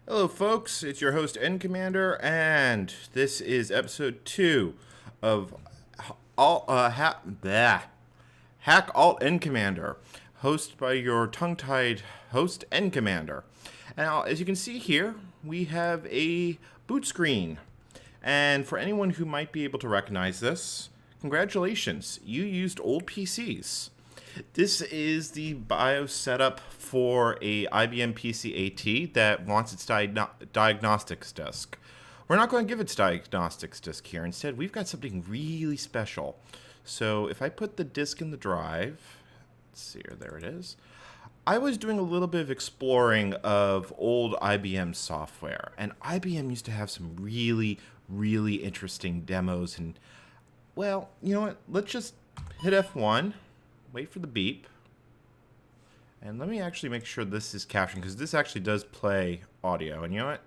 Hello, folks. It's your host, N Commander, and this is episode 2 of Hack Alt N Commander, hosted by your tongue-tied host, N Commander. Now, as you can see here, we have a boot screen, and for anyone who might be able to recognize this, congratulations, you used old PCs. This is the BIOS setup for a IBM PC-AT that wants its diagnostics disk. We're not going to give its diagnostics disk here. Instead, we've got something really special. So if I put the disk in the drive, let's see here, there it is. I was doing a little bit of exploring of old IBM software, and IBM used to have some really, really interesting demos. And, well, you know what? Let's just hit F1. Wait for the beep. And let me actually make sure this is captioned, because this actually does play audio. And you know what?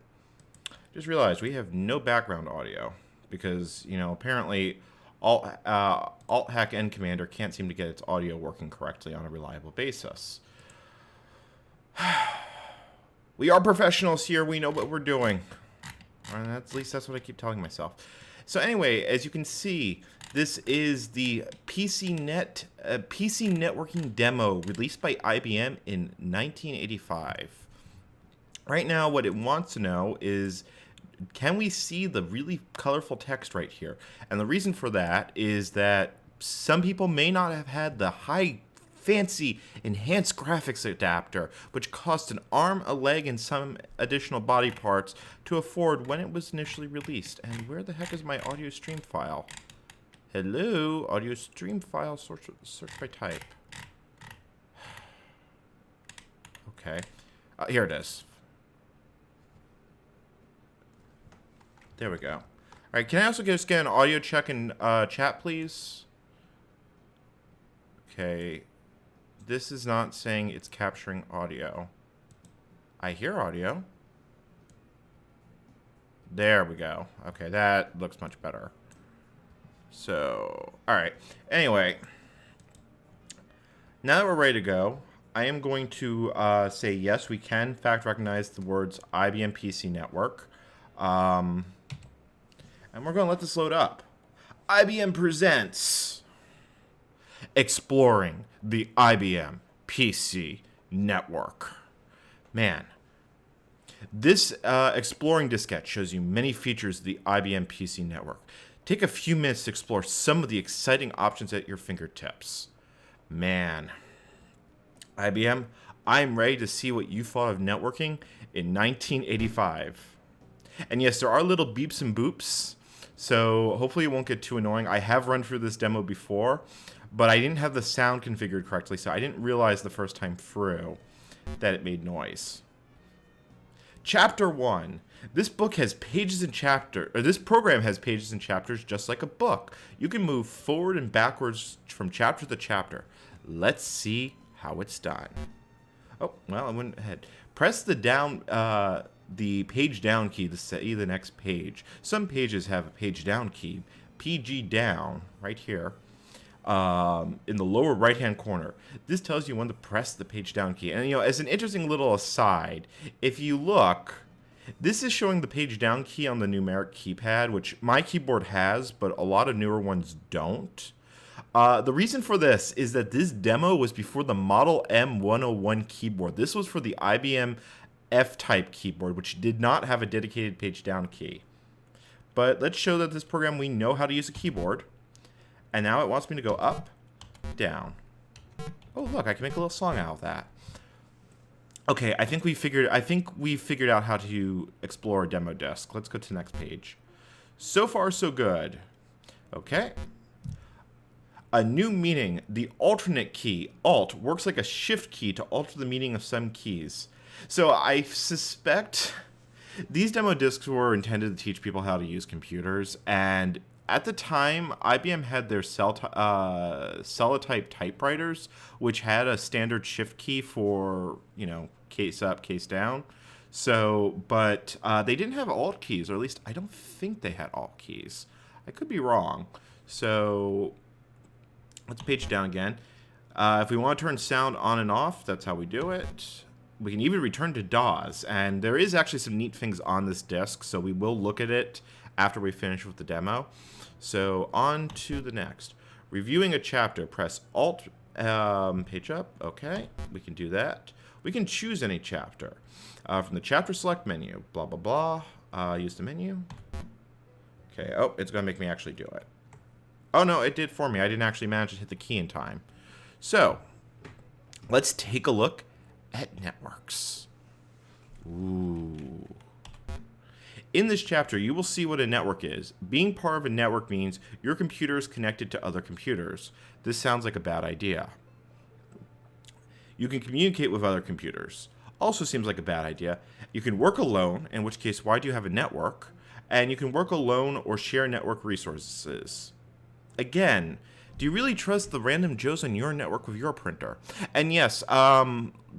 Just realized we have no background audio, because, you know, apparently Alt-Hack N Commander can't seem to get its audio working correctly on a reliable basis. We are professionals here. We know what we're doing. And at least that's what I keep telling myself. So anyway, as you can see, this is the PC networking demo released by IBM in 1985. Right now, what it wants to know is, can we see the really colorful text right here? And the reason for that is that some people may not have had the high fancy enhanced graphics adapter, which cost an arm, a leg, and some additional body parts to afford when it was initially released. And where the heck is my audio stream file? Hello, audio stream file, search by type. Okay, here it is. There we go. All right, can I also just get an audio check in chat, please? Okay. This is not saying it's capturing audio. I hear audio. There we go. Okay, that looks much better. So, all right. Anyway, now that we're ready to go, I am going to say yes, we can in fact recognize the words IBM PC Network. And we're going to let this load up. IBM presents Exploring the IBM PC Network. Man, this exploring diskette shows you many features of the IBM PC Network. Take a few minutes to explore some of the exciting options at your fingertips. Man, IBM, I'm ready to see what you thought of networking in 1985. And yes, there are little beeps and boops, so hopefully it won't get too annoying. I have run through this demo before, but I didn't have the sound configured correctly, so I didn't realize the first time through that it made noise. Chapter 1. This book has pages and chapters, or this program has pages and chapters just like a book. You can move forward and backwards from chapter to chapter. Let's see how it's done. Oh, well, I went ahead. Press the page down key to set you the next page. Some pages have a page down key, PG down, right here. In the lower right hand corner. This tells you when to press the page down key. And you know, as an interesting little aside, if you look, this is showing the page down key on the numeric keypad, which my keyboard has, but a lot of newer ones don't. The reason for this is that this demo was before the Model M101 keyboard. This was for the IBM F-type keyboard, which did not have a dedicated page down key. But let's show that this program, we know how to use a keyboard. And now it wants me to go up, down. Oh, look, I can make a little song out of that. Okay, I think we figured out how to explore a demo disk. Let's go to the next page. So far, so good. Okay. A new meaning. The alternate key, Alt, works like a shift key to alter the meaning of some keys. So I suspect these demo disks were intended to teach people how to use computers, and at the time, IBM had their Celotype typewriters, which had a standard shift key for, you know, case up, case down. So, but they didn't have alt keys, or at least I don't think they had alt keys. I could be wrong. So, let's page down again. If we want to turn sound on and off, that's how we do it. We can even return to DAWs, and there is actually some neat things on this disk, so we will look at it after we finish with the demo. So on to the next. Reviewing a chapter, press Alt, page up. Okay, we can do that. We can choose any chapter from the chapter select menu. Blah, blah, blah. Use the menu. Okay, oh, it's going to make me actually do it. Oh, no, it did for me. I didn't actually manage to hit the key in time. So, let's take a look at networks. Ooh. In this chapter, you will see what a network is. Being part of a network means your computer is connected to other computers. This sounds like a bad idea. You can communicate with other computers. Also seems like a bad idea. You can work alone, in which case, why do you have a network? And you can work alone or share network resources. Again, do you really trust the random Joes on your network with your printer? And yes,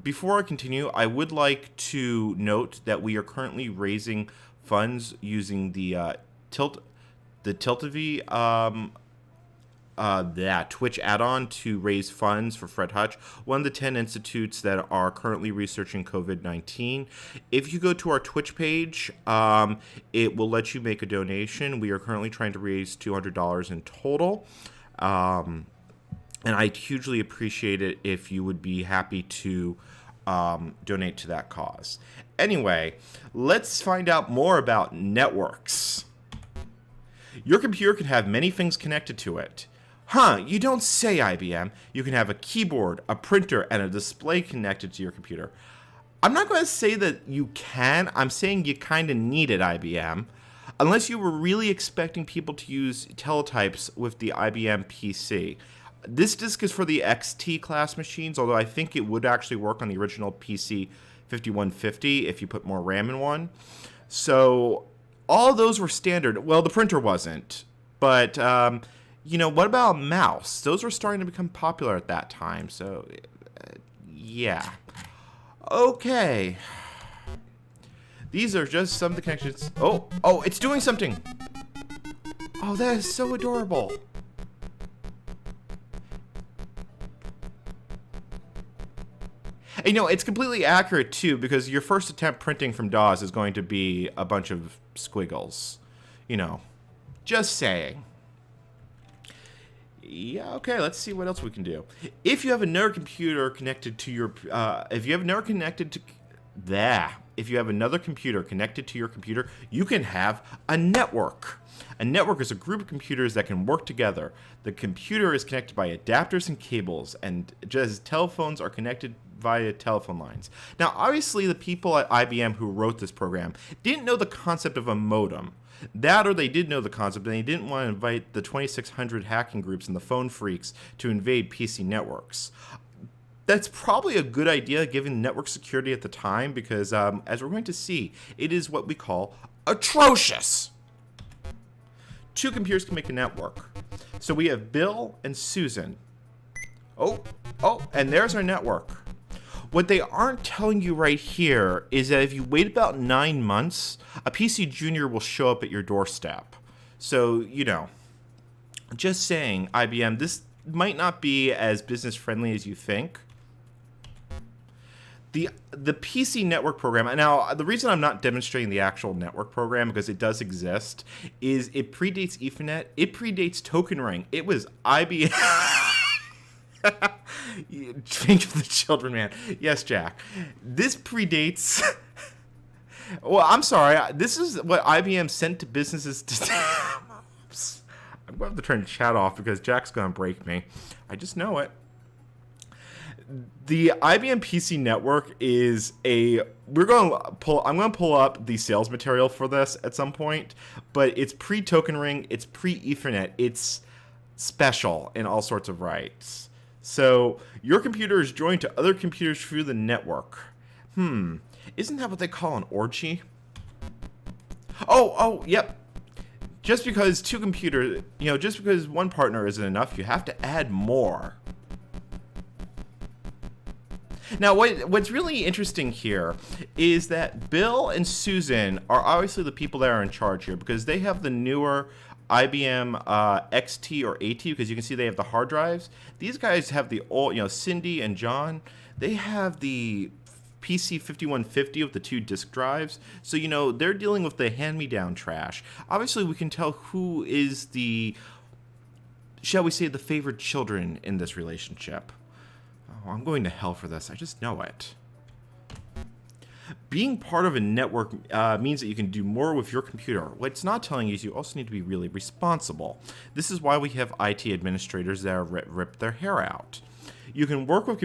before I continue, I would like to note that we are currently raising funds using the Tiltivy Twitch add-on to raise funds for Fred Hutch, one of the 10 institutes that are currently researching COVID-19. If you go to our Twitch page, it will let you make a donation. We are currently trying to raise $200 in total. And I'd hugely appreciate it if you would be happy to donate to that cause. Anyway, let's find out more about networks. Your computer can have many things connected to it. Huh, you don't say, IBM. You can have a keyboard, a printer, and a display connected to your computer. I'm not going to say that you can. I'm saying you kind of need it, IBM. Unless you were really expecting people to use teletypes with the IBM PC. This disk is for the XT class machines, although I think it would actually work on the original PC 5150 if you put more RAM in one. So all those were standard. Well, the printer wasn't. But, what about a mouse? Those were starting to become popular at that time. So, yeah. Okay. These are just some of the connections. Oh, it's doing something. Oh, that is so adorable. And, it's completely accurate, too, because your first attempt printing from DAWs is going to be a bunch of squiggles. Just saying. Yeah, okay, let's see what else we can do. If you have another computer connected to your... if you have another computer connected to your computer, you can have a network. A network is a group of computers that can work together. The computer is connected by adapters and cables, and just as telephones are connected via telephone lines. Now, obviously, the people at IBM who wrote this program didn't know the concept of a modem. That, or they did know the concept, and they didn't want to invite the 2,600 hacking groups and the phone phreaks to invade PC networks. That's probably a good idea given network security at the time because, as we're going to see, it is what we call atrocious. Two computers can make a network. So we have Bill and Susan. Oh, and there's our network. What they aren't telling you right here is that if you wait about 9 months, a PC Junior will show up at your doorstep. So, just saying, IBM, this might not be as business friendly as you think. The PC network program, now the reason I'm not demonstrating the actual network program, because it does exist, is it predates Ethernet, it predates Token Ring. It was IBM. Think of the children, man. Yes, Jack. This predates... Well, I'm sorry. This is what IBM sent to businesses to... I'm going to have to turn the chat off because Jack's going to break me. I just know it. The IBM PC network is I'm going to pull up the sales material for this at some point, but it's pre-Token Ring, it's pre-Ethernet, it's special in all sorts of rights. So your computer is joined to other computers through the network. Isn't that what they call an orgy? Oh, yep. Just because two computers, just because one partner isn't enough, you have to add more. Now, what's really interesting here is that Bill and Susan are obviously the people that are in charge here because they have the newer IBM XT or AT because you can see they have the hard drives. These guys have the old, Cindy and John, they have the PC 5150 with the 2 disk drives. So, they're dealing with the hand-me-down trash. Obviously, we can tell who is the, shall we say, the favored children in this relationship. Oh, I'm going to hell for this. I just know it. Being part of a network means that you can do more with your computer. What it's not telling you is you also need to be really responsible. This is why we have IT administrators that rip their hair out. You can work with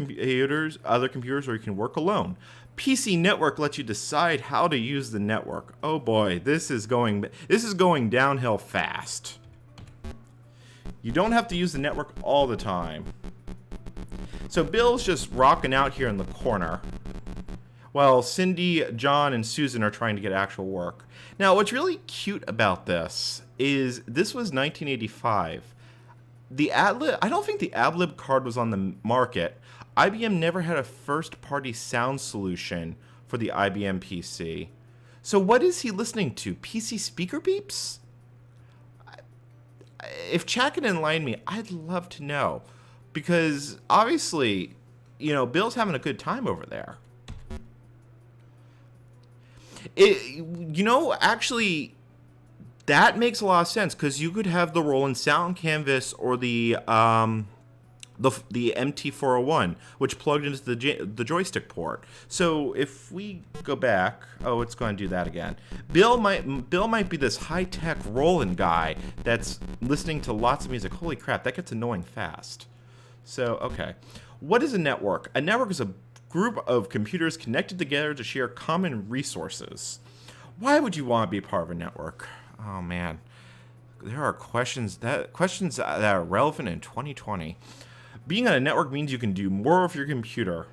other computers, or you can work alone. PC Network lets you decide how to use the network. Oh boy, this is going downhill fast. You don't have to use the network all the time. So Bill's just rocking out here in the corner, while Cindy, John, and Susan are trying to get actual work. Now, what's really cute about this is this was 1985. I don't think the AdLib card was on the market. IBM never had a first-party sound solution for the IBM PC. So what is he listening to? PC speaker beeps? If chat can enlighten me, I'd love to know. Because obviously, Bill's having a good time over there. Actually, that makes a lot of sense, because you could have the Roland Sound Canvas or the MT401, which plugged into the joystick port. So if we go back, it's going to do that again. Bill might be this high-tech Roland guy that's listening to lots of music. Holy crap, that gets annoying fast. So, okay. What is a network? A network is a group of computers connected together to share common resources. Why would you want to be part of a network? Oh man, there are questions that are relevant in 2020. Being on a network means you can do more with your computer.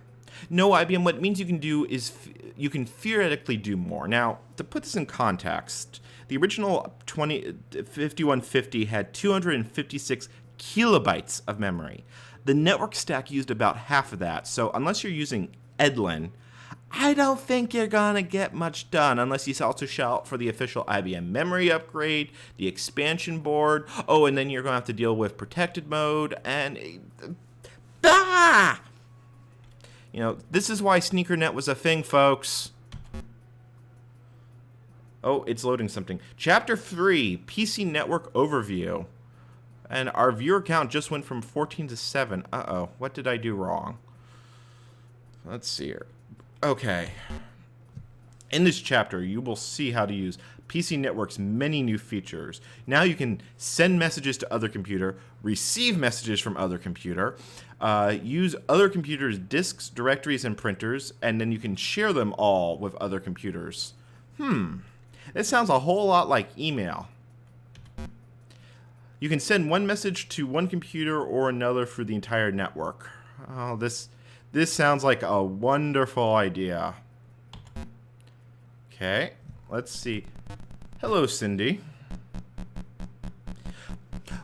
No, IBM, what it means you can do is you can theoretically do more. Now, to put this in context, the original 5150 had 256 kilobytes of memory. The network stack used about half of that, so unless you're using Edlin, I don't think you're gonna get much done unless you also shout for the official IBM memory upgrade, the expansion board. Oh, and then you're gonna have to deal with protected mode and this is why SneakerNet was a thing, folks. Oh, it's loading something. Chapter 3, PC Network Overview. And our viewer count just went from 14 to 7. Uh-oh, what did I do wrong? Let's see here. Okay. In this chapter, you will see how to use PC Network's many new features. Now you can send messages to other computer, receive messages from other computer, use other computers' disks, directories, and printers, and then you can share them all with other computers. That sounds a whole lot like email. You can send one message to one computer or another through the entire network. Oh, this sounds like a wonderful idea. Okay, let's see. Hello, Cindy.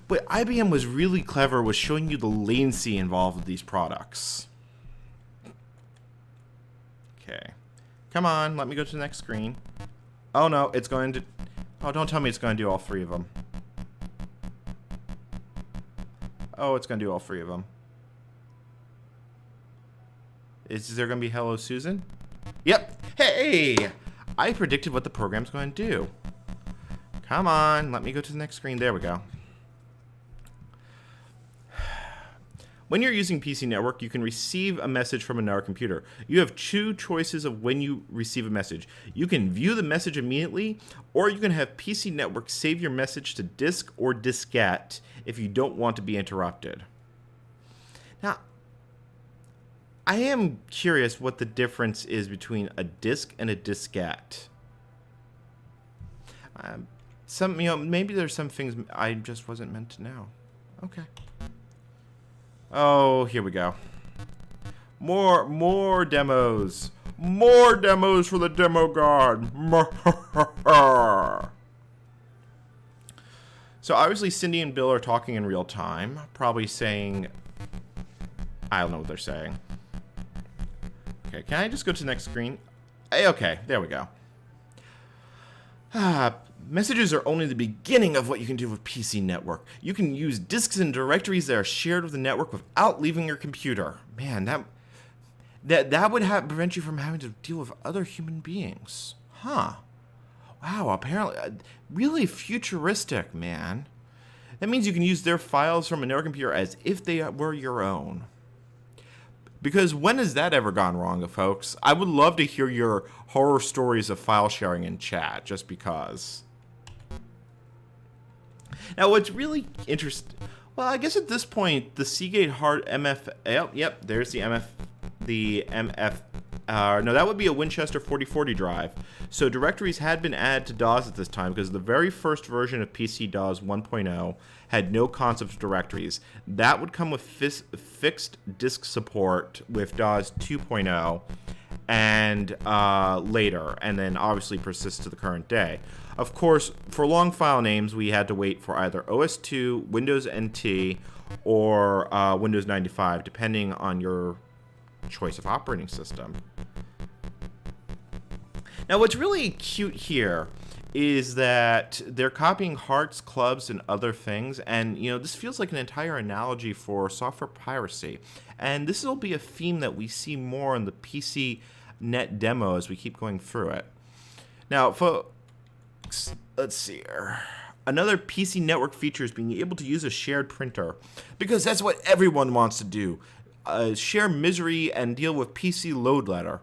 What IBM was really clever was showing you the latency involved with these products. Okay. Come on, let me go to the next screen. Oh no, it's going to... Oh, don't tell me it's going to do all three of them. Oh, it's going to do all three of them. Is there going to be Hello Susan? Yep. Hey! I predicted what the program's going to do. Come on, let me go to the next screen. There we go. When you're using PC Network, you can receive a message from another computer. You have two choices of when you receive a message. You can view the message immediately, or you can have PC Network save your message to disk or diskette if you don't want to be interrupted. Now, I am curious what the difference is between a disk and a diskette. Maybe there's some things I just wasn't meant to know. Okay. Oh, here we go. More demos. More demos for the demo guard. So obviously Cindy and Bill are talking in real time, probably saying, I don't know what they're saying. Okay, can I just go to the next screen? Hey, okay, there we go. Messages are only the beginning of what you can do with PC Network. You can use disks and directories that are shared with the network without leaving your computer. Man, That would prevent you from having to deal with other human beings. Huh. Wow, apparently, really futuristic, man. That means you can use their files from a network computer as if they were your own. Because when has that ever gone wrong, folks? I would love to hear your horror stories of file sharing in chat, just because. Now, what's really interesting... Well, I guess at this point, the Seagate hard MF... Yep, there's the MF... No, that would be a Winchester 4040 drive. So directories had been added to DOS at this time because the very first version of PC DOS 1.0 had no concept of directories. That would come with fixed disk support with DOS 2.0 and later, and then obviously persists to the current day. Of course, for long file names, we had to wait for either OS2, Windows NT, or Windows 95, depending on your choice of operating system. Now, what's really cute here is that they're copying hearts, clubs, and other things, and this feels like an entire analogy for software piracy. And this will be a theme that we see more in the PC Net demo as we keep going through it. Now, folks, let's see here. Another PC network feature is being able to use a shared printer, because that's what everyone wants to do. Share misery and deal with PC load letter.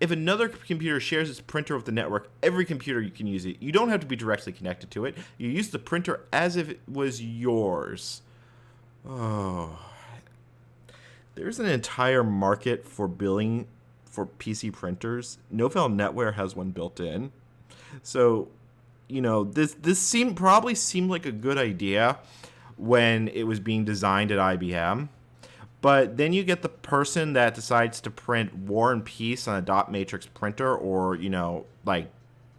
If another computer shares its printer with the network, every computer you can use it. You don't have to be directly connected to it. You use the printer as if it was yours. Oh. There's an entire market for billing for PC printers. Novell NetWare has one built in. So, this probably seemed like a good idea when it was being designed at IBM. But then you get the person that decides to print War and Peace on a dot matrix printer, or, like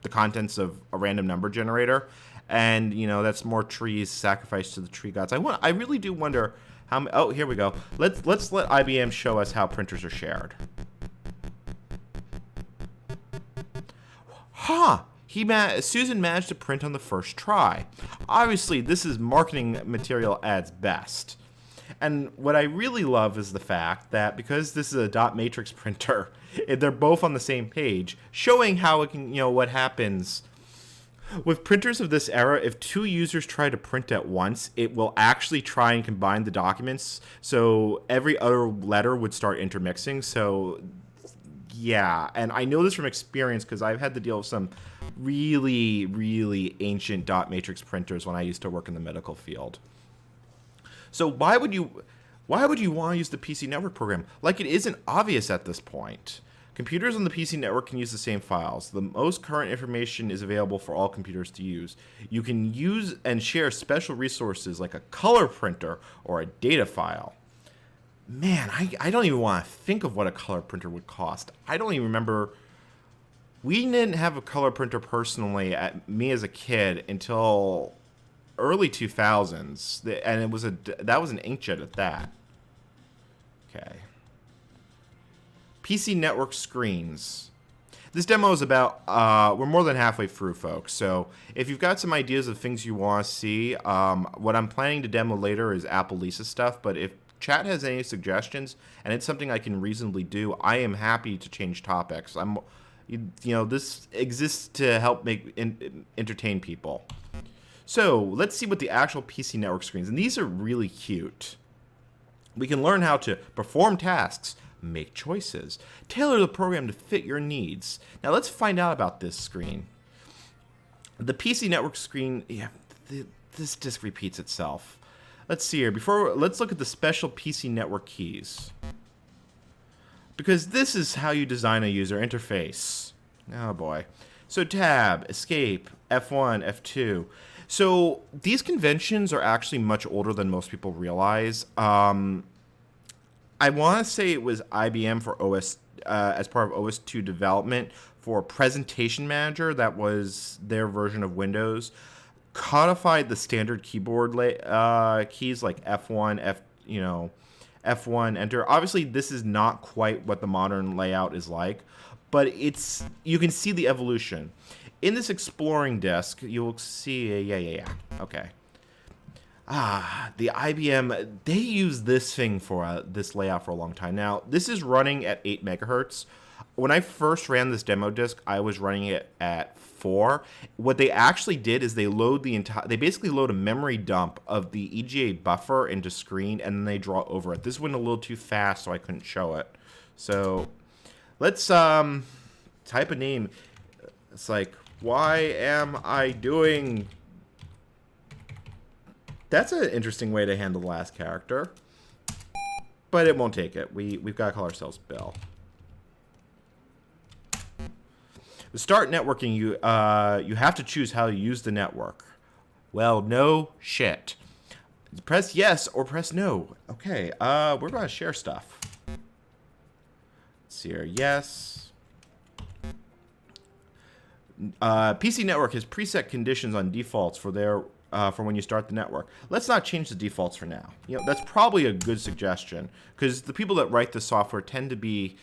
the contents of a random number generator. And, that's more trees sacrificed to the tree gods. I really do wonder how... Oh, here we go. Let's let IBM show us how printers are shared. Huh! Susan managed to print on the first try. Obviously, this is marketing material at its best. And what I really love is the fact that because this is a dot matrix printer, they're both on the same page, showing how it can, what happens. With printers of this era, if two users try to print at once, it will actually try and combine the documents, so every other letter would start intermixing. So, yeah, and I know this from experience because I've had to deal with some really, really ancient dot matrix printers when I used to work in the medical field. So why would you want to use the PC network program? Like, it isn't obvious at this point. Computers on the PC network can use the same files. The most current information is available for all computers to use. You can use and share special resources like a color printer or a data file. Man, I don't even want to think of what a color printer would cost. I don't even remember. We didn't have a color printer personally at me as a kid until early 2000s, and that was an inkjet at that. Okay. PC network screens. This demo is about, we're more than halfway through, folks, so if you've got some ideas of things you want to see, what I'm planning to demo later is Apple Lisa stuff, but if chat has any suggestions, and it's something I can reasonably do, I am happy to change topics. This exists to help entertain people. So let's see what the actual PC network screens, and these are really cute. We can learn how to perform tasks, make choices, tailor the program to fit your needs. Now let's find out about this screen. The PC network screen, this disk repeats itself. Let's see here. Let's look at the special PC network keys. Because this is how you design a user interface. Oh boy. So tab, escape, F1, F2. So these conventions are actually much older than most people realize. I want to say it was IBM for OS, as part of OS2 development for Presentation Manager. That was their version of Windows. Codified the standard keyboard keys like F1, F1, Enter. Obviously, this is not quite what the modern layout is like, but you can see the evolution. In this exploring disk, you'll see, okay. The IBM, they use this thing for this layout for a long time. Now, this is running at 8 megahertz. When I first ran this demo disk, I was running it at 4. What they actually did is they basically load a memory dump of the EGA buffer into screen, and then they draw over it. This went a little too fast, so I couldn't show it. So let's type a name. It's like, why am I doing... That's an interesting way to handle the last character. But it won't take it. We've got to call ourselves Bill. To start networking, you have to choose how to use the network. Well, no shit. Press yes or press no. Okay, we're going to share stuff. Let's see here. Yes. PC Network has preset conditions on defaults for when you start the network. Let's not change the defaults for now. You know, that's probably a good suggestion, because the people that write the software tend to be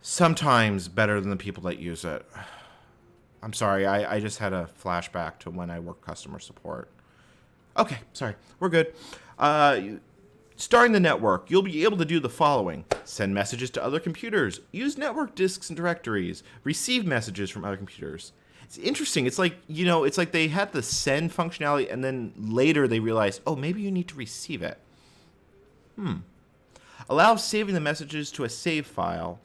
sometimes better than the people that use it. I'm sorry, I just had a flashback to when I worked customer support. Okay, sorry, we're good. Starting the network, you'll be able to do the following: send messages to other computers, use network disks and directories, receive messages from other computers. It's interesting. It's like, you know, it's like they had the send functionality, and then later they realized, oh, maybe you need to receive it. Allow saving the messages to a save file,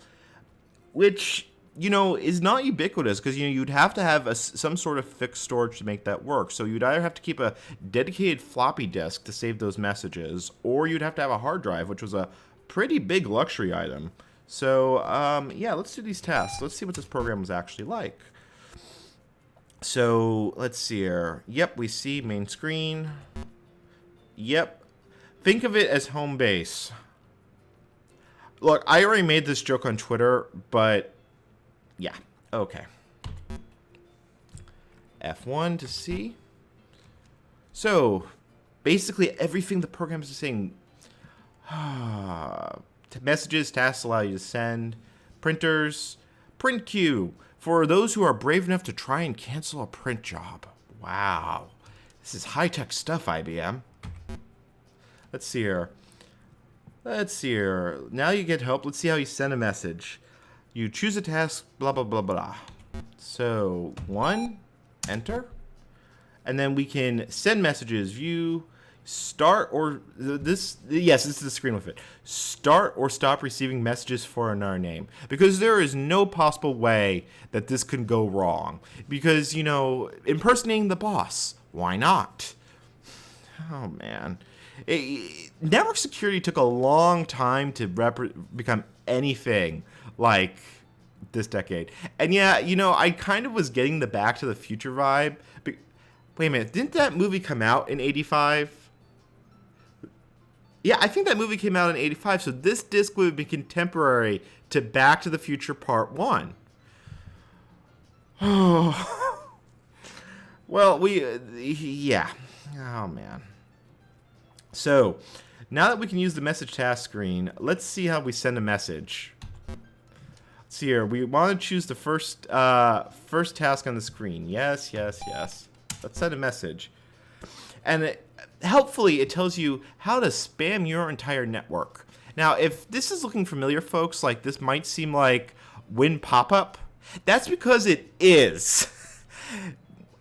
which, you know, is not ubiquitous, because, you know, you'd have to have some sort of fixed storage to make that work. So you'd either have to keep a dedicated floppy disk to save those messages, or you'd have to have a hard drive, which was a pretty big luxury item. So, yeah, let's do these tests. Let's see what this program was actually like. So, let's see here. Yep, we see main screen. Yep. Think of it as home base. Look, I already made this joke on Twitter, but yeah, okay. F1 to see. So, basically everything the program is saying. Messages, tasks allow you to send. Printers, print queue. For those who are brave enough to try and cancel a print job. Wow. This is high-tech stuff, IBM. Let's see here. Now you get help. Let's see how you send a message. You choose a task, blah, blah, blah, blah. So, 1, enter. And then we can send messages, view, start or this. Yes, this is the screen with it. Start or stop receiving messages for another name, because there is no possible way that this could go wrong. Because, you know, impersonating the boss, why not? Oh man, network security took a long time to become anything like this decade. And yeah, you know, I kind of was getting the Back to the Future vibe. Wait a minute, didn't that movie come out in '85? Yeah, I think that movie came out in '85, so this disc would be contemporary to Back to the Future Part 1. Oh. Well, yeah. Oh, man. So, now that we can use the message task screen, let's see how we send a message. Let's see here. We want to choose the first task on the screen. Yes, yes, yes. Let's send a message. And helpfully, it tells you how to spam your entire network. Now, if this is looking familiar, folks, like this might seem like Win Pop-Up, that's because it is.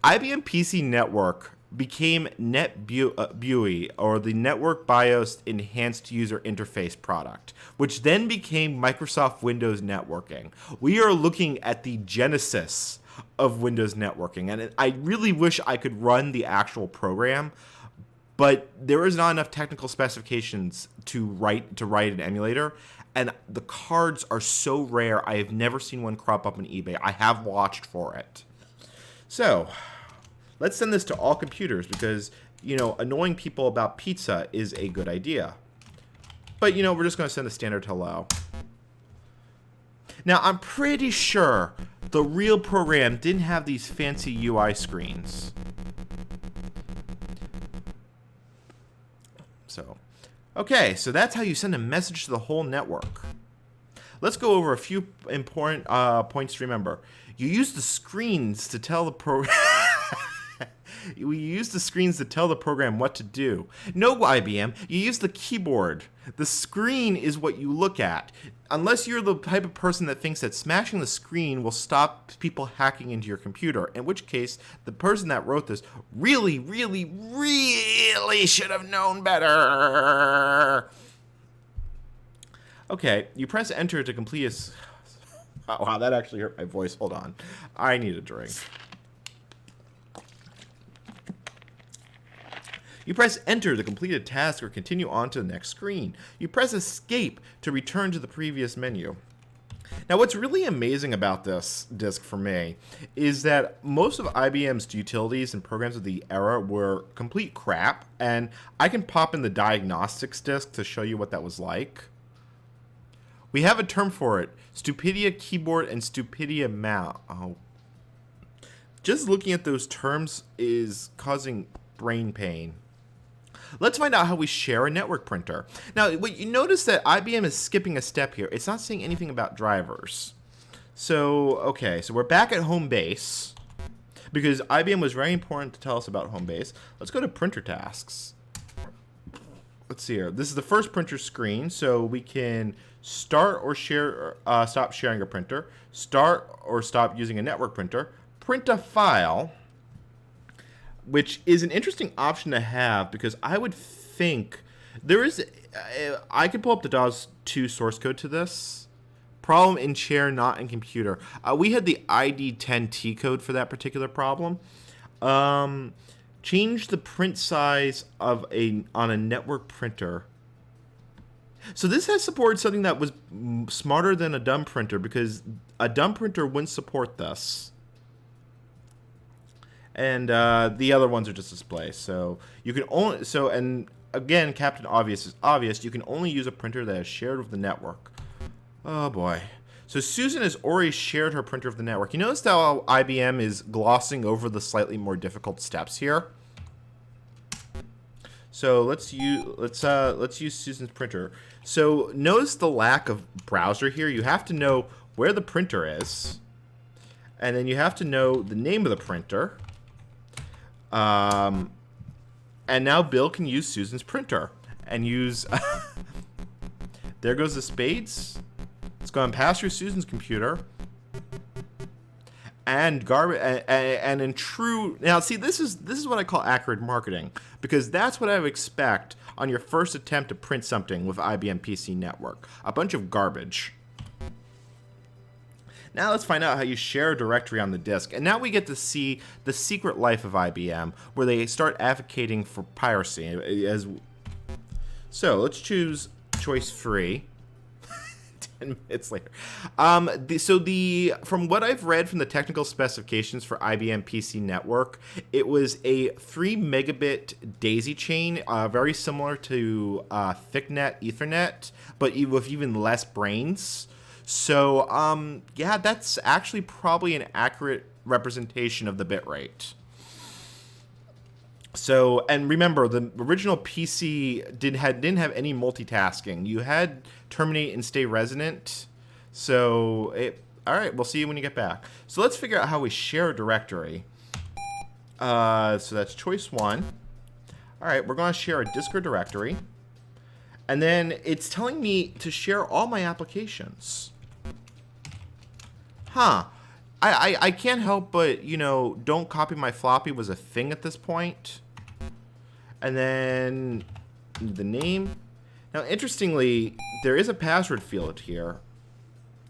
IBM PC Network became NetBEUI, or the Network BIOS Enhanced User Interface product, which then became Microsoft Windows Networking. We are looking at the genesis of Windows networking, and I really wish I could run the actual program, but there is not enough technical specifications to write an emulator, and the cards are so rare. I have never seen one crop up on eBay. I have watched for it. So let's send this to all computers, because, you know, annoying people about pizza is a good idea. But, you know, we're just going to send a standard hello. Now, I'm pretty sure the real program didn't have these fancy UI screens. So, okay, so that's how you send a message to the whole network. Let's go over a few important points to remember. You use the screens to tell the program. We use the screens to tell the program what to do. No, IBM, you use the keyboard. The screen is what you look at. Unless you're the type of person that thinks that smashing the screen will stop people hacking into your computer, in which case the person that wrote this really, really, really should have known better. Okay, you press enter to complete a... Oh, wow, that actually hurt my voice. Hold on. I need a drink. You press enter to complete a task or continue on to the next screen. You press escape to return to the previous menu. Now, what's really amazing about this disk for me is that most of IBM's utilities and programs of the era were complete crap, and I can pop in the diagnostics disk to show you what that was like. We have a term for it, Stupidia keyboard and Stupidia mouse. Oh. Just looking at those terms is causing brain pain. Let's find out how we share a network printer. Now, what you notice that IBM is skipping a step here. It's not saying anything about drivers. So, okay, so we're back at home base because IBM was very important to tell us about home base. Let's go to printer tasks. Let's see here. This is the first printer screen, so we can start or share, stop sharing a printer, start or stop using a network printer, print a file, which is an interesting option to have because I would think there is, I could pull up the DAWs 2 source code to this. Problem in chair, not in computer. We had the ID10T code for that particular problem. Change the print size of on a network printer. So this has supported something that was smarter than a dumb printer because a dumb printer wouldn't support this. And the other ones are just display. So you can only, and again, Captain Obvious is obvious. You can only use a printer that is shared with the network. Oh boy. So Susan has already shared her printer of the network. You notice how IBM is glossing over the slightly more difficult steps here. So let's use Susan's printer. So notice the lack of browser here. You have to know where the printer is, and then you have to know the name of the printer. And now Bill can use Susan's printer and use. There goes the spades. It's going past through Susan's computer. And garbage, and in true, now see, this is what I call accurate marketing, because that's what I would expect on your first attempt to print something with IBM PC Network, a bunch of garbage. Now let's find out how you share a directory on the disk, and now we get to see the secret life of IBM, where they start advocating for piracy. So let's choose choice 3. 10 minutes later. From what I've read from the technical specifications for IBM PC Network, it was a 3 megabit daisy chain, very similar to ThickNet Ethernet, but with even less brains. So, yeah, that's actually probably an accurate representation of the bitrate. So, and remember, the original PC didn't have any multitasking. You had terminate and stay resident. So, all right, we'll see you when you get back. So let's figure out how we share a directory. So that's choice 1. All right, we're going to share a disk or directory. And then it's telling me to share all my applications. Huh. I can't help but, don't copy my floppy was a thing at this point. And then the name. Now, interestingly, there is a password field here.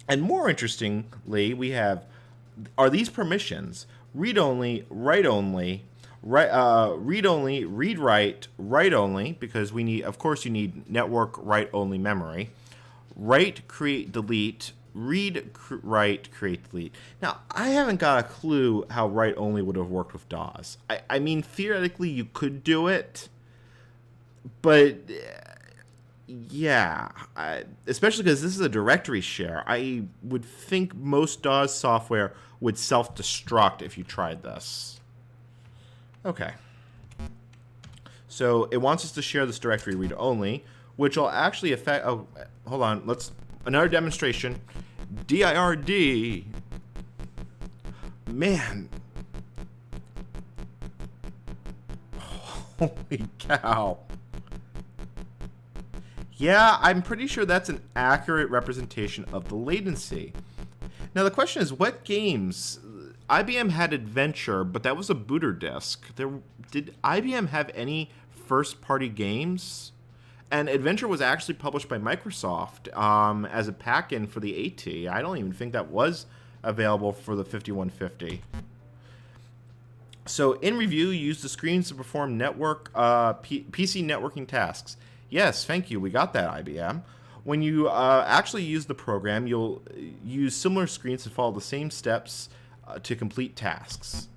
And more interestingly, we have, are these permissions? Read only, write only, read only, read write, write only, because we need, of course, you need network write only memory. Write, create, delete. Read, write, create, delete. Now, I haven't got a clue how write only would have worked with DAWs. I mean, theoretically, you could do it, but yeah, especially because this is a directory share. I would think most DAWs software would self-destruct if you tried this. Okay. So it wants us to share this directory read only, which will actually affect. Oh, hold on. Another demonstration. DIRD. Man. Holy cow. Yeah, I'm pretty sure that's an accurate representation of the latency. Now the question is, what games? IBM had Adventure, but that was a booter disk. Did IBM have any first-party games? And Adventure was actually published by Microsoft as a pack-in for the AT. I don't even think that was available for the 5150. So in review, use the screens to perform PC networking tasks. Yes, thank you. We got that, IBM. When you actually use the program, you'll use similar screens to follow the same steps to complete tasks.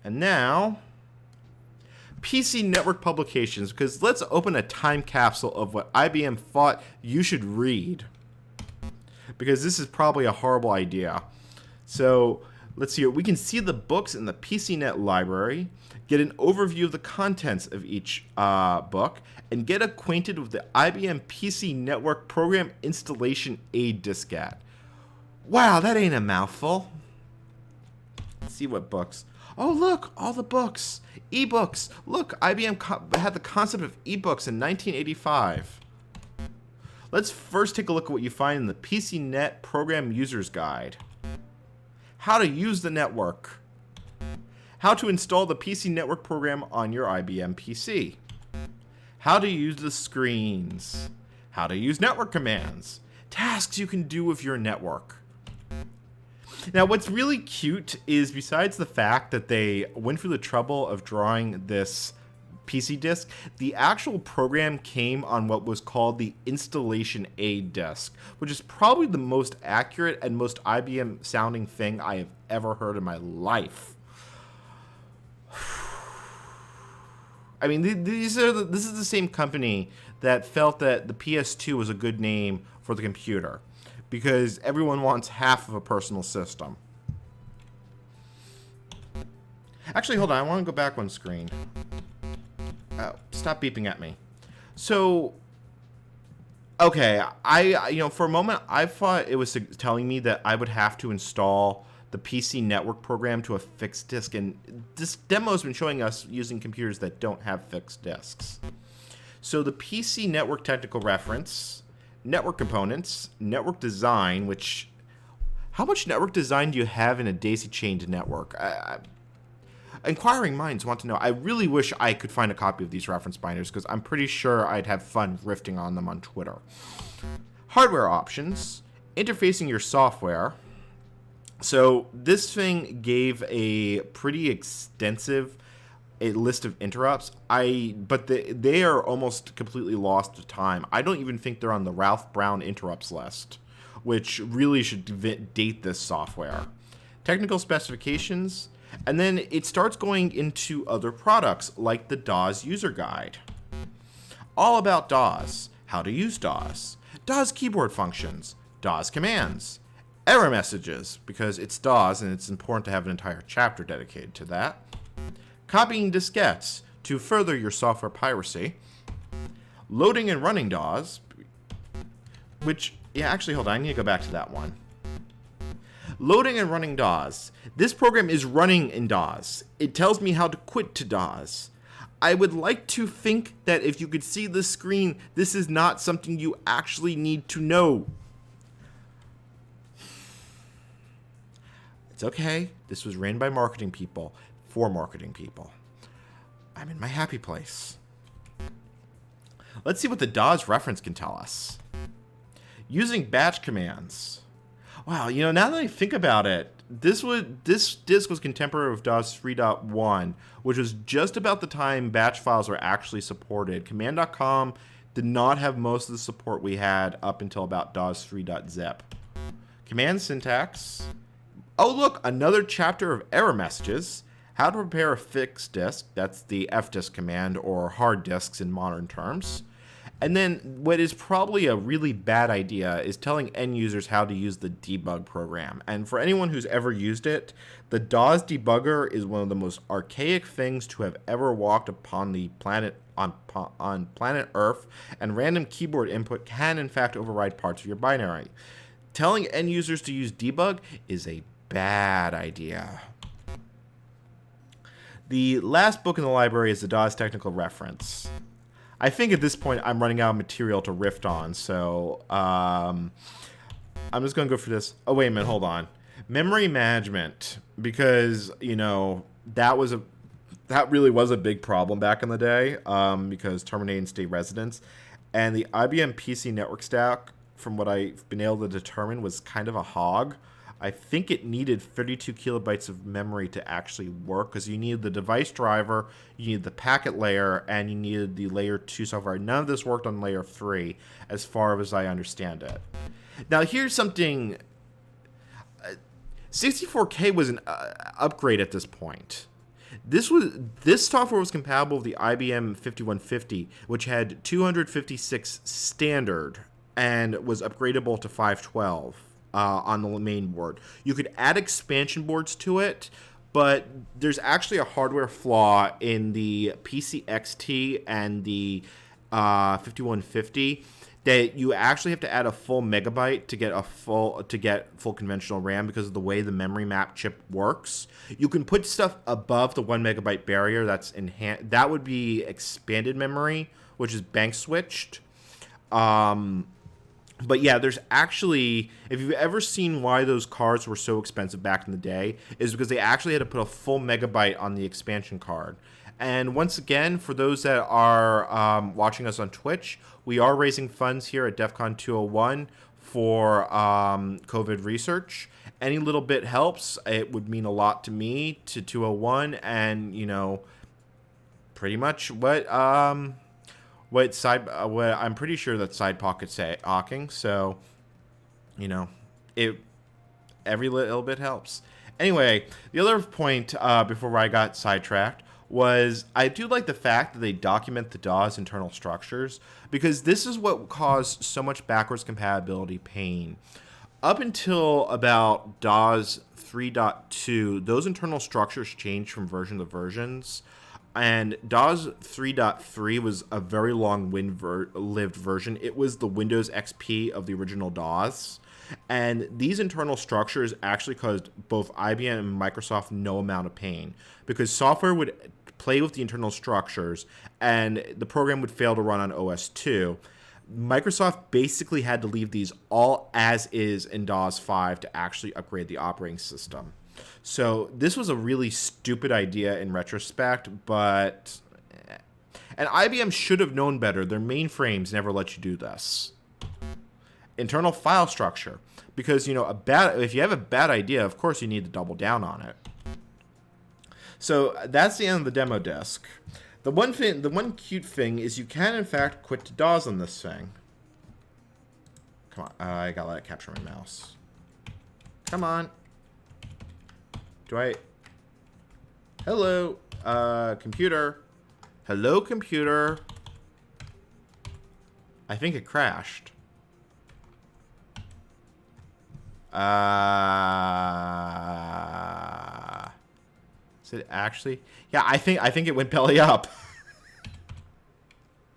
And now, PC network publications, because let's open a time capsule of what IBM thought you should read, because this is probably a horrible idea. So let's see here. We can see the books in the PCNet library, get an overview of the contents of each book, and get acquainted with the IBM PC Network Program Installation Aid diskette. Wow, that ain't a mouthful. Let's see what books. Oh, look, all the books. Ebooks. Look, IBM had the concept of ebooks in 1985. Let's first take a look at what you find in the PCNet Program User's Guide. How to use the network. How to install the PC Network program on your IBM PC. How to use the screens. How to use network commands. Tasks you can do with your network. Now, what's really cute is, besides the fact that they went through the trouble of drawing this PC disk, the actual program came on what was called the Installation Aid disk, which is probably the most accurate and most IBM sounding thing I have ever heard in my life. I mean, this is the same company that felt that the PS2 was a good name for the computer, because everyone wants half of a personal system. Actually, hold on. I want to go back one screen. Oh, stop beeping at me. So, okay, for a moment, I thought it was telling me that I would have to install the PC network program to a fixed disk, and this demo has been showing us using computers that don't have fixed disks. So the PC network technical reference, network components, network design, which, how much network design do you have in a daisy-chained network? Inquiring minds want to know. I really wish I could find a copy of these reference binders, because I'm pretty sure I'd have fun riffing on them on Twitter. Hardware options, interfacing your software. So this thing gave a pretty extensive list of interrupts. But they are almost completely lost to time. I don't even think they're on the Ralph Brown interrupts list, which really should date this software. Technical specifications, and then it starts going into other products like the DAWs user guide. All about DAWs, how to use DAWs, DAWs keyboard functions, DAWs commands, error messages, because it's DAWs and it's important to have an entire chapter dedicated to that. Copying diskettes to further your software piracy. Loading and running DAWs, which, yeah, actually, hold on, I need to go back to that one. Loading and running DAWs. This program is running in DAWs. It tells me how to quit to DAWs. I would like to think that if you could see the screen, this is not something you actually need to know. It's okay. This was ran by marketing people for marketing people. I'm in my happy place. Let's see what the DAWs reference can tell us. Using batch commands. Wow, now that I think about it, this disk was contemporary with DAWs 3.1, which was just about the time batch files were actually supported. Command.com did not have most of the support we had up until about DAWs 3.zip. Command syntax. Oh, look, another chapter of error messages. How to prepare a fixed disk. That's the fdisk command, or hard disks in modern terms. And then what is probably a really bad idea is telling end users how to use the debug program. And for anyone who's ever used it, the DAWs debugger is one of the most archaic things to have ever walked upon the planet on planet Earth, and random keyboard input can in fact override parts of your binary. Telling end users to use debug is a bad idea. The last book in the library is the DAW's Technical Reference. I think at this point I'm running out of material to riff on, so I'm just going to go for this. Oh, wait a minute, hold on. Memory management, because, you know, that really was a big problem back in the day, because terminating state residence. And the IBM PC network stack, from what I've been able to determine, was kind of a hog. I think it needed 32 kilobytes of memory to actually work, because you needed the device driver, you needed the packet layer, and you needed the layer 2 software. None of this worked on layer 3, as far as I understand it. Now, here's something. 64K was an upgrade at this point. This software was compatible with the IBM 5150, which had 256 standard and was upgradable to 512 on the main board. You could add expansion boards to it, but there's actually a hardware flaw in the PCXT and the 5150 that you actually have to add a full megabyte to get full conventional RAM because of the way the memory map chip works. You can put stuff above the 1 megabyte barrier. That would be expanded memory, which is bank switched. But yeah, there's actually, if you've ever seen why those cards were so expensive back in the day, is because they actually had to put a full megabyte on the expansion card. And once again, for those that are watching us on Twitch, we are raising funds here at DEFCON 201 for COVID research. Any little bit helps. It would mean a lot to me, to 201, and, you know, pretty much what I'm pretty sure that Side Pocket's hawking. So, you know, every little bit helps. Anyway, the other point before I got sidetracked was I do like the fact that they document the DAW's internal structures, because this is what caused so much backwards compatibility pain. Up until about DAW's 3.2, those internal structures changed from version to versions, and DAW's 3.3 was a very long-lived version. It was the Windows XP of the original DAWs. And these internal structures actually caused both IBM and Microsoft no amount of pain, because software would play with the internal structures and the program would fail to run on OS 2. Microsoft basically had to leave these all as is in DAWs 5 to actually upgrade the operating system. So this was a really stupid idea in retrospect, but and IBM should have known better. Their mainframes never let you do this. Internal file structure, because, you know, if you have a bad idea, of course you need to double down on it. So that's the end of the demo disk. The one cute thing is you can in fact quit to DAWs on this thing. Come on, I gotta let it capture my mouse. Come on. Hello, computer. Hello, computer. I think it crashed. Is it actually? Yeah, I think it went belly up.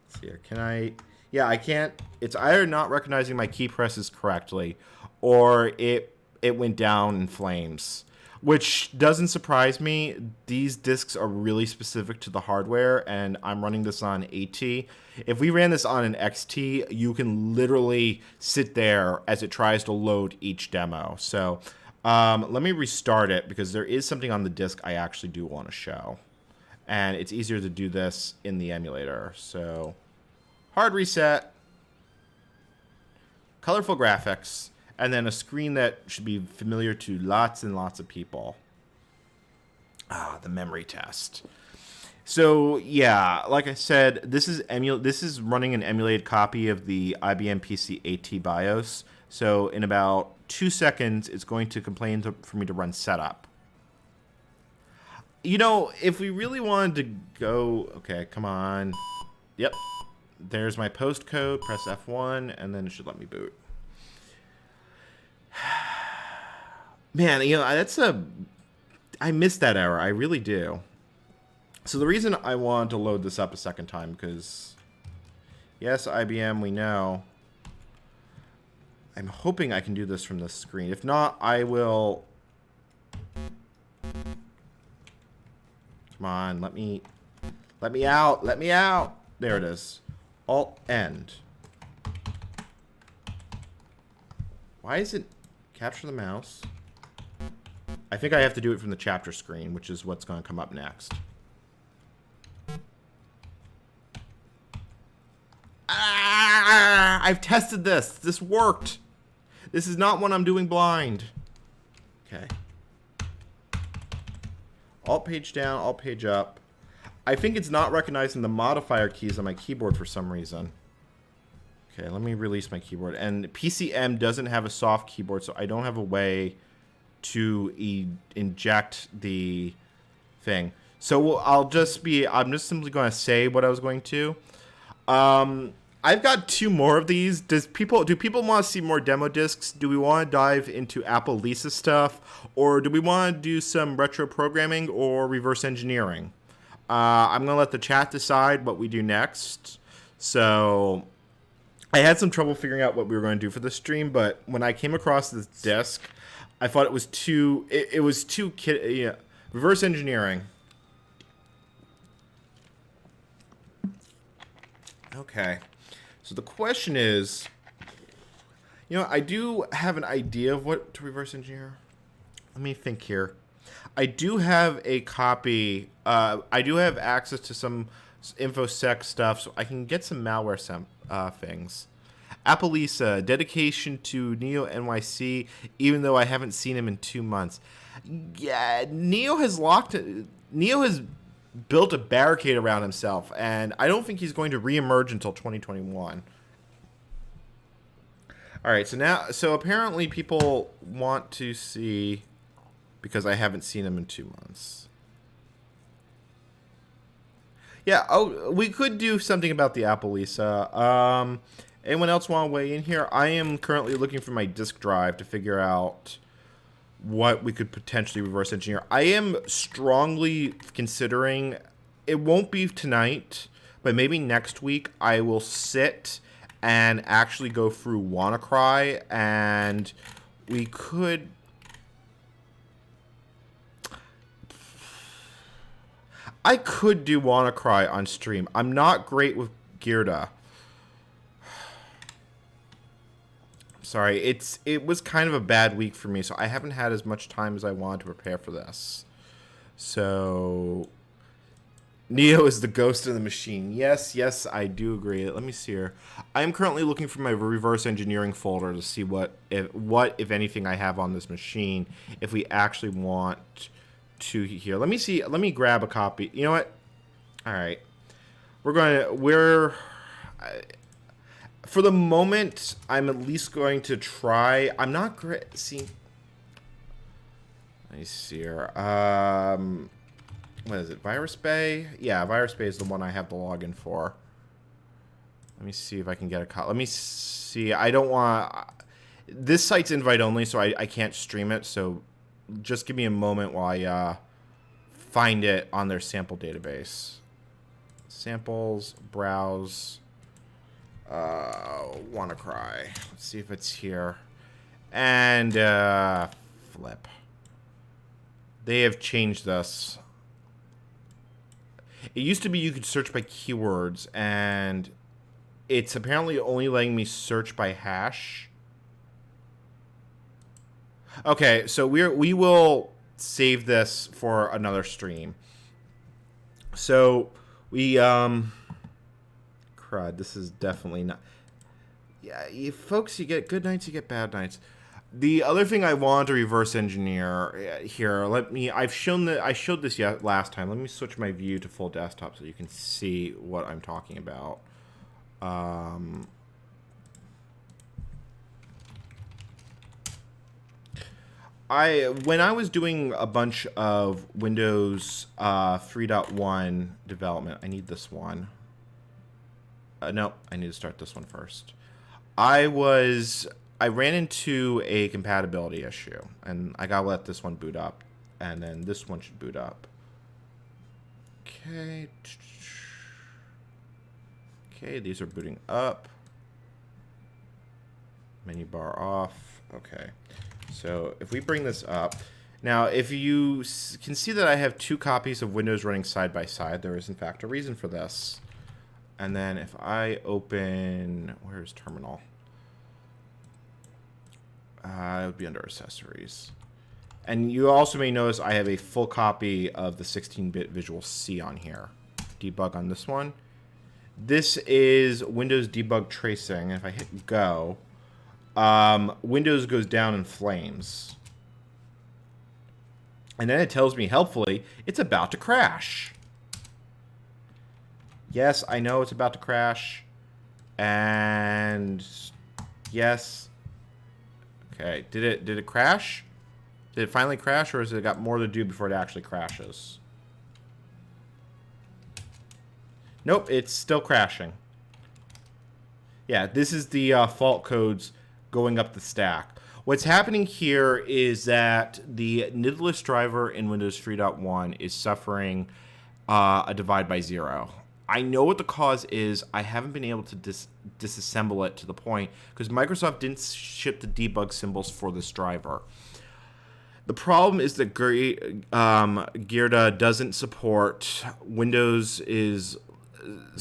Let's see here. Can I? Yeah, I can't. It's either not recognizing my key presses correctly, or it went down in flames. Which doesn't surprise me. These disks are really specific to the hardware, and I'm running this on AT. If we ran this on an XT, you can literally sit there as it tries to load each demo. So let me restart it, because there is something on the disk I actually do want to show. And it's easier to do this in the emulator. So hard reset, colorful graphics, and then a screen that should be familiar to lots and lots of people. The memory test. So yeah, like I said, this is running an emulated copy of the IBM PC AT BIOS. So in about 2 seconds, it's going to complain for me to run setup. You know, if we really wanted to go, okay, come on. Yep, there's my post code. Press F1, and then it should let me boot. Man, you know, I missed that error. I really do. So the reason I wanted to load this up a second time, because yes, IBM, we know. I'm hoping I can do this from this screen. If not, I will. Come on, let me out. Let me out. There it is. Alt End. Why is it capture the mouse? I think I have to do it from the chapter screen, which is what's going to come up next. Ah, I've tested this. This worked. This is not one I'm doing blind. Okay. Alt page down, alt page up. I think it's not recognizing the modifier keys on my keyboard for some reason. Okay, let me release my keyboard. And PCM doesn't have a soft keyboard, so I don't have a way to inject the thing. So I'm just simply going to say what I was going to. I've got 2 more of these. Do people want to see more demo discs? Do we want to dive into Apple Lisa stuff? Or do we want to do some retro programming or reverse engineering? I'm going to let the chat decide what we do next. So I had some trouble figuring out what we were going to do for the stream, but when I came across this disc, I thought it was too reverse engineering. Okay. So the question is, I do have an idea of what to reverse engineer. Let me think here. I do have a copy. I do have access to some InfoSec stuff, so I can get some malware things. Apple Lisa, dedication to Neo NYC, even though I haven't seen him in 2 months. Yeah, Neo has built a barricade around himself, and I don't think he's going to reemerge until 2021. All right, so apparently people want to see, because I haven't seen him in 2 months. Yeah, we could do something about the Apple Lisa. Anyone else want to weigh in here? I am currently looking for my disk drive to figure out what we could potentially reverse engineer. I am strongly considering, it won't be tonight, but maybe next week I will sit and actually go through WannaCry, and we could... I could do WannaCry on stream. I'm not great with Gearda. Sorry, it was kind of a bad week for me, so I haven't had as much time as I wanted to prepare for this. So, Neo is the ghost of the machine. Yes, I do agree. Let me see here. I am currently looking for my reverse engineering folder to see what, if anything, I have on this machine. If we actually want to here, let me see. Let me grab a copy. You know what? All right, for the moment, I'm at least going to try. I'm not great. See, let me see here. What is it? Virus Bay? Yeah, Virus Bay is the one I have the login for. Let me see if I can get a copy. Let me see. I don't want. This site's invite only, so I can't stream it. So just give me a moment while I find it on their sample database. Samples, browse. WannaCry. Let's see if it's here. And flip. They have changed this. It used to be you could search by keywords, and it's apparently only letting me search by hash. Okay, so we will save this for another stream. So we crud, this is definitely not. Yeah, folks, you get good nights, you get bad nights. The other thing I want to reverse engineer here, I showed this last time. Let me switch my view to full desktop so you can see what I'm talking about. When I was doing a bunch of Windows 3.1 development, I need this one. No, I need to start this one first. I ran into a compatibility issue, and I gotta let this one boot up, and then this one should boot up. Okay. Okay, these are booting up. Menu bar off. Okay. So if we bring this up, Now, if you can see that I have 2 copies of Windows running side by side, there is in fact a reason for this. And then if I open, where's terminal? It would be under accessories. And you also may notice I have a full copy of the 16-bit Visual C on here. Debug on this one. This is Windows debug tracing. If I hit go, Windows goes down in flames. And then it tells me, helpfully, it's about to crash. Yes, I know it's about to crash. And yes. Okay, did it crash? Did it finally crash, or has it got more to do before it actually crashes? Nope, it's still crashing. Yeah, this is the fault codes going up the stack. What's happening here is that the NIDless driver in Windows 3.1 is suffering a divide by 0. I know what the cause is. I haven't been able to disassemble it to the point because Microsoft didn't ship the debug symbols for this driver. The problem is that Gerda doesn't support Windows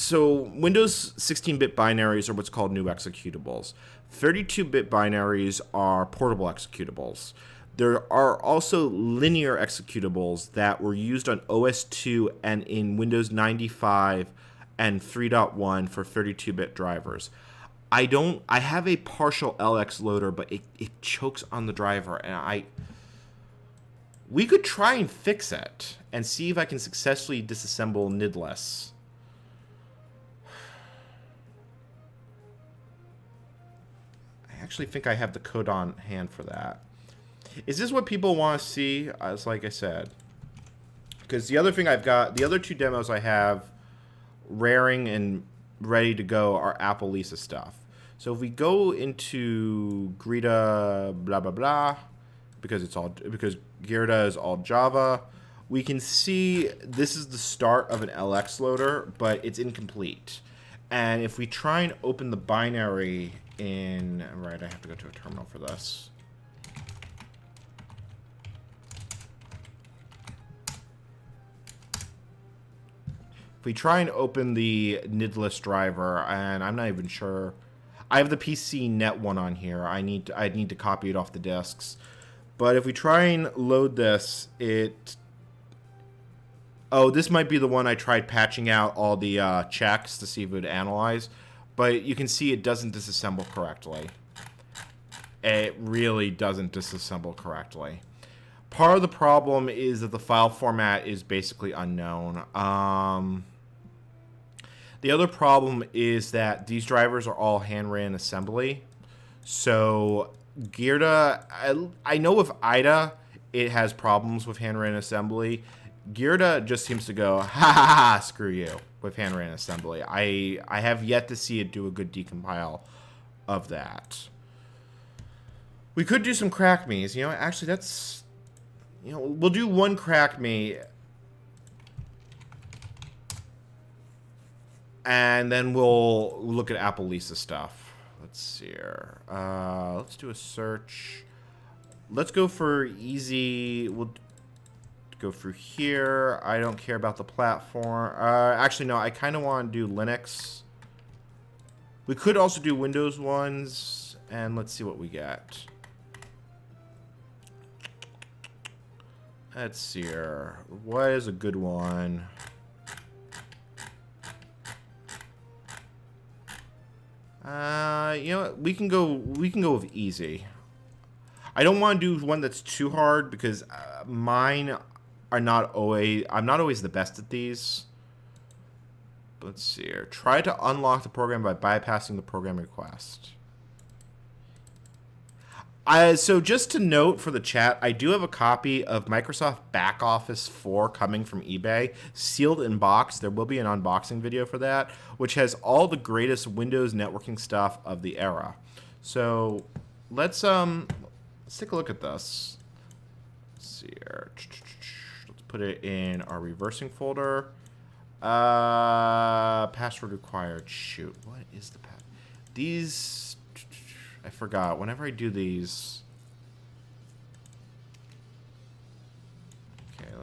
Windows 16-bit binaries are what's called new executables. 32-bit binaries are portable executables. There are also linear executables that were used on OS2 and in Windows 95 and 3.1 for 32-bit drivers. I have a partial LX loader, but it chokes on the driver, and we could try and fix it and see if I can successfully disassemble NIDless. I actually think I have the code on hand for that. Is this what people want to see? As like I said, because the other thing I've got, the other 2 demos I have, raring and ready to go, are Apple Lisa stuff. So if we go into Greta blah blah blah, because Gerda is all Java, we can see this is the start of an LX loader, but it's incomplete. And if we try and open the binary in, right, I have to go to a terminal for this. If we try and open the NIDless driver, and I'm not even sure, I have the PC net one on here. I need to copy it off the disks. But if we try and load this, oh, this might be the one I tried patching out all the checks to see if it would analyze. But you can see it doesn't disassemble correctly. It really doesn't disassemble correctly. Part of the problem is that the file format is basically unknown. The other problem is that these drivers are all hand-ran assembly. So Gerda, I know with IDA, it has problems with hand-ran assembly. Gerda just seems to go, ha ha ha, screw you, with hand-ran assembly. I have yet to see it do a good decompile of that. We could do some crack me's. You know, actually, that's, you know, we'll do one crack me. And then we'll look at Apple Lisa stuff. Let's see here. Let's do a search. Let's go for easy. We'll go through here. I don't care about the platform. Actually, no. I kind of want to do Linux. We could also do Windows ones. And let's see what we get. Let's see here. What is a good one? You know what? We can go with easy. I don't want to do one that's too hard because mine are not always. I'm not always the best at these. Let's see here. Try to unlock the program by bypassing the program request. So just to note for the chat, I do have a copy of Microsoft Back Office 4 coming from eBay, sealed in box. There will be an unboxing video for that, which has all the greatest Windows networking stuff of the era. So let's take a look at this. Let's see here. Let's put it in our reversing folder. Password required. Shoot, what is the password? These. I forgot. Whenever I do these,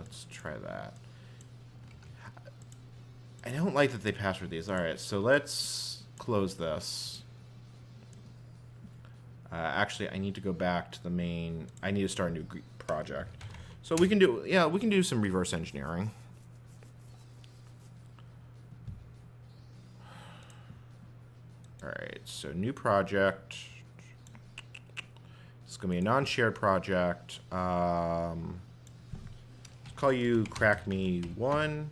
let's try that. I don't like that they password these. All right, so let's close this. Actually, I need to go back to the main. I need to start a new project. So we can do, yeah, we can do some reverse engineering. All right, so new project. It's gonna be a non-shared project. Let's call you Crack Me 1.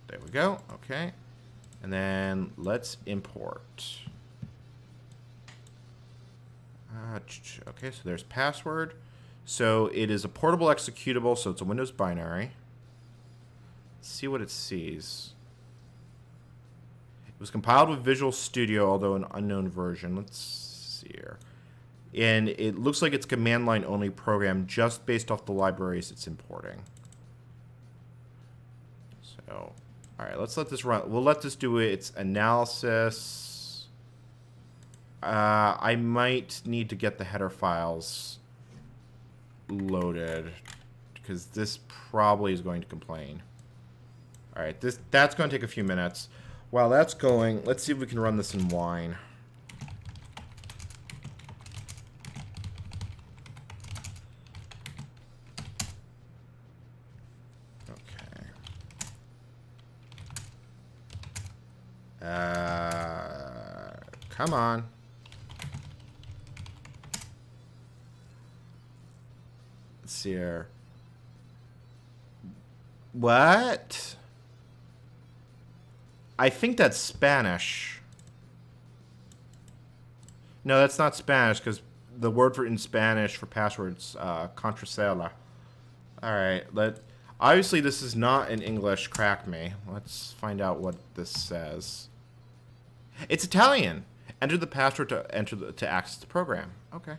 There we go. Okay, and then let's import. Okay, so there's password. So it is a portable executable, so it's a Windows binary. Let's see what it sees. It was compiled with Visual Studio, although an unknown version. Let's see here. And it looks like it's command line only program just based off the libraries it's importing. So, all right, let's let this run. We'll let this do its analysis. I might need to get the header files loaded because this probably is going to complain. All right, that's going to take a few minutes. While that's going, let's see if we can run this in Wine. Okay. Come on. Let's see here. What? I think that's Spanish. No, that's not Spanish because the word for in Spanish for passwords, contraseña. All right, obviously this is not in English. Crack me. Let's find out what this says. It's Italian. Enter the password to access the program. Okay.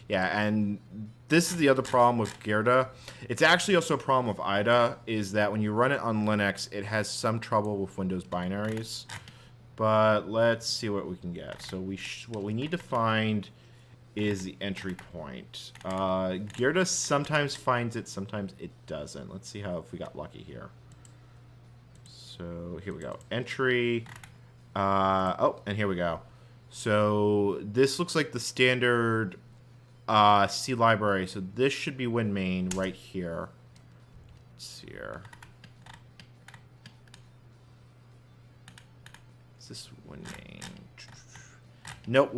Yeah, and this is the other problem with Gerda. It's actually also a problem with IDA, is that when you run it on Linux, it has some trouble with Windows binaries. But let's see what we can get. So what we need to find is the entry point. Gerda sometimes finds it, sometimes it doesn't. Let's see if we got lucky here. So here we go. Entry. Oh, and here we go. So this looks like the standard C library. So this should be WinMain right here. Let's see here. Is this WinMain? Nope,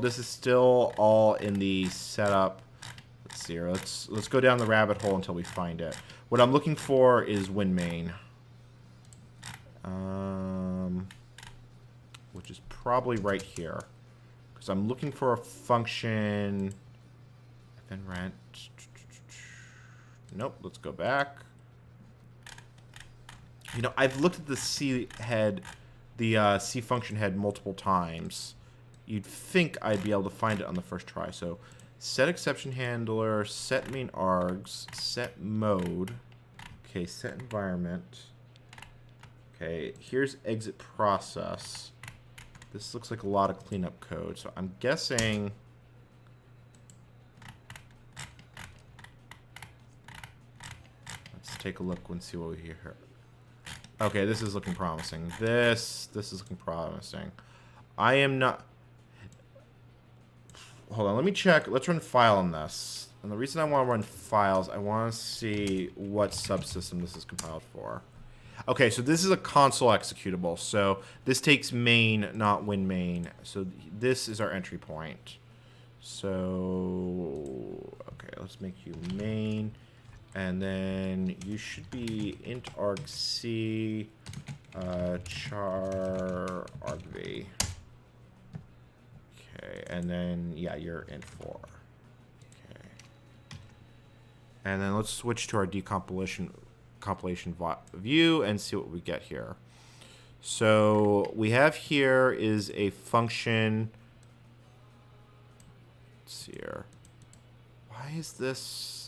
this is still all in the setup. Let's see here. Let's go down the rabbit hole until we find it. What I'm looking for is WinMain. Which is probably right here. Because I'm looking for a function. Rent. Nope, let's go back. You know, I've looked at the C head, the C function head multiple times. You'd think I'd be able to find it on the first try. So, set exception handler, set main args, set mode. Okay, set environment. Okay, here's exit process. This looks like a lot of cleanup code. So I'm guessing. Let's take a look and see what we hear here. Okay, this is looking promising. This is looking promising. I am not. Hold on, let me check. Let's run file on this. And the reason I want to run files, I want to see what subsystem this is compiled for. Okay, so this is a console executable. So this takes main, not WinMain. So this is our entry point. So, okay, let's make you main. And then you should be int argc char argv. Okay, and then, yeah, you're int4. Okay. And then let's switch to our compilation view and see what we get here. So we have here is a function. Let's see here. Why is this?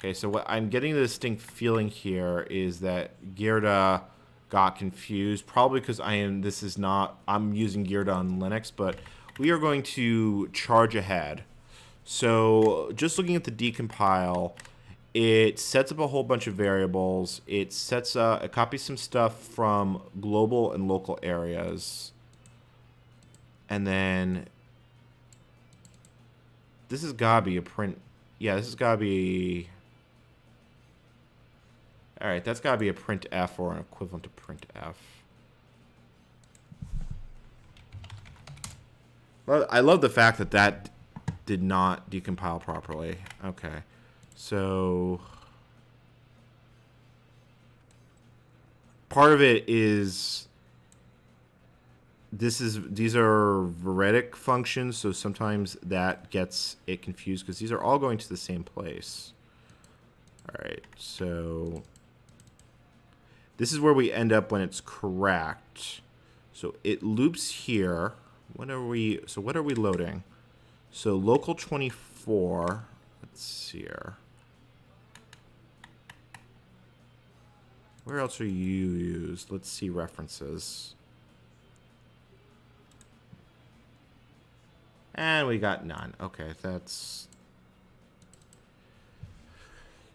Okay, so what I'm getting the distinct feeling here is that Gerda got confused, probably because I'm using Gerda on Linux, but we are going to charge ahead. So just looking at the decompile, it sets up a whole bunch of variables. It copies some stuff from global and local areas. And then this has got to be a print. Yeah, this has got to be... All right, that's got to be a printf or an equivalent to printf. Well, I love the fact that that did not decompile properly. Okay, so part of it is these are phreatic functions, so sometimes that gets it confused because these are all going to the same place. All right, so this is where we end up when it's correct. So it loops here. What are we loading? So local 24. Let's see here. Where else are you used? Let's see references. And we got none. Okay, that's...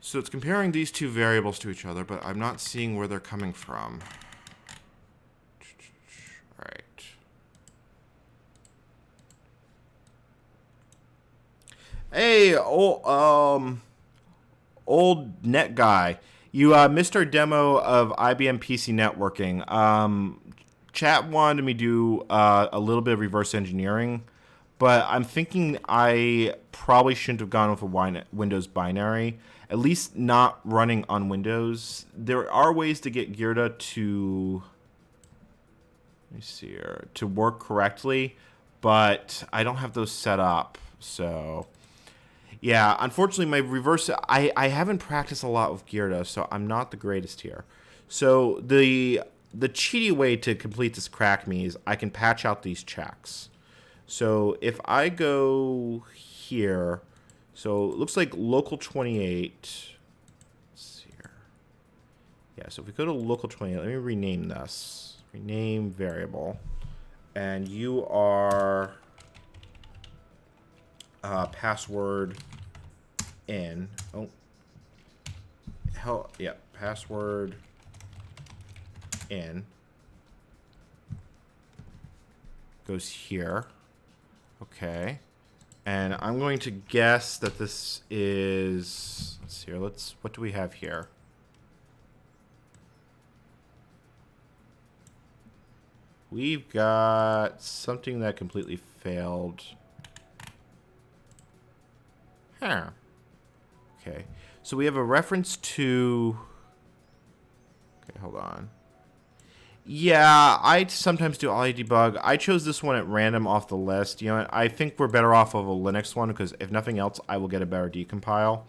So it's comparing these two variables to each other, but I'm not seeing where they're coming from. All right. Hey, old net guy. You missed our demo of IBM PC networking. Chat wanted me to do a little bit of reverse engineering, but I'm thinking I probably shouldn't have gone with a Windows binary, at least not running on Windows. There are ways to get Gerda to, let me see here, to work correctly, but I don't have those set up. So yeah, unfortunately my reverse, I haven't practiced a lot with Gerda, so I'm not the greatest here. So the cheaty way to complete this crack me is I can patch out these checks. So if I go here, so it looks like local 28. Let's see here. Yeah, so if we go to local 28, let me rename this. Rename variable. And you are password in. Oh. Hell, yeah, password in. Goes here. Okay. And I'm going to guess that this is, let's see here, what do we have here? We've got something that completely failed. Huh. Okay. So we have a reference to, okay, hold on. Yeah, I sometimes do ollie debug. I chose this one at random off the list. You know, I think we're better off of a Linux one because if nothing else, I will get a better decompile.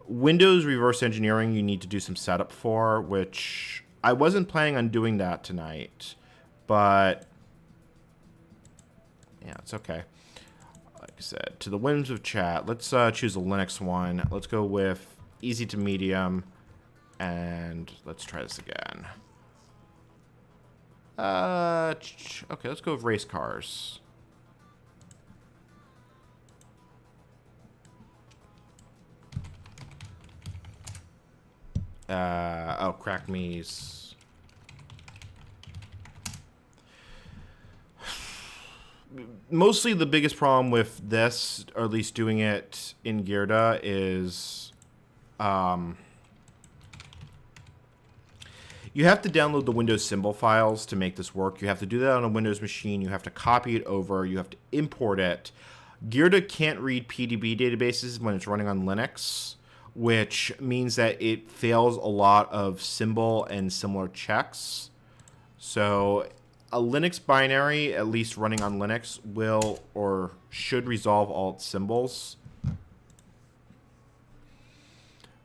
Windows reverse engineering, you need to do some setup for, which I wasn't planning on doing that tonight, but yeah, it's okay. Like I said, to the whims of chat, let's choose a Linux one. Let's go with easy to medium, and let's try this again. Okay, let's go with race cars. Oh, crack me's. Mostly the biggest problem with this, or at least doing it in Gerda, is you have to download the Windows symbol files to make this work. You have to do that on a Windows machine. You have to copy it over. You have to import it. Gerda can't read PDB databases when it's running on Linux, which means that it fails a lot of symbol and similar checks. So a Linux binary, at least running on Linux, will or should resolve all its symbols.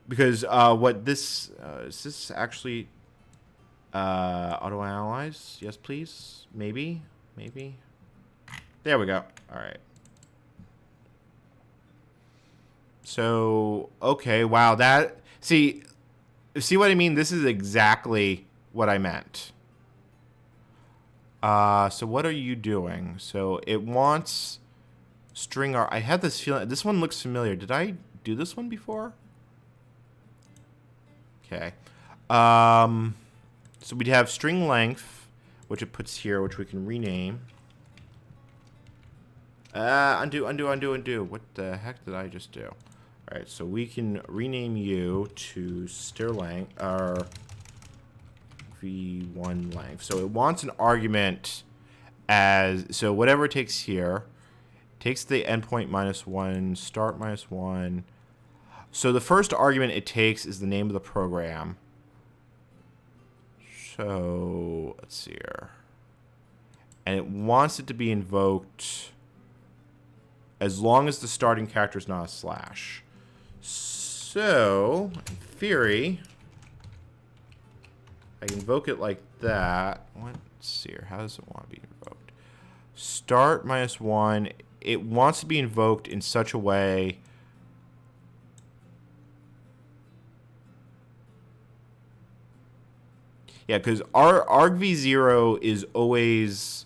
Because what this, is this actually... auto-analyze? Yes, please. Maybe. Maybe. There we go. All right. So, okay, wow, that... See what I mean? This is exactly what I meant. So what are you doing? So it wants string R. I had this feeling. This one looks familiar. Did I do this one before? Okay. So we'd have string length, which it puts here, which we can rename. Undo. What the heck did I just do? All right, so we can rename you to stirlength, or v1 length. So it wants an argument as, so whatever it takes here, takes the endpoint -1, start -1. So the first argument it takes is the name of the program. So let's see here. And it wants it to be invoked as long as the starting character is not a slash. So, in theory, I invoke it like that. Let's see here. How does it want to be invoked? Start -1. It wants to be invoked in such a way. Yeah, because argv0 is always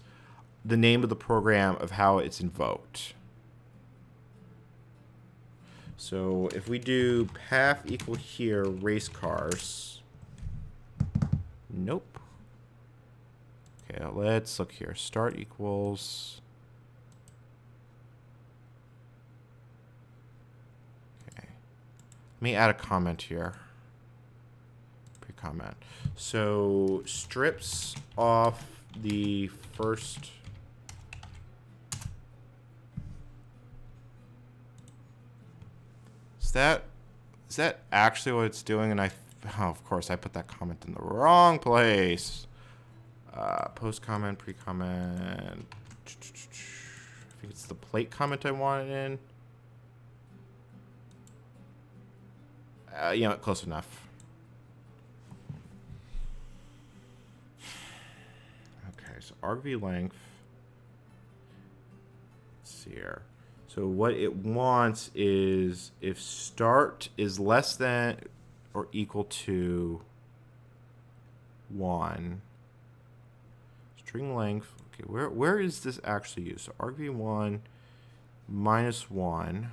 the name of the program of how it's invoked. So if we do path equal here, race cars. Nope. Okay, let's look here. Start equals. Okay. Let me add a comment here. Pre-comment. So strips off the first. Is that actually what it's doing? And of course, I put that comment in the wrong place. Post comment, pre-comment. I think it's the plate comment I wanted in. You know, close enough. Okay, so argv length. Let's see here. So what it wants is if start is less than or equal to 1, string length. Okay, where is this actually used? So argv1 -1,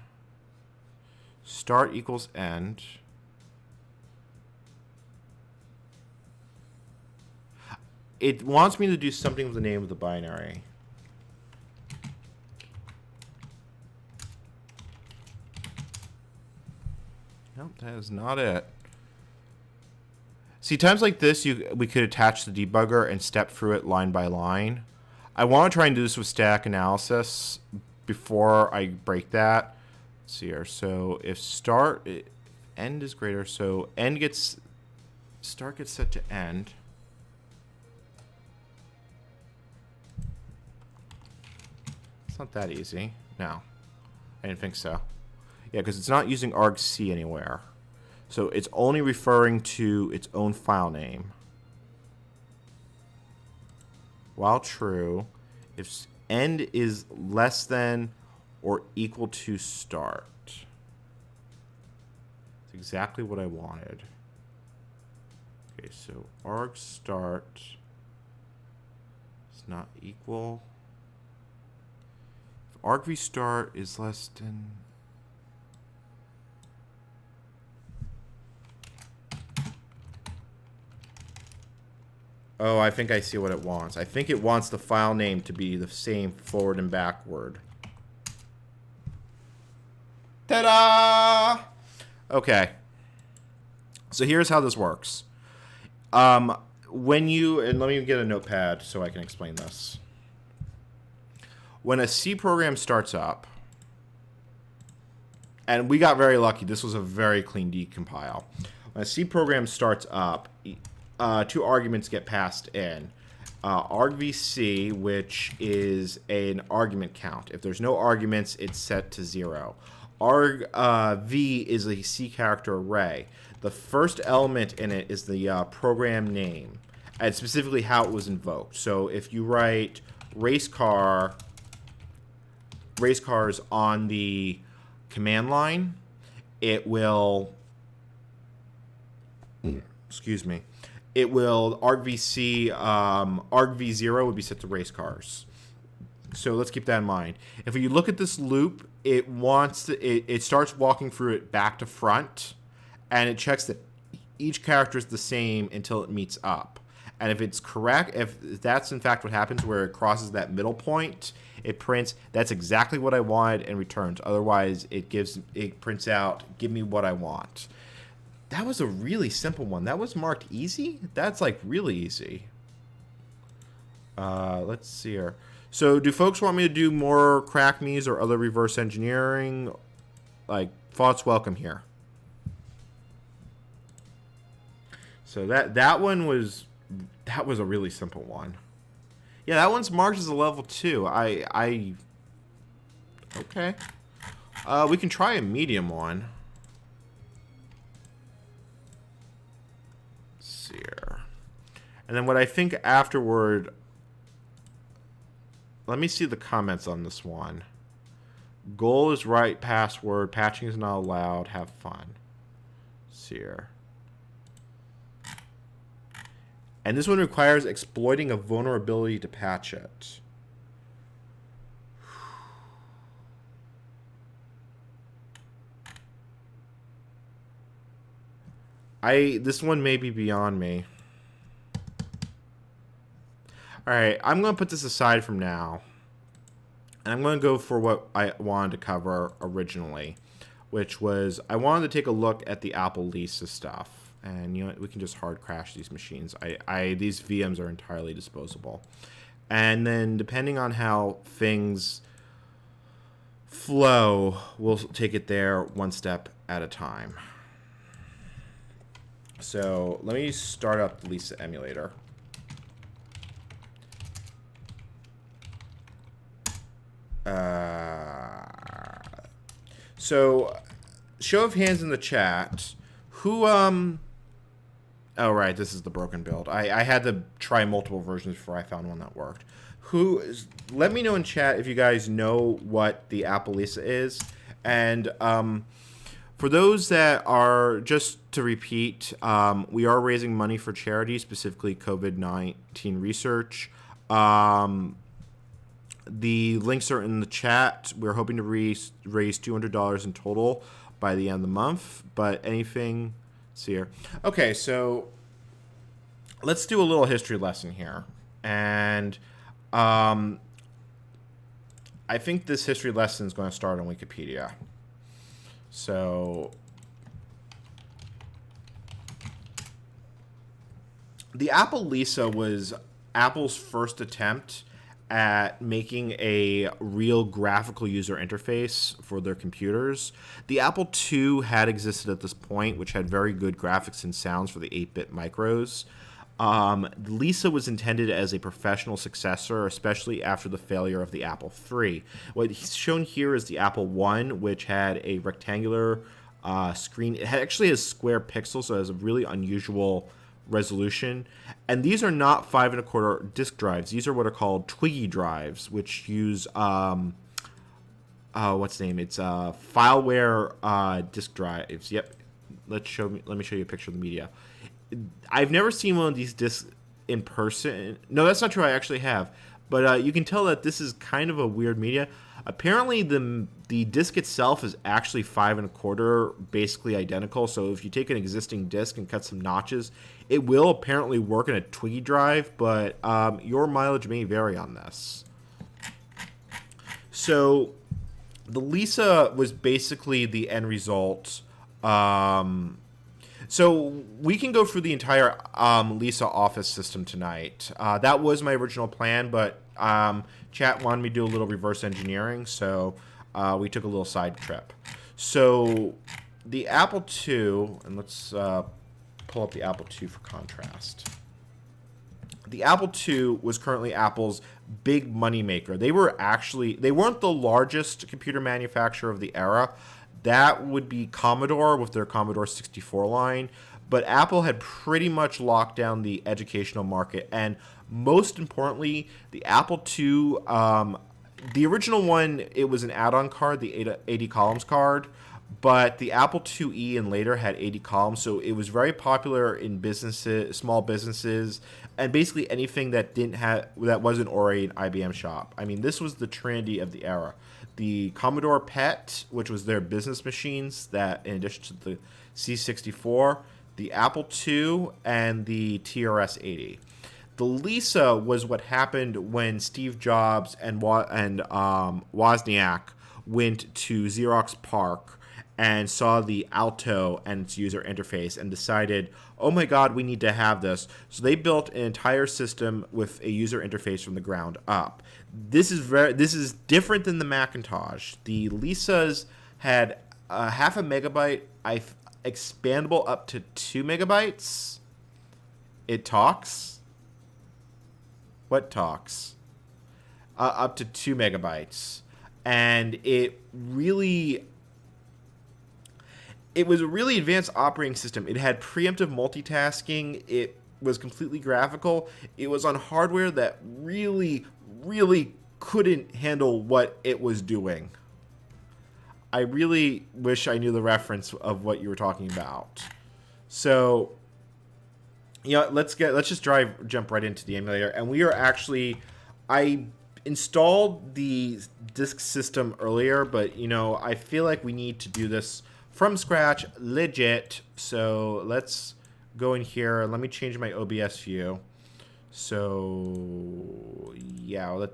start equals end. It wants me to do something with the name of the binary. Nope, that is not it. See, times like this, we could attach the debugger and step through it line by line. I want to try and do this with static analysis before I break that. Let's see here. So if end is greater, so start gets set to end. It's not that easy. No, I didn't think so. Yeah, because it's not using argc anywhere. So it's only referring to its own file name. While true, if end is less than or equal to start. It's exactly what I wanted. Okay, so arg start is not equal. If argv start is less than. Oh, I think I see what it wants. I think it wants the file name to be the same forward and backward. Ta-da! Okay. So here's how this works. And let me get a notepad so I can explain this. When a C program starts up, and we got very lucky. This was a very clean decompile. When a C program starts up, 2 arguments get passed in. argvc, which is an argument count. If there's no arguments, it's set to 0. argv is a C character array. The first element in it is the program name, and specifically how it was invoked. So if you write race cars on the command line, it will, excuse me, it will ArcVC, ArcV0 would be set to race cars. So let's keep that in mind. If you look at this loop, it wants to, it starts walking through it back to front, and it checks that each character is the same until it meets up. And if it's correct, if that's in fact what happens, where it crosses that middle point, it prints, that's exactly what I wanted, and returns. Otherwise, it prints out, give me what I want. That was a really simple one. That was marked easy? That's like really easy. Let's see here. So do folks want me to do more crack me's or other reverse engineering? Like, thoughts welcome here. So that one was, that was a really simple one. Yeah, that one's marked as a level 2. Okay. We can try a medium one. Let's see here. And then what I think afterward, let me see the comments on this one. Goal is right password. Patching is not allowed. Have fun. Let's see here. And this one requires exploiting a vulnerability to patch it. This one may be beyond me. Alright, I'm going to put this aside from now. And I'm going to go for what I wanted to cover originally, which was I wanted to take a look at the Apple Lisa stuff. And you know, we can just hard crash these machines. These VMs are entirely disposable. And then depending on how things flow, we'll take it there one step at a time. So let me start up the Lisa emulator. So show of hands in the chat. Who, oh, right, this is the broken build. I had to try multiple versions before I found one that worked. Let me know in chat if you guys know what the Apple Lisa is. And for those that are, just to repeat, we are raising money for charity, specifically COVID-19 research. The links are in the chat. We're hoping to raise $200 in total by the end of the month. But anything... see here. Okay, so let's do a little history lesson here. And I think this history lesson is going to start on Wikipedia. So the Apple Lisa was Apple's first attempt at making a real graphical user interface for their computers. The Apple II had existed at this point, which had very good graphics and sounds for the 8-bit micros. Lisa was intended as a professional successor, especially after the failure of the Apple III. What's shown here is the Apple I, which had a rectangular screen. It actually has square pixels, so it has a really unusual resolution. And these are not 5 1/4 disk drives. These are what are called Twiggy drives, which use what's the name? It's fileware disk drives. Yep. Let me show you a picture of the media. I've never seen one of these disks in person. No, that's not true. I actually have. But you can tell that this is kind of a weird media. Apparently, the disc itself is actually 5 1/4, basically identical. So if you take an existing disc and cut some notches, it will apparently work in a Twiggy drive, but your mileage may vary on this. So the Lisa was basically the end result. So we can go through the entire Lisa Office system tonight. That was my original plan, but chat wanted me to do a little reverse engineering, so we took a little side trip. So the Apple II, and let's pull up the Apple II for contrast. The Apple II was currently Apple's big money maker. They weren't the largest computer manufacturer of the era. That would be Commodore with their Commodore 64 line. But Apple had pretty much locked down the educational market. And most importantly, the Apple II, the original one, it was an add-on card, the 80 columns card. but the Apple IIe and later had 80 columns, so it was very popular in businesses, small businesses, and basically anything that wasn't already an IBM shop. I mean, this was the trinity of the era. The Commodore PET, which was their business machines, that in addition to the C64, the Apple II, and the TRS-80. The Lisa was what happened when Steve Jobs and Wozniak went to Xerox PARC and saw the Alto and its user interface and decided, oh my God, we need to have this. So they built an entire system with a user interface from the ground up. This is different than the Macintosh. The Lisas had half a megabyte, expandable up to 2 megabytes. It talks. What talks? Up to 2 megabytes. And it was a really advanced operating system. It had preemptive multitasking. It was completely graphical. It was on hardware that really, really couldn't handle what it was doing. I really wish I knew the reference of what you were talking about. So, let's just jump right into the emulator. And we are actually, I installed the disk system earlier, but I feel like we need to do this from scratch, legit. So let's go in here. Let me change my OBS view. So yeah,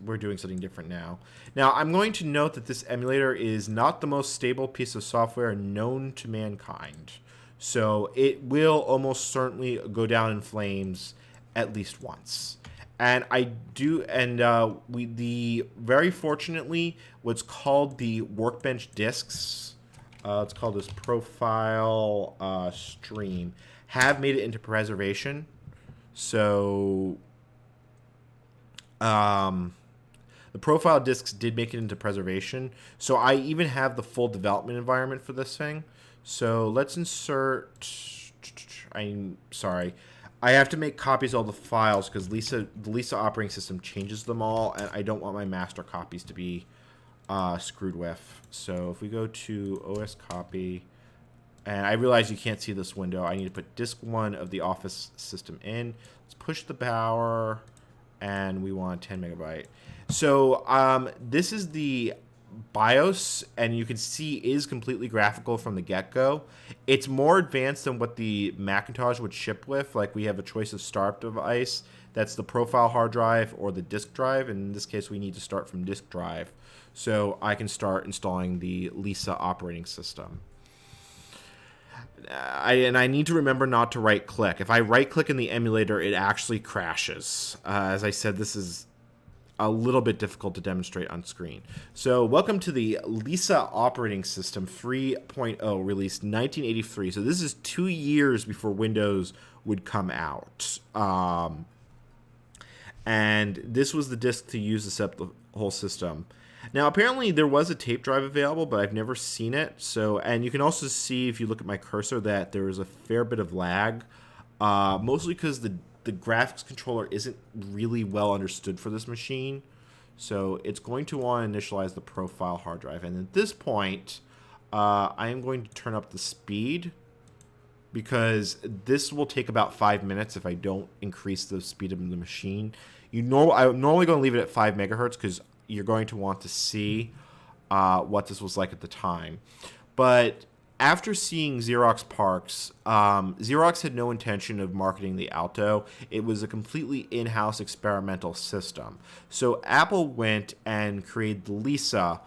we're doing something different now. Now I'm going to note that this emulator is not the most stable piece of software known to mankind. So it will almost certainly go down in flames at least once. And very fortunately, what's called the Workbench disks, it's called this profile stream, have made it into preservation. So the profile disks did make it into preservation. So I even have the full development environment for this thing. So let's insert. I'm sorry. I have to make copies of all the files because the Lisa operating system changes them all, and I don't want my master copies to be screwed with. So if we go to OS copy, and I realize you can't see this window, I need to put disk 1 of the Office system in. Let's push the power, and we want 10 megabyte. So this is the BIOS, and you can see is completely graphical from the get-go. It's more advanced than what the Macintosh would ship with. Like, we have a choice of start device. That's the profile hard drive or the disk drive. And in this case, we need to start from disk drive. So I can start installing the Lisa operating system. I need to remember not to right-click. If I right-click in the emulator, it actually crashes. As I said, this is a little bit difficult to demonstrate on screen. So welcome to the Lisa operating system 3.0, released 1983. So this is 2 years before Windows would come out. And this was the disk to use to set up the whole system. Now, apparently there was a tape drive available, but I've never seen it. So, and you can also see, if you look at my cursor, that there is a fair bit of lag, mostly because the graphics controller isn't really well understood for this machine. So it's going to want to initialize the profile hard drive. And at this point, I am going to turn up the speed, because this will take about 5 minutes if I don't increase the speed of the machine. I'm normally going to leave it at 5 megahertz because you're going to want to see what this was like at the time. But after seeing Xerox PARCs, Xerox had no intention of marketing the Alto. It was a completely in-house experimental system. So Apple went and created the Lisa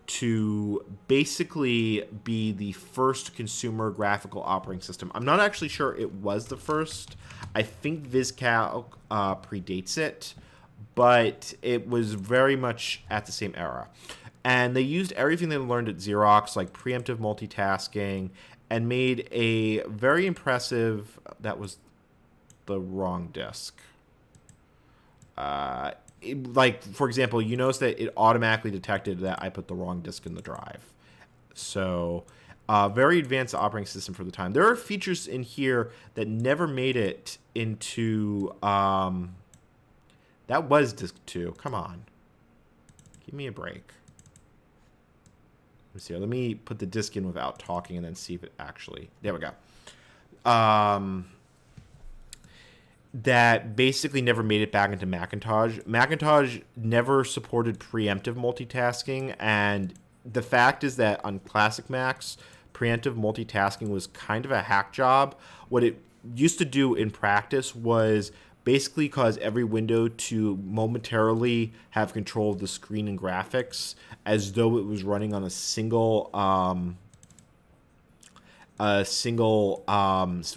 to basically be the first consumer graphical operating system. I'm not actually sure it was the first. I think VisCalc predates it, but it was very much at the same era. And they used everything they learned at Xerox, like preemptive multitasking, and made a very impressive... That was the wrong disk. Like, for example, you notice that it automatically detected that I put the wrong disk in the drive. So, very advanced operating system for the time. There are features in here that never made it into... that was disk 2. Come on. Give me a break. see. Let me put the disk in without talking and then see if it actually. There we go. That basically never made it back into Macintosh. Macintosh never supported preemptive multitasking, and the fact is that on classic Macs, preemptive multitasking was kind of a hack job. What it used to do in practice was basically cause every window to momentarily have control of the screen and graphics as though it was running on a single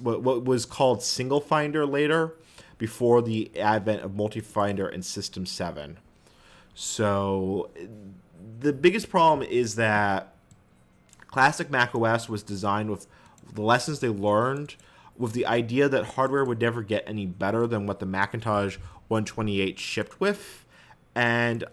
what was called single finder later, before the advent of multi-finder in System 7. So the biggest problem is that classic macOS was designed with the lessons they learned, with the idea that hardware would never get any better than what the Macintosh 128 shipped with. And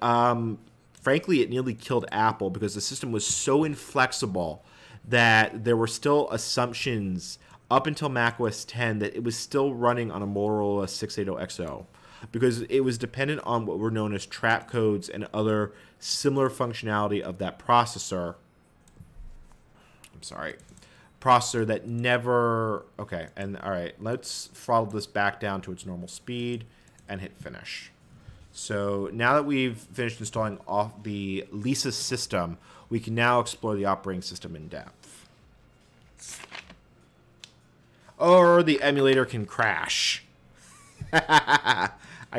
frankly, it nearly killed Apple because the system was so inflexible that there were still assumptions up until macOS 10 that it was still running on a Motorola 680XO, because it was dependent on what were known as trap codes and other similar functionality of that processor. Processor that never... Okay, and all right, let's throttle this back down to its normal speed and hit finish. So now that we've finished installing off the Lisa system, we can now explore the operating system in depth. Or the emulator can crash. I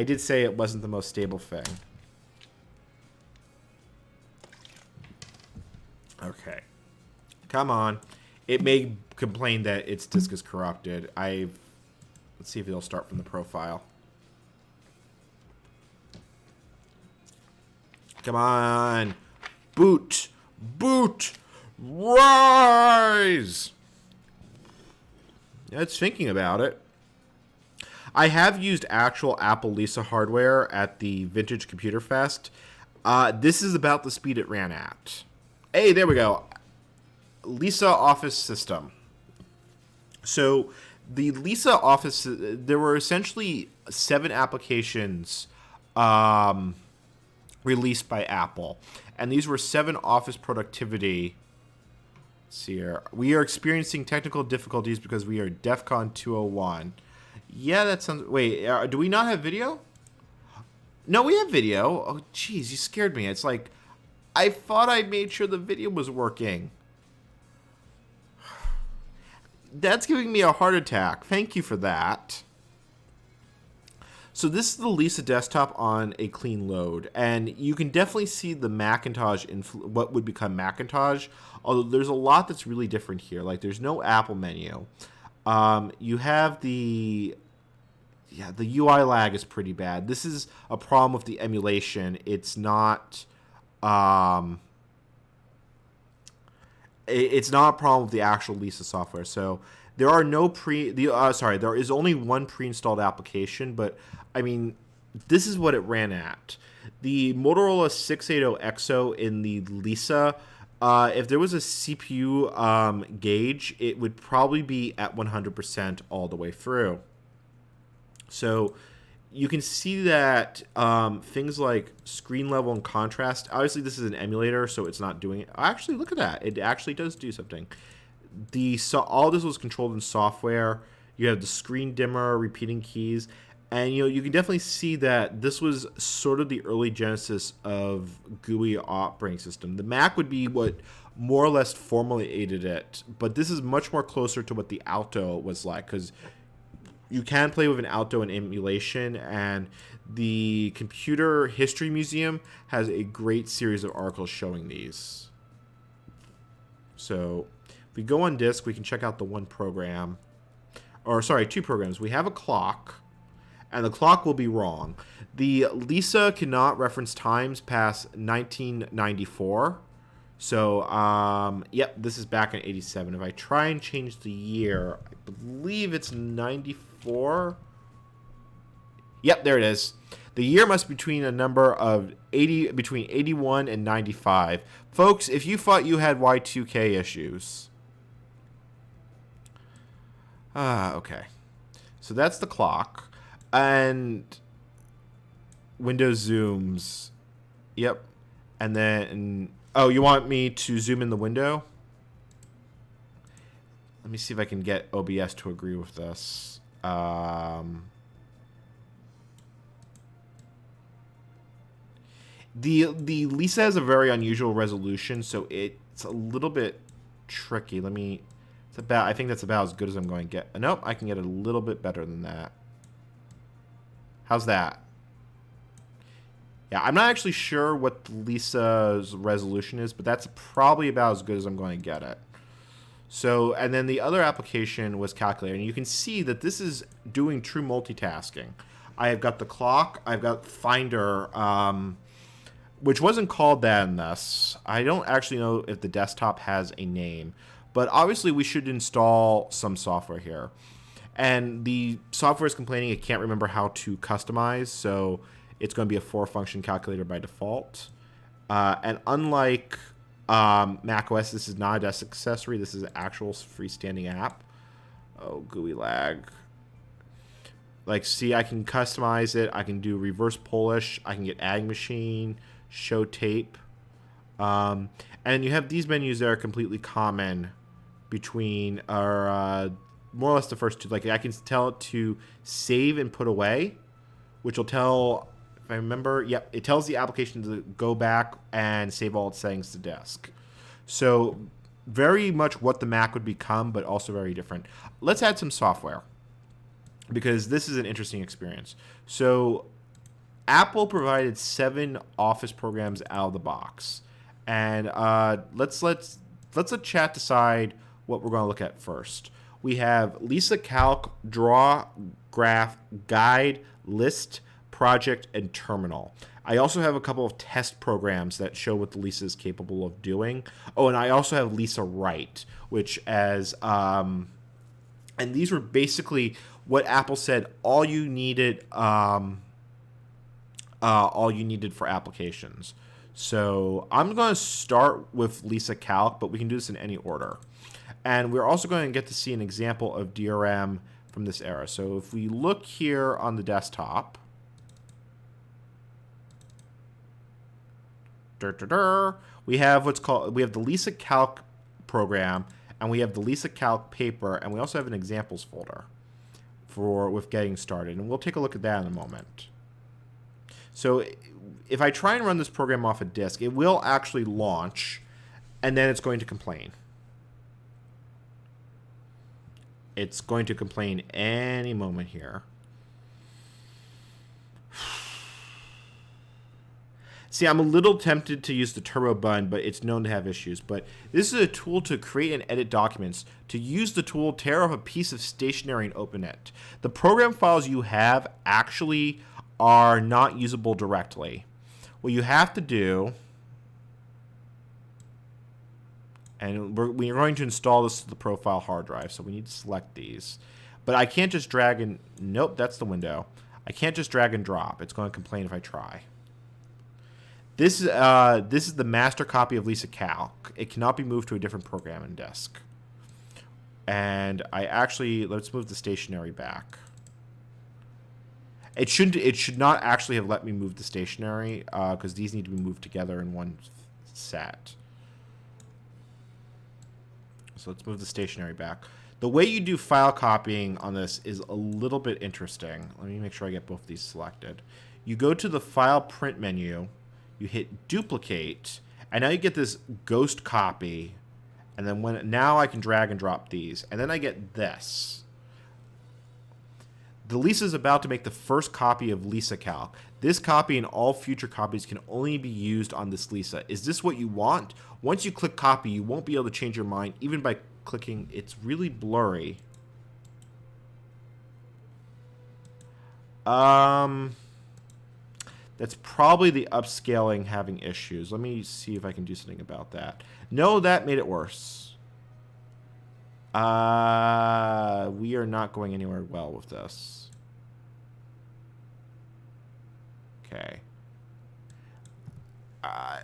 did say it wasn't the most stable thing. Okay. Come on. It may complain that its disk is corrupted. Let's see if it'll start from the profile. Come on. Boot. Boot. Rise. It's thinking about it. I have used actual Apple Lisa hardware at the Vintage Computer Fest. This is about the speed it ran at. Hey, there we go. Lisa Office System. So the Lisa Office, there were essentially 7 applications released by Apple. And these were 7 Office productivity. Let's see here. We are experiencing technical difficulties because we are DEFCON 201. Yeah, that sounds... Wait, do we not have video? No, we have video. Oh, jeez, you scared me. It's like, I thought I made sure the video was working. That's giving me a heart attack. Thank you for that. So this is the Lisa desktop on a clean load, and you can definitely see the Macintosh, what would become Macintosh, although there's a lot that's really different here. Like, there's no Apple menu. You have the UI lag is pretty bad. This is a problem with the emulation. It's not... it's not a problem with the actual Lisa software. So there are no there is only one pre-installed application, but I mean, this is what it ran at. The Motorola 680XO in the Lisa, if there was a CPU gauge, it would probably be at 100% all the way through. So you can see that things like screen level and contrast, obviously this is an emulator, so it's not doing it. Actually, look at that. It actually does do something. All this was controlled in software. You have the screen dimmer, repeating keys, and you can definitely see that this was sort of the early genesis of GUI operating system. The Mac would be what more or less formulated it, but this is much more closer to what the Alto was like, because you can play with an Alto in emulation, and the Computer History Museum has a great series of articles showing these. So if we go on disk, we can check out the one program, or sorry, 2 programs. We have a clock, and the clock will be wrong. The Lisa cannot reference times past 1994. So, yep, this is back in 87. If I try and change the year, I believe it's 94. Yep, there it is. The year must be between a number of between 81 and 95. Folks, if you thought you had Y2K issues. Okay. So that's the clock. And Windows zooms. Yep. And then Oh, you want me to zoom in the window? Let me see if I can get OBS to agree with this. The Lisa has a very unusual resolution, so it's a little bit tricky. I think that's about as good as I'm going to get. Nope, I can get a little bit better than that. How's that? Yeah, I'm not actually sure what Lisa's resolution is, but that's probably about as good as I'm going to get it. So, and then the other application was Calculator, and you can see that this is doing true multitasking. I have got the clock, I've got Finder, which wasn't called that in this. I don't actually know if the desktop has a name, but obviously we should install some software here. And the software is complaining it can't remember how to customize, so it's going to be a 4-function calculator by default. And unlike macOS, this is not a desk accessory. This is an actual freestanding app. Oh, GUI lag. Like, see, I can customize it. I can do reverse Polish. I can get adding machine, show tape. And you have these menus that are completely common between more or less the first two. Like, I can tell it to save and put away, which will tell, if I remember, yep, it tells the application to go back and save all its settings to disk. So very much what the Mac would become, but also very different. Let's add some software, because this is an interesting experience. So Apple provided 7 Office programs out of the box. And let's let chat decide what we're going to look at first. We have Lisa Calc, Draw, Graph, Guide, List, Project, and Terminal. I also have a couple of test programs that show what the Lisa is capable of doing. Oh, and I also have Lisa Write, which as and these were basically what Apple said all you needed for applications. So I'm going to start with Lisa Calc, but we can do this in any order. And we're also going to get to see an example of DRM from this era. So if we look here on the desktop, we have the Lisa Calc program, and we have the Lisa Calc paper, and we also have an examples folder with getting started. And we'll take a look at that in a moment. So if I try and run this program off a disk, it will actually launch, and then it's going to complain. It's going to complain any moment here. See, I'm a little tempted to use the turbo button, but it's known to have issues. But this is a tool to create and edit documents. To use the tool, tear off a piece of stationery and open it. The program files you have actually are not usable directly. What you have to do, and we're going to install this to the profile hard drive, so we need to select these. But I can't just drag and... Nope, that's the window. I can't just drag and drop. It's going to complain if I try. This is the master copy of Lisa Calc. It cannot be moved to a different program and disk. And let's move the stationery back. It should not actually have let me move the stationery because these need to be moved together in one set. So let's move the stationery back. The way you do file copying on this is a little bit interesting. Let me make sure I get both of these selected. You go to the File Print menu, you hit Duplicate, and now you get this ghost copy. And then now I can drag and drop these, and then I get this. The Lisa is about to make the first copy of Lisa Calc. This copy and all future copies can only be used on this Lisa. Is this what you want? Once you click copy, you won't be able to change your mind, even by clicking. It's really blurry. That's probably the upscaling having issues. Let me see if I can do something about that. No, that made it worse. We are not going anywhere well with this. Okay. All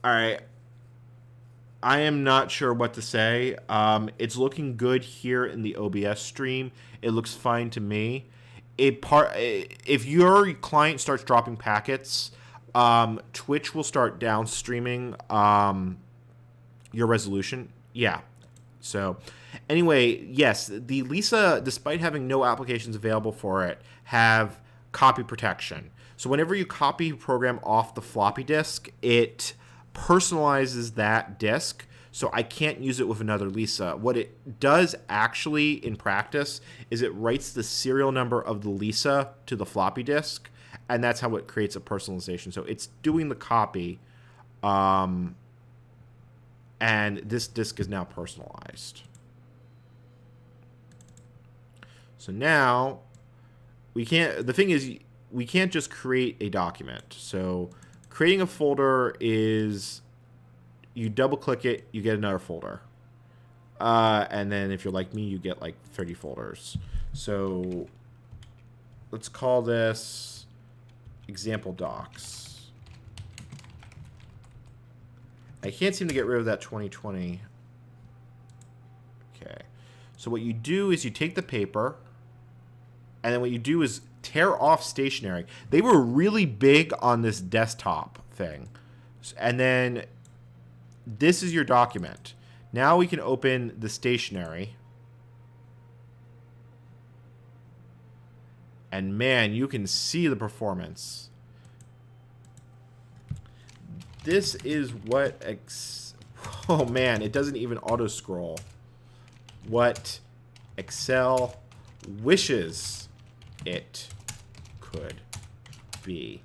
right. I am not sure what to say. It's looking good here in the OBS stream. It looks fine to me. If your client starts dropping packets, Twitch will start downstreaming your resolution. Yeah. So, anyway, yes, the Lisa, despite having no applications available for it, have copy protection. So whenever you copy a program off the floppy disk, it personalizes that disk. So I can't use it with another Lisa. What it does actually in practice is it writes the serial number of the Lisa to the floppy disk, and that's how it creates a personalization. So it's doing the copy, and this disk is now personalized. So now we can't, the thing is, we can't just create a document. So creating a folder is, you double click it, you get another folder. And then if you're like me, you get like 30 folders. So let's call this example docs. I can't seem to get rid of that 2020. Okay. So what you do is you take the paper, and then what you do is tear off stationery. They were really big on this desktop thing. And then this is your document. Now we can open the stationery. And man, you can see the performance. This is what... oh man, it doesn't even auto-scroll. What Excel wishes it could be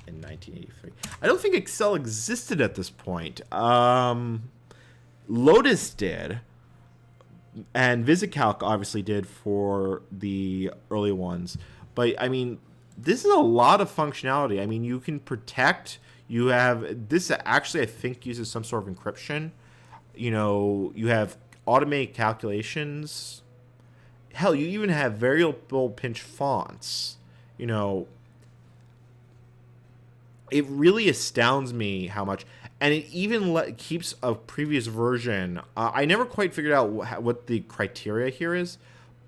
in 1983. I don't think Excel existed at this point. Lotus did, and VisiCalc obviously did for the early ones. But I mean, this is a lot of functionality. I mean, you can protect. You have this actually, I think, uses some sort of encryption. You know, you have automated calculations. Hell, you even have variable pinch fonts. You know, it really astounds me how much. And it even keeps a previous version. I never quite figured out what the criteria here is,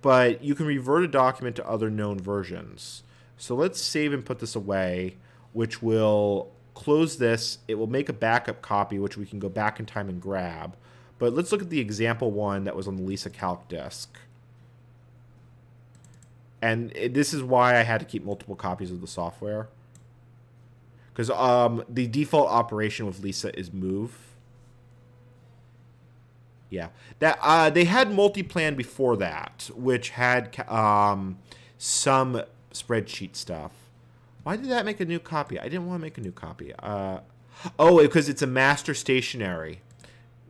but you can revert a document to other known versions. So let's save and put this away, which will close this. It will make a backup copy, which we can go back in time and grab. But let's look at the example one that was on the Lisa Calc disk. And this is why I had to keep multiple copies of the software. Because the default operation with Lisa is move. Yeah. That they had multiplan before that, which had some spreadsheet stuff. Why did that make a new copy? I didn't want to make a new copy. Oh, because it's a master stationery.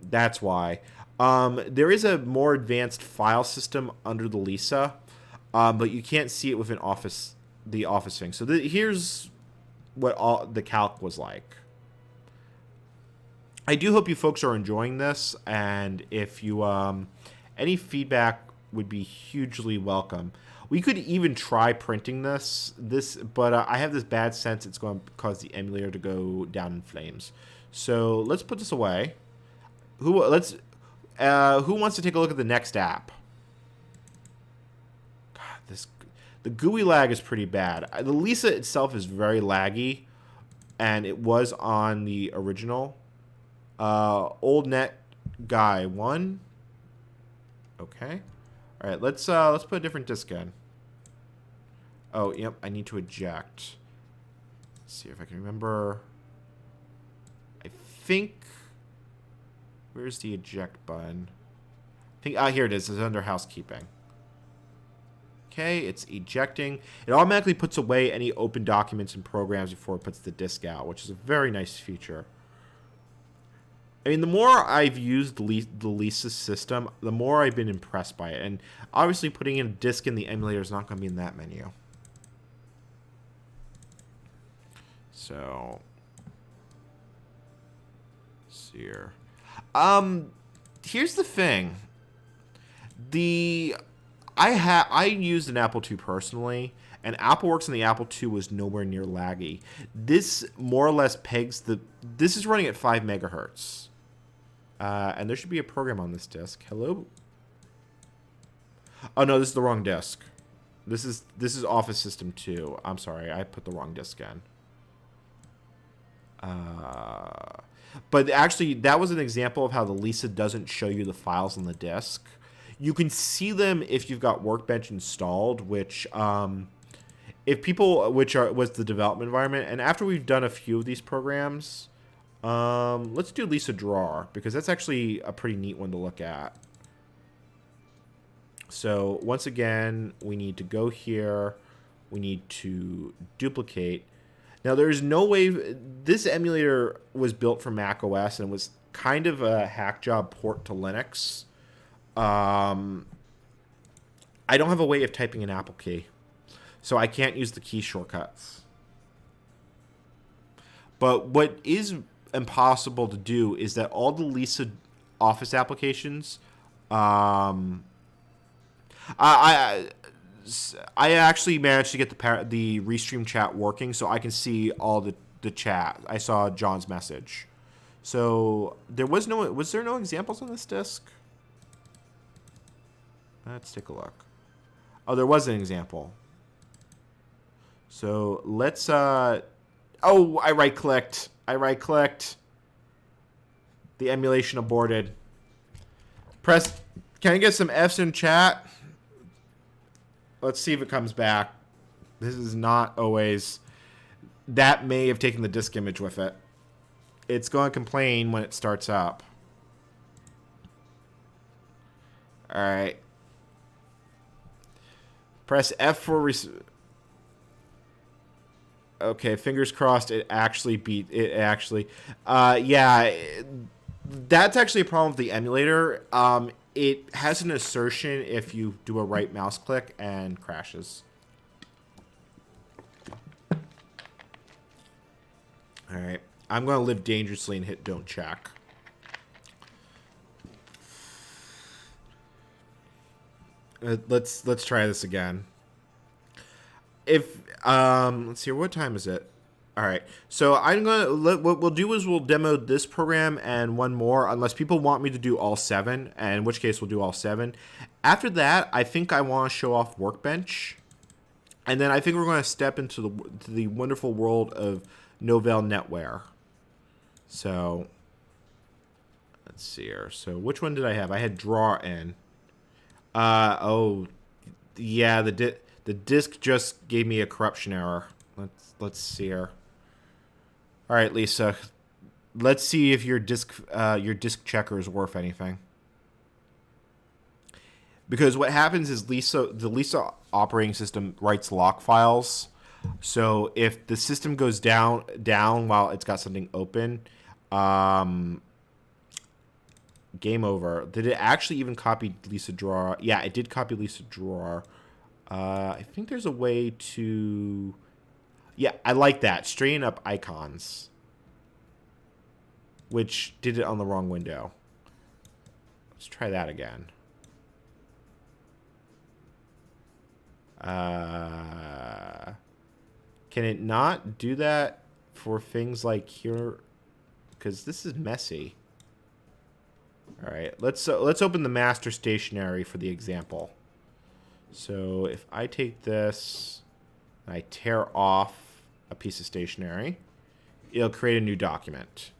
That's why. There is a more advanced file system under the Lisa. But you can't see it with the office thing. So here's what the calc was like. I do hope you folks are enjoying this, and if you any feedback would be hugely welcome. We could even try printing this, but I have this bad sense it's going to cause the emulator to go down in flames. So let's put this away. Who wants to take a look at the next app? The GUI lag is pretty bad. The Lisa itself is very laggy, and it was on the original. Old Net Guy 1. Okay. All right, let's put a different disk in. Oh, yep, I need to eject. Let's see if I can remember. I think, where's the eject button? I think here it is. It's under housekeeping. Okay, it's ejecting. It automatically puts away any open documents and programs before it puts the disk out, which is a very nice feature. I mean, the more I've used the Lisa system, the more I've been impressed by it. And obviously putting in a disk in the emulator is not going to be in that menu. So, let's see here. Here's the thing. I used an Apple II personally, and AppleWorks on the Apple II was nowhere near laggy. This more or less pegs this is running at 5 megahertz. And there should be a program on this disk. Hello? Oh no, this is the wrong disk. This is Office System 2. I'm sorry, I put the wrong disk in. But actually, that was an example of how the Lisa doesn't show you the files on the disk. You can see them if you've got Workbench installed, which if people, was the development environment. And after we've done a few of these programs, let's do Lisa Drawer, because that's actually a pretty neat one to look at. So once again, we need to go here. We need to duplicate. Now, there's no way... This emulator was built for Mac OS and was kind of a hack job port to Linux. I don't have a way of typing an Apple key, so I can't use the key shortcuts. But what is impossible to do is that all the Lisa Office applications... I actually managed to get the Restream chat working, so I can see all the chat. I saw John's message. So was there no examples on this disk? Let's take a look. Oh, there was an example. So let's oh, I right-clicked. The emulation aborted. Can I get some F's in chat? Let's see if it comes back. This is not always... That may have taken the disk image with it. It's going to complain when it starts up. Alright. Press F for... Okay, fingers crossed it actually beat... It actually... yeah, that's actually a problem with the emulator. It has an assertion if you do a right mouse click and crashes. All right. I'm going to live dangerously and hit don't check. Let's try this again. If let's see, what time is it? All right, so I'm gonna what we'll do is we'll demo this program and one more, unless people want me to do all 7, and in which case we'll do all 7. After that, I think I want to show off Workbench, and then I think we're going to step into the wonderful world of Novell NetWare. So let's see here. So which one did I have? I had Draw in. Oh, yeah, the disk just gave me a corruption error. Let's see here. All right, Lisa. Let's see if your disk checker is worth anything. Because what happens is the Lisa operating system writes lock files. So if the system goes down while it's got something open, game over. Did it actually even copy Lisa Drawer? Yeah, it did copy Lisa Drawer. I think there's a way to... Yeah, I like that. Straighten up icons. Which did it on the wrong window. Let's try that again. Can it not do that for things like here? Because this is messy. All right, let's open the master stationery for the example. So if I take this, and I tear off a piece of stationery, it'll create a new document.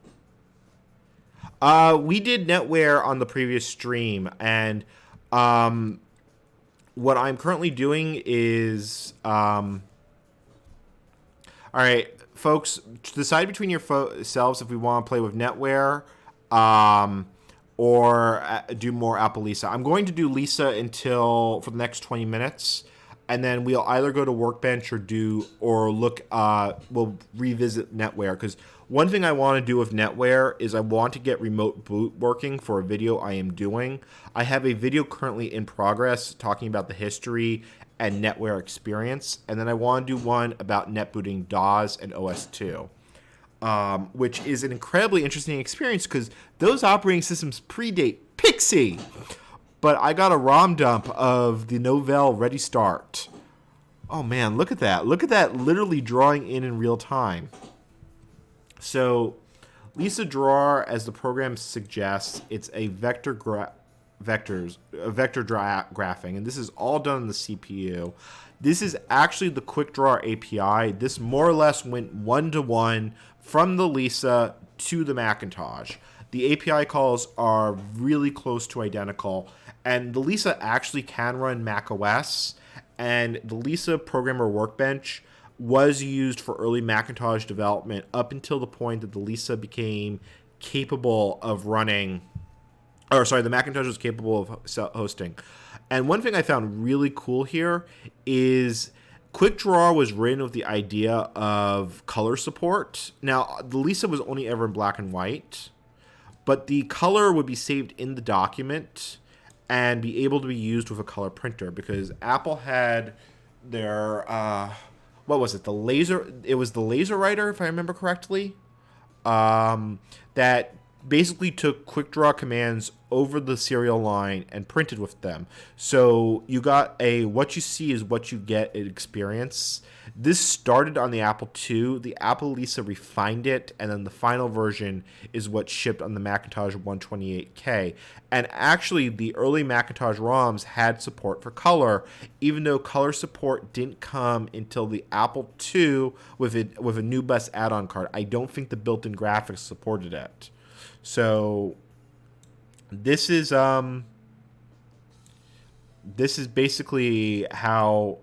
We did NetWare on the previous stream, and what I'm currently doing is, all right, folks, decide between yourselves if we want to play with NetWare, or do more Apple Lisa. I'm going to do Lisa for the next 20 minutes. And then we'll either go to Workbench we'll revisit NetWare. Because one thing I want to do with NetWare is I want to get remote boot working for a video I am doing. I have a video currently in progress talking about the history and NetWare experience. And then I want to do one about netbooting DAWs and OS2. Which is an incredibly interesting experience because those operating systems predate Pixie. But I got a ROM dump of the Novell Ready Start. Oh man, look at that. Look at that literally drawing in real time. So Lisa Drawer, as the program suggests, it's a vector graphing, and this is all done on the CPU. This is actually the QuickDraw API. This more or less went one-to-one from the Lisa to the Macintosh. The API calls are really close to identical, and the Lisa actually can run Mac OS, and the Lisa Programmer Workbench was used for early Macintosh development up until the point that the Lisa became capable of running, or sorry, the Macintosh was capable of hosting. And one thing I found really cool here is QuickDraw was written with the idea of color support. Now, the Lisa was only ever in black and white, but the color would be saved in the document and be able to be used with a color printer, because Apple had their, what was it? It was the laser writer, if I remember correctly, that basically took QuickDraw commands over the serial line and printed with them. So you got a what you see is what you get experience. This started on the Apple II. The Apple Lisa refined it, and then the final version is what shipped on the Macintosh 128K. And actually, the early Macintosh ROMs had support for color, even though color support didn't come until the Apple II with a new bus add-on card. I don't think the built-in graphics supported it. So this is basically how.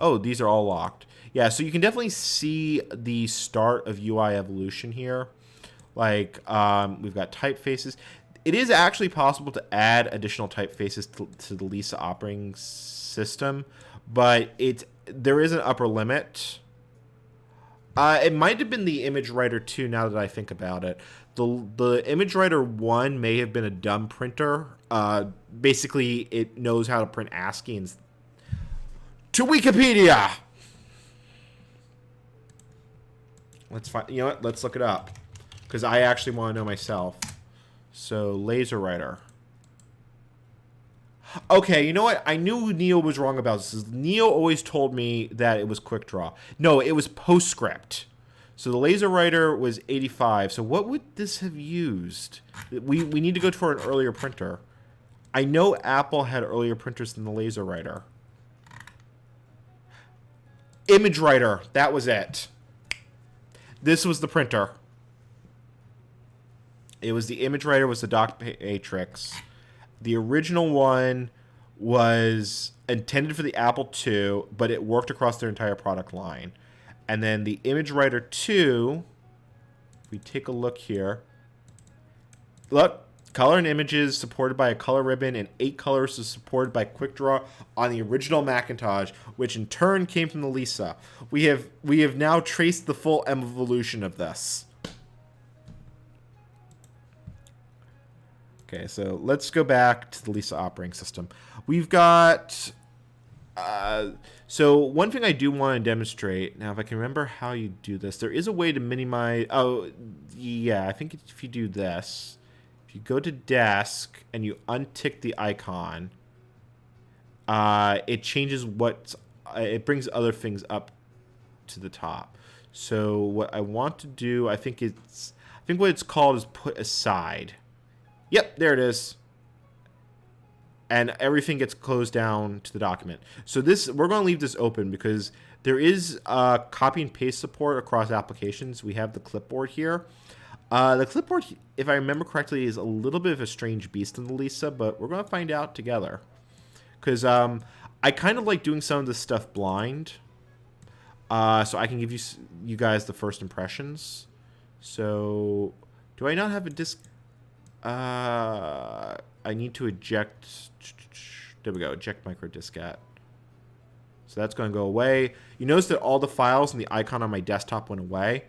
Oh, these are all locked. Yeah, so you can definitely see the start of UI evolution here. Like, we've got typefaces. It is actually possible to add additional typefaces to the Lisa operating system, but there is an upper limit. It might have been the Image Writer 2 now that I think about it. The Image Writer 1 may have been a dumb printer. Basically, it knows how to print ASCII and to Wikipedia. Let's find. You know what? Let's look it up, because I actually want to know myself. So laser writer. Okay, you know what? I knew Neil was wrong about this. Neil always told me that it was QuickDraw. No, it was PostScript. So the laser writer was 85. So what would this have used? We need to go for an earlier printer. I know Apple had earlier printers than the laser writer. Image writer. That was it. This was the printer. It was the Image Writer, was the Doc Matrix. The original one was intended for the Apple II, but it worked across their entire product line. And then the Image Writer 2, we take a look here. Look, color and images supported by a color ribbon, and 8 colors is supported by QuickDraw on the original Macintosh, which in turn came from the Lisa. We have now traced the full evolution of this. Okay, so let's go back to the Lisa operating system. We've got... so one thing I do want to demonstrate, now if I can remember how you do this, there is a way to minimize... Oh, yeah, I think if you do this, if you go to Desk and you untick the icon, it changes it brings other things up to the top. So what I want to do, I think what it's called is put aside. Yep, there it is. And everything gets closed down to the document. So we're going to leave this open because there is copy and paste support across applications. We have the clipboard here. The clipboard, if I remember correctly, is a little bit of a strange beast in the Lisa, but we're going to find out together. Because I kind of like doing some of this stuff blind. So I can give you guys the first impressions. So do I not have a disk? I need to eject. There we go. Eject micro diskette. So that's going to go away. You notice that all the files and the icon on my desktop went away,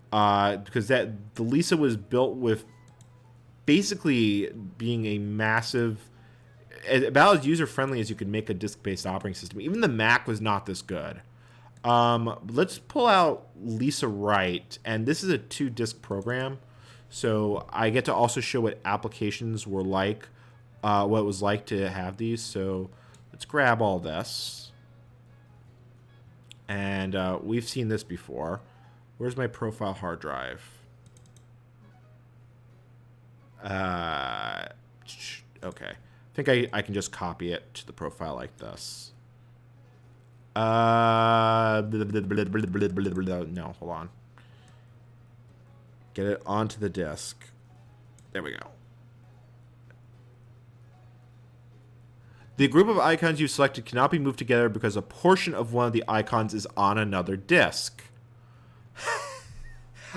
because the Lisa was built with basically being a massive, about as user friendly as you could make a disk-based operating system. Even the Mac was not this good. Let's pull out Lisa Write, and this is a 2-disk program. So I get to also show what applications were like, what it was like to have these. So let's grab all this. And we've seen this before. Where's my profile hard drive? Okay. I think I can just copy it to the profile like this. No, hold on. Get it onto the disk. There we go. The group of icons you've selected cannot be moved together because a portion of one of the icons is on another disk.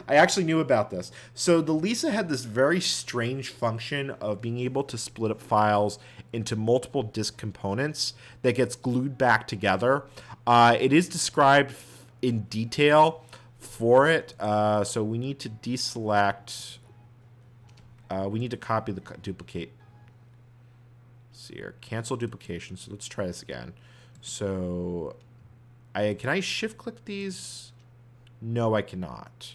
I actually knew about this. So the Lisa had this very strange function of being able to split up files into multiple disk components that gets glued back together. It is described in detail for it. So we need to deselect. We need to copy the duplicate. Let's see here. Cancel duplication. So let's try this again. So can I shift click these? No, I cannot.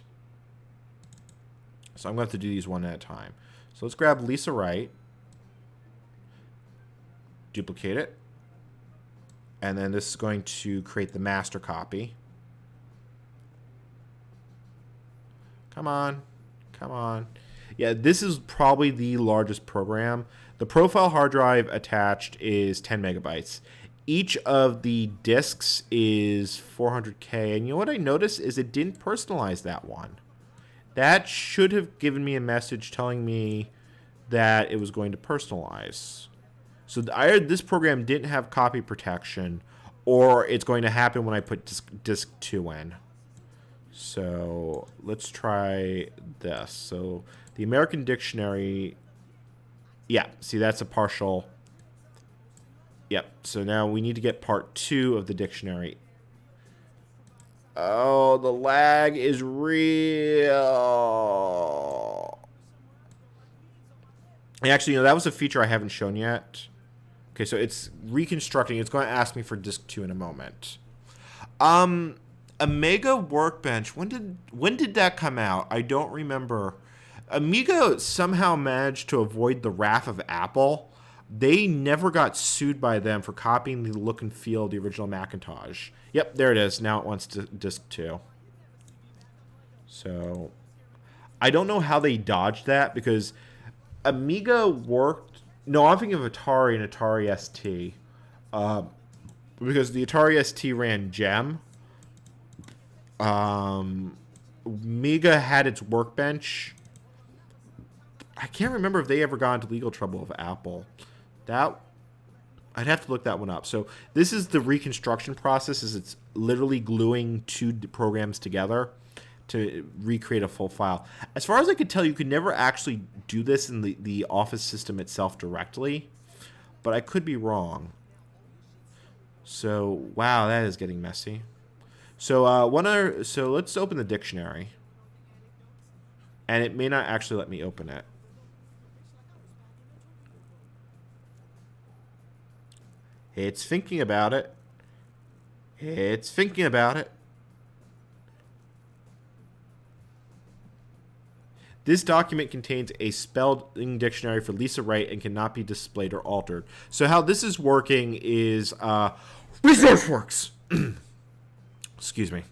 So I'm going to have to do these one at a time. So let's grab Lisa Wright, duplicate it, and then this is going to create the master copy. Come on. Come on. Yeah, this is probably the largest program. The profile hard drive attached is 10 megabytes. Each of the disks is 400K. And you know what I noticed is it didn't personalize that one. That should have given me a message telling me that it was going to personalize. So either this program didn't have copy protection, or it's going to happen when I put disk 2 in. So let's try this. So the American Dictionary, yeah, see, that's a partial. Yep, so now we need to get part 2 of the dictionary. Oh, the lag is real. Actually, that was a feature I haven't shown yet. Okay, so it's reconstructing. It's going to ask me for disk 2 in a moment. Amiga Workbench. When did that come out? I don't remember. Amiga somehow managed to avoid the wrath of Apple. They never got sued by them for copying the look and feel of the original Macintosh. Yep, there it is. Now it wants disk 2. So I don't know how they dodged that, because Amiga worked. No, I'm thinking of Atari and Atari ST. Because the Atari ST ran GEM. Amiga had its Workbench. I can't remember if they ever got into legal trouble with Apple. I'd have to look that one up. So this is the reconstruction process. It's literally gluing 2 programs together to recreate a full file. As far as I could tell, you could never actually do this in the Office system itself directly, but I could be wrong. So wow, that is getting messy. So so let's open the dictionary, and it may not actually let me open it. It's thinking about it. It's thinking about it. This document contains a spelling dictionary for Lisa Wright and cannot be displayed or altered. So how this is working is ResourceWorks. Excuse me.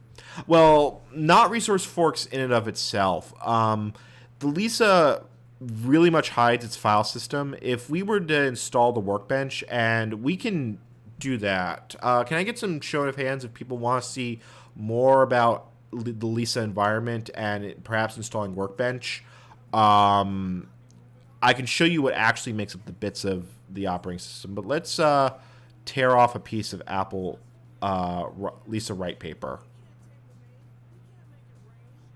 Well, not ResourceWorks in and of itself. The Lisa really much hides its file system. If we were to install the Workbench, and we can do that. Can I get some show of hands if people want to see more about the Lisa environment and perhaps installing Workbench? I can show you what actually makes up the bits of the operating system, but let's tear off a piece of Apple Lisa Wright paper.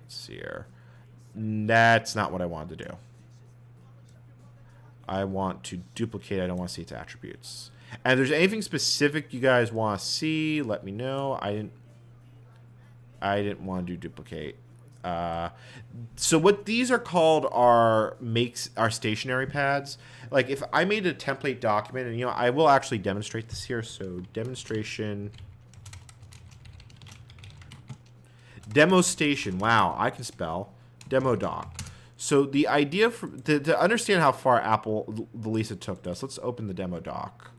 Let's see here. That's not what I wanted to do. I want to duplicate. I don't want to see its attributes. And if there's anything specific you guys want to see, let me know. I didn't want to do duplicate. So what these are called are stationary pads. Like if I made a template document, and I will actually demonstrate this here. So demonstration, demo station. Wow, I can spell. Demo doc. So the idea to understand how far the Lisa took us, let's open the demo doc.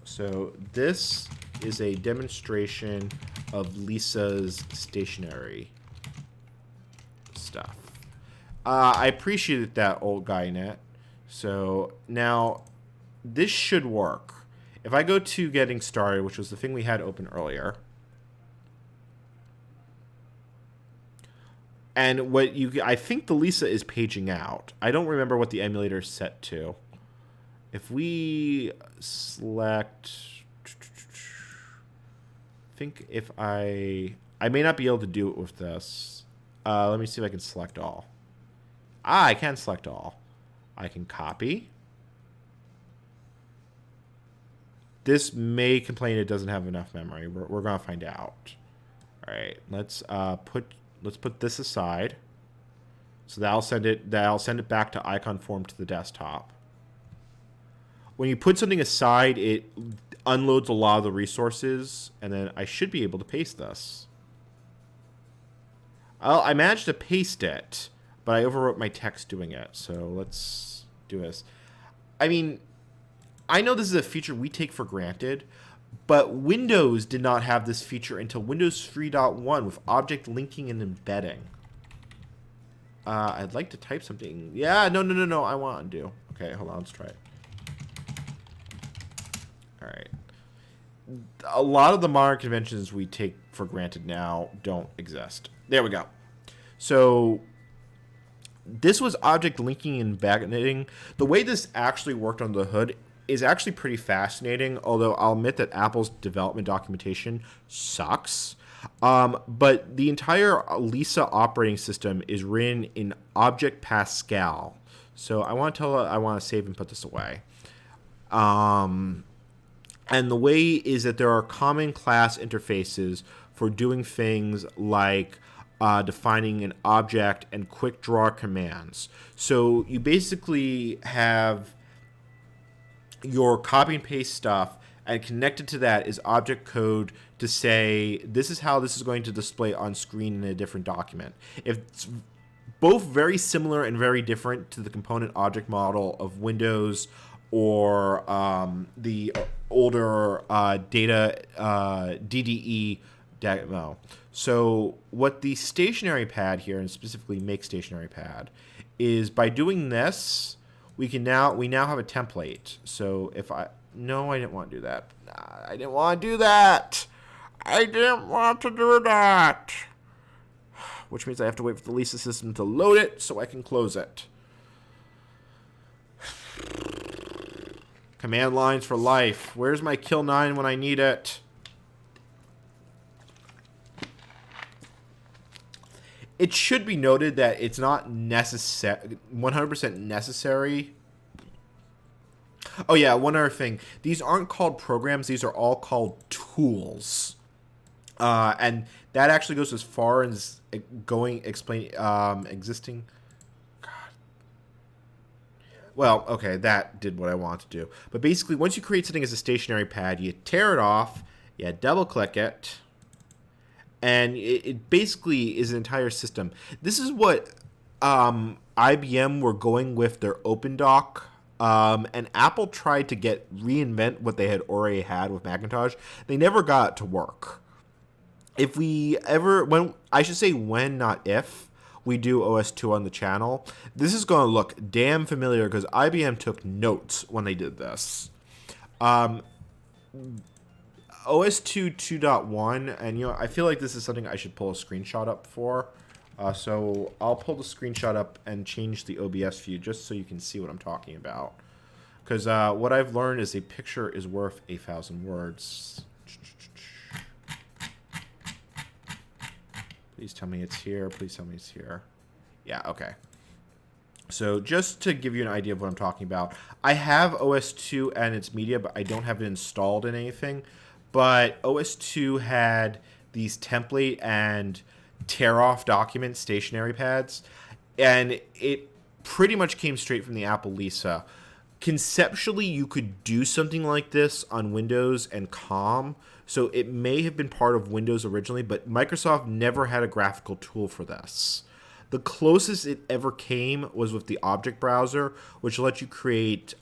So this is a demonstration of Lisa's stationary stuff. I appreciated that, old guy net. So now this should work. If I go to getting started, which was the thing we had open earlier, and I think the Lisa is paging out. I don't remember what the emulator is set to. If we select, I think if I may not be able to do it with this. Let me see if I can select all. I can select all. I can copy. This may complain it doesn't have enough memory. We're gonna find out. All right, let's put this aside. So that'll send it back to icon form to the desktop. When you put something aside, it unloads a lot of the resources, and then I should be able to paste this. I managed to paste it, but I overwrote my text doing it. So let's do this. I mean, I know this is a feature we take for granted, but Windows did not have this feature until Windows 3.1 with object linking and embedding. I'd like to type something. Yeah, no. I want to undo. Okay, hold on. Let's try it. All right. A lot of the modern conventions we take for granted now don't exist. There we go. So this was object linking and embedding. The way this actually worked on the hood is actually pretty fascinating, although I'll admit that Apple's development documentation sucks. But the entire Lisa operating system is written in Object Pascal. So I want to save and put this away. And the way is that there are common class interfaces for doing things like defining an object and quick draw commands. So you basically have your copy and paste stuff, and connected to that is object code to say this is how this is going to display on screen in a different document. If it's both very similar and very different to the component object model of Windows or the older data DDE demo. So what the stationary pad here, and specifically make stationary pad, is by doing this, we now have a template. So if I didn't want to do that. I didn't want to do that. Which means I have to wait for the Lisa system to load it so I can close it. Command lines for life. Where's my kill 9 when I need it? It should be noted that it's not 100% necessary. Oh yeah, one other thing. These aren't called programs. These are all called tools. And that actually goes as far as existing. God. Well, okay, that did what I want to do. But basically, once you create something as a stationary pad, you tear it off, you double-click it, and it basically is an entire system. This is what IBM were going with their OpenDoc, and Apple tried to reinvent what they had already had with Macintosh. They never got it to work. When, not if, we do OS2 on the channel, this is going to look damn familiar because IBM took notes when they did this. OS2 2.1, and I feel like this is something I should pull a screenshot up for. So I'll pull the screenshot up and change the OBS view just so you can see what I'm talking about. Because what I've learned is a picture is worth 1,000 words. Please tell me it's here. Please tell me it's here. Yeah, okay. So just to give you an idea of what I'm talking about, I have OS2 and its media, but I don't have it installed in anything. But OS2 had these template and tear-off document stationary pads, and it pretty much came straight from the Apple Lisa. Conceptually, you could do something like this on Windows and COM, so it may have been part of Windows originally, but Microsoft never had a graphical tool for this. The closest it ever came was with the object browser, which let you create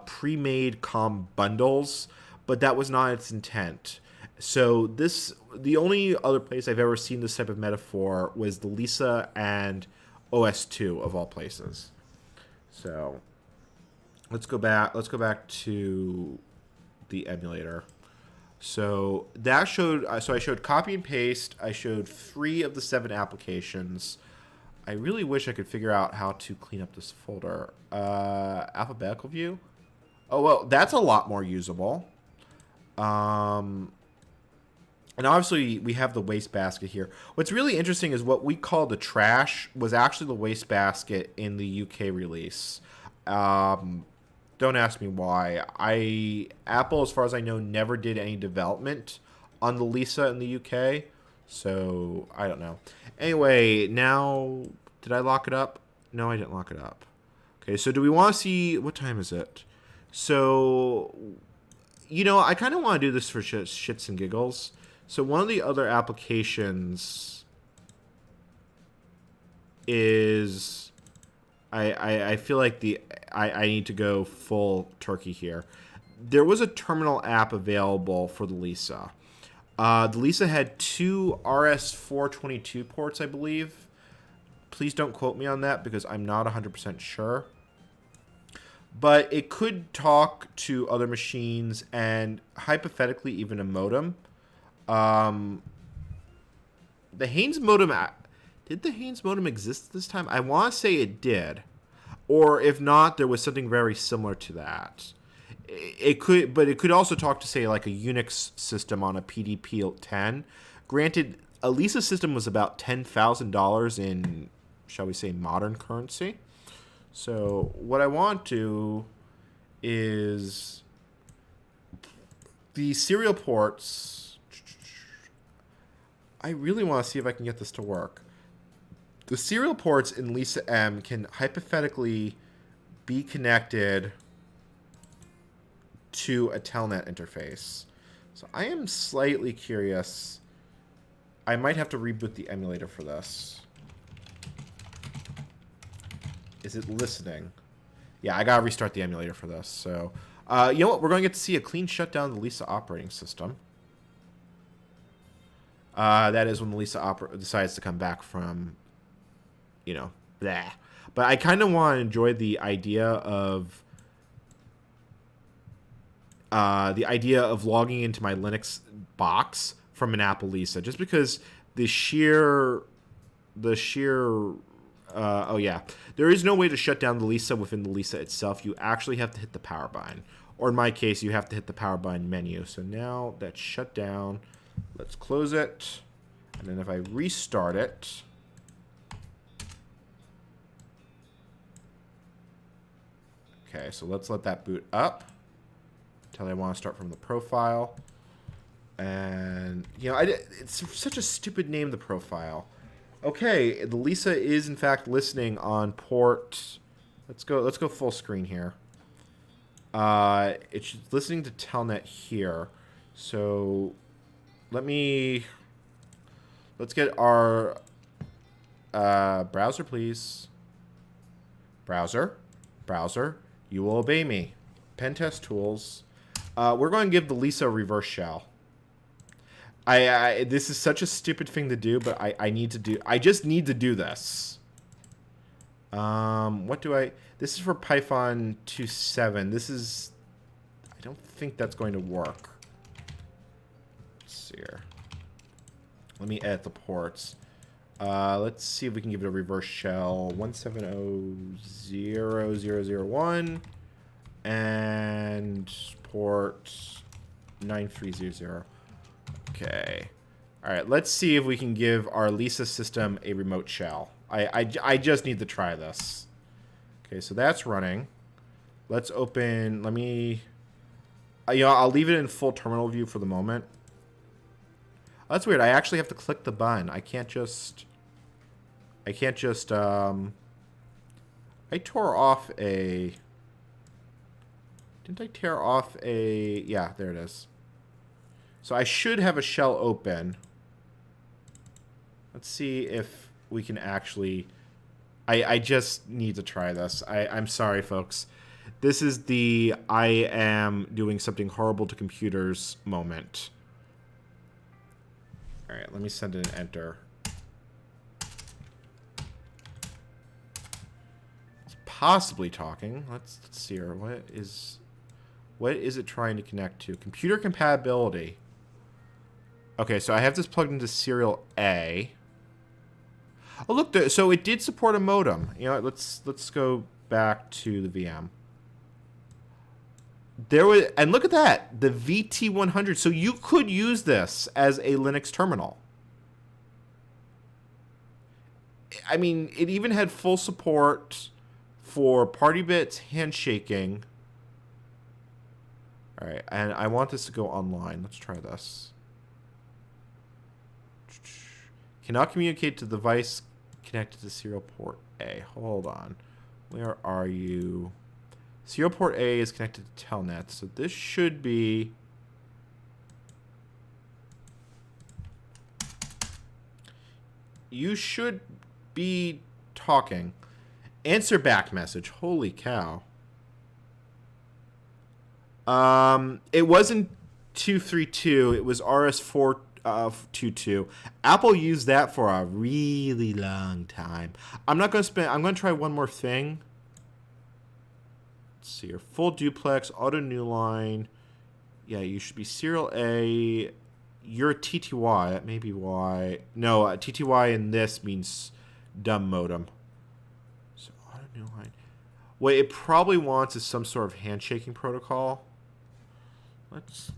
pre-made COM bundles, but that was not its intent. So the only other place I've ever seen this type of metaphor was the Lisa and OS2 of all places. So let's go back. Let's go back to the emulator. So that showed. So I showed copy and paste. I showed 3 of the 7 applications. I really wish I could figure out how to clean up this folder. Alphabetical view. Oh well, that's a lot more usable. And obviously, we have the wastebasket here. What's really interesting is what we call the trash was actually the wastebasket in the UK release. Don't ask me why. Apple, as far as I know, never did any development on the Lisa in the UK. So, I don't know. Anyway, now, did I lock it up? No, I didn't lock it up. Okay, so do we want to see, what time is it? So, you know, I kind of want to do this for shits and giggles. So one of the other applications is I feel like I need to go full turkey here. There was a terminal app available for the Lisa. The Lisa had 2 RS-422 ports, I believe. Please don't quote me on that because I'm not 100% sure. But it could talk to other machines and hypothetically even a modem. The Haynes modem, did the Haynes modem exist this time? I want to say it did. Or if not, there was something very similar to that. It could, but it could also talk to, say, like a Unix system on a PDP-10. Granted, a Lisa system was about $10,000 in, shall we say, modern currency. So what I want to is the serial ports. I really want to see if I can get this to work. The serial ports in Lisa M can hypothetically be connected to a telnet interface. So I am slightly curious. I might have to reboot the emulator for this. Is it listening? Yeah, I gotta restart the emulator for this. So, you know what? We're going to get to see a clean shutdown of the Lisa operating system. That is when the Lisa decides to come back from, you know, blah. But I kind of want to enjoy the idea of logging into my Linux box from an Apple Lisa, just because the sheer oh yeah, there is no way to shut down the Lisa within the Lisa itself. You actually have to hit the power button, or in my case, you have to hit the power button menu. So now that's shut down. Let's close it, and then if I restart it, okay, so let's let that boot up until I want to start from the profile. And you know, it's such a stupid name, the profile. Okay, the Lisa is in fact listening on port. Let's go full screen here. It's listening to Telnet here. So let's get our browser, please. Browser, you will obey me. Pen test tools. We're going to give the Lisa a reverse shell. This is such a stupid thing to do, but I just need to do this. What do I... This is for Python 2.7. I don't think that's going to work. Let's see here. Let me edit the ports. Let's see if we can give it a reverse shell. 170.0.0.0.1 and port 9300. Okay. All right, let's see if we can give our Lisa system a remote shell. I just need to try this. Okay, so that's running. Let's open, let me, I'll leave it in full terminal view for the moment. That's weird. I actually have to click the button. I tore off a, didn't I tear off a, yeah, there it is. So I should have a shell open. Let's see if we can actually... I just need to try this. I'm sorry, folks. This is the I am doing something horrible to computers moment. All right, let me send an enter. It's possibly talking. Let's see here. What is it trying to connect to? Computer compatibility. Okay, so I have this plugged into serial A. Oh, look, so it did support a modem. You know what, let's go back to the VM. There was, and look at that, the VT100. So you could use this as a Linux terminal. I mean, it even had full support for party bits, handshaking. All right, and I want this to go online. Let's try this. Cannot communicate to the device connected to serial port A. Hold on. Where are you? Serial port A is connected to Telnet, so this should be... You should be talking. Answer back message. Holy cow. It wasn't 232. It was RS422. Apple used that for a really long time. I'm going to try one more thing. Let's see here. Full duplex, auto new line. Yeah, you should be serial A. You're a TTY. That may be why. No, TTY in this means dumb modem. So auto new line. What it probably wants is some sort of handshaking protocol. Let's...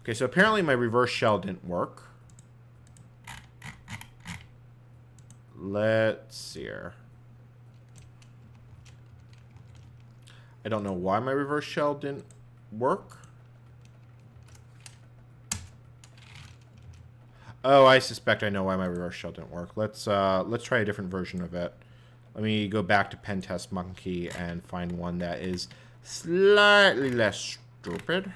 Okay, so apparently my reverse shell didn't work. Let's see here. I don't know why my reverse shell didn't work. Oh, I suspect I know why my reverse shell didn't work. Let's try a different version of it. Let me go back to Pentest Monkey and find one that is slightly less stupid.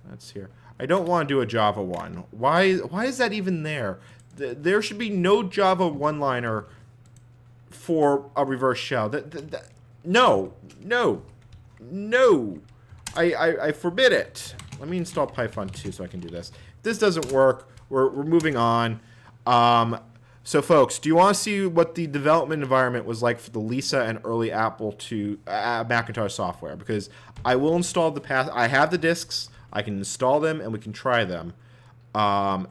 Let's hear. I don't want to do a Java 1. Why is that even there? There should be no Java one-liner for a reverse shell. No. I forbid it. Let me install Python 2 so I can do this. If this doesn't work, we're moving on. So, folks, do you want to see what the development environment was like for the Lisa and early Apple II Macintosh software? Because I will install the path. I have the disks. I can install them, and we can try them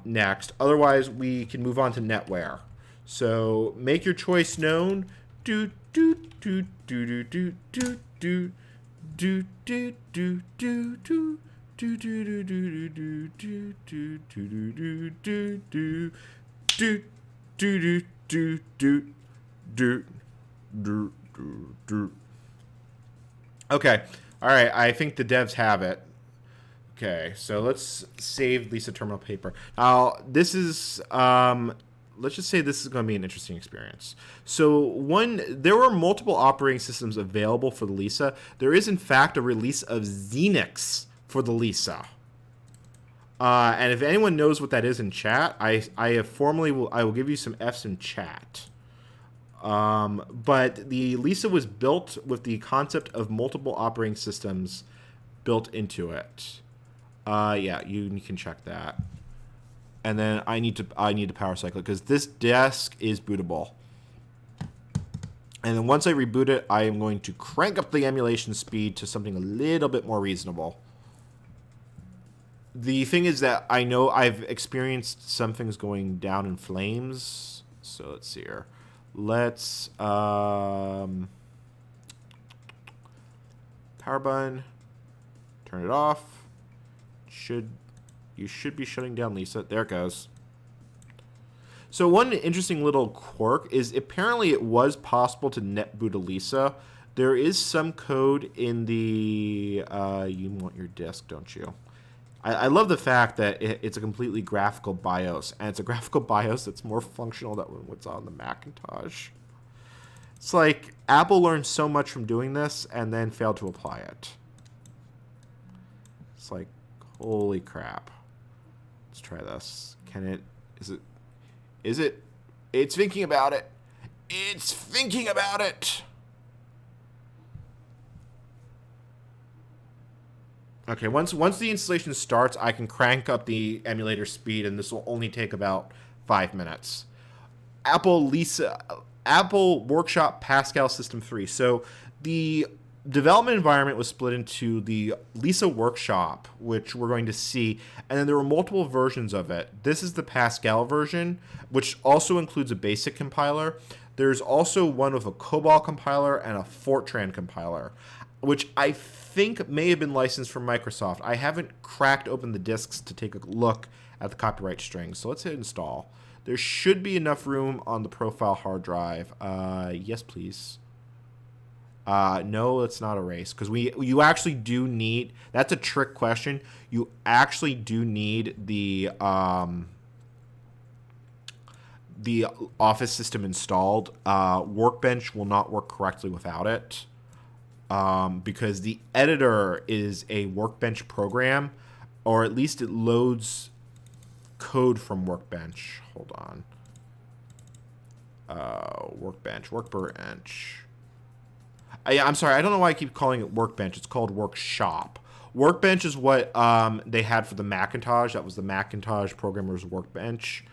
next. Otherwise, we can move on to NetWare. So, make your choice known. Do do do do do do do do do do do do do. Do do do do do do do do do do do do do do do do do do. Okay, all right. I think the devs have it. Okay, so let's save Lisa terminal paper. Now this is let's just say this is going to be an interesting experience. So there were multiple operating systems available for the Lisa. There is in fact a release of Xenix for the Lisa. And if anyone knows what that is in chat, I will give you some F's in chat. But the Lisa was built with the concept of multiple operating systems built into it. Yeah, you can check that. And then I need to power cycle it because this disk is bootable. And then once I reboot it, I am going to crank up the emulation speed to something a little bit more reasonable. The thing is that I know I've experienced some things going down in flames. So let's see here. Let's power button. Turn it off. You should be shutting down Lisa. There it goes. So one interesting little quirk is apparently it was possible to netboot a Lisa. There is some code in the you want your disk, don't you? I love the fact that it's a completely graphical BIOS, and it's a graphical BIOS that's more functional than what's on the Macintosh. It's like Apple learned so much from doing this and then failed to apply it. It's like, holy crap. Let's try this. Is it? It's thinking about it. It's thinking about it. Okay, once the installation starts, I can crank up the emulator speed, and this will only take about 5 minutes. Apple Workshop Pascal System 3. So the development environment was split into the Lisa Workshop, which we're going to see, and then there were multiple versions of it. This is the Pascal version, which also includes a basic compiler. There's also one with a COBOL compiler and a Fortran compiler, which I think may have been licensed from Microsoft. I haven't cracked open the disks to take a look at the copyright strings, so let's hit install. There should be enough room on the profile hard drive. Yes, please. No, let's not erase, because you actually do need, that's a trick question. You actually do need the Office system installed. Workbench will not work correctly without it, because the editor is a Workbench program, or at least it loads code from Workbench. Hold on. Workbench. I'm sorry, I don't know why I keep calling it Workbench. It's called Workshop. Workbench is what they had for the Macintosh. That was the Macintosh Programmer's Workbench.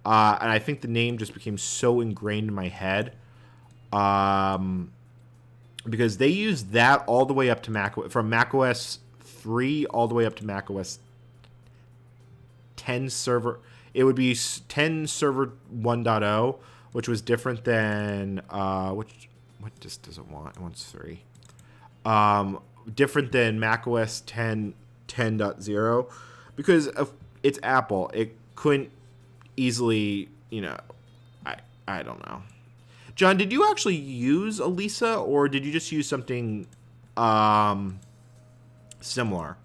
And I think the name just became so ingrained in my head, because they used that all the way up to from macOS 3 all the way up to macOS 10 server. It would be 10 server 1.0, which was different than what disk does it want? It wants 3. Different than macOS 10.0, because it's Apple. It couldn't easily, I don't know. John, did you actually use Elisa, or did you just use something similar?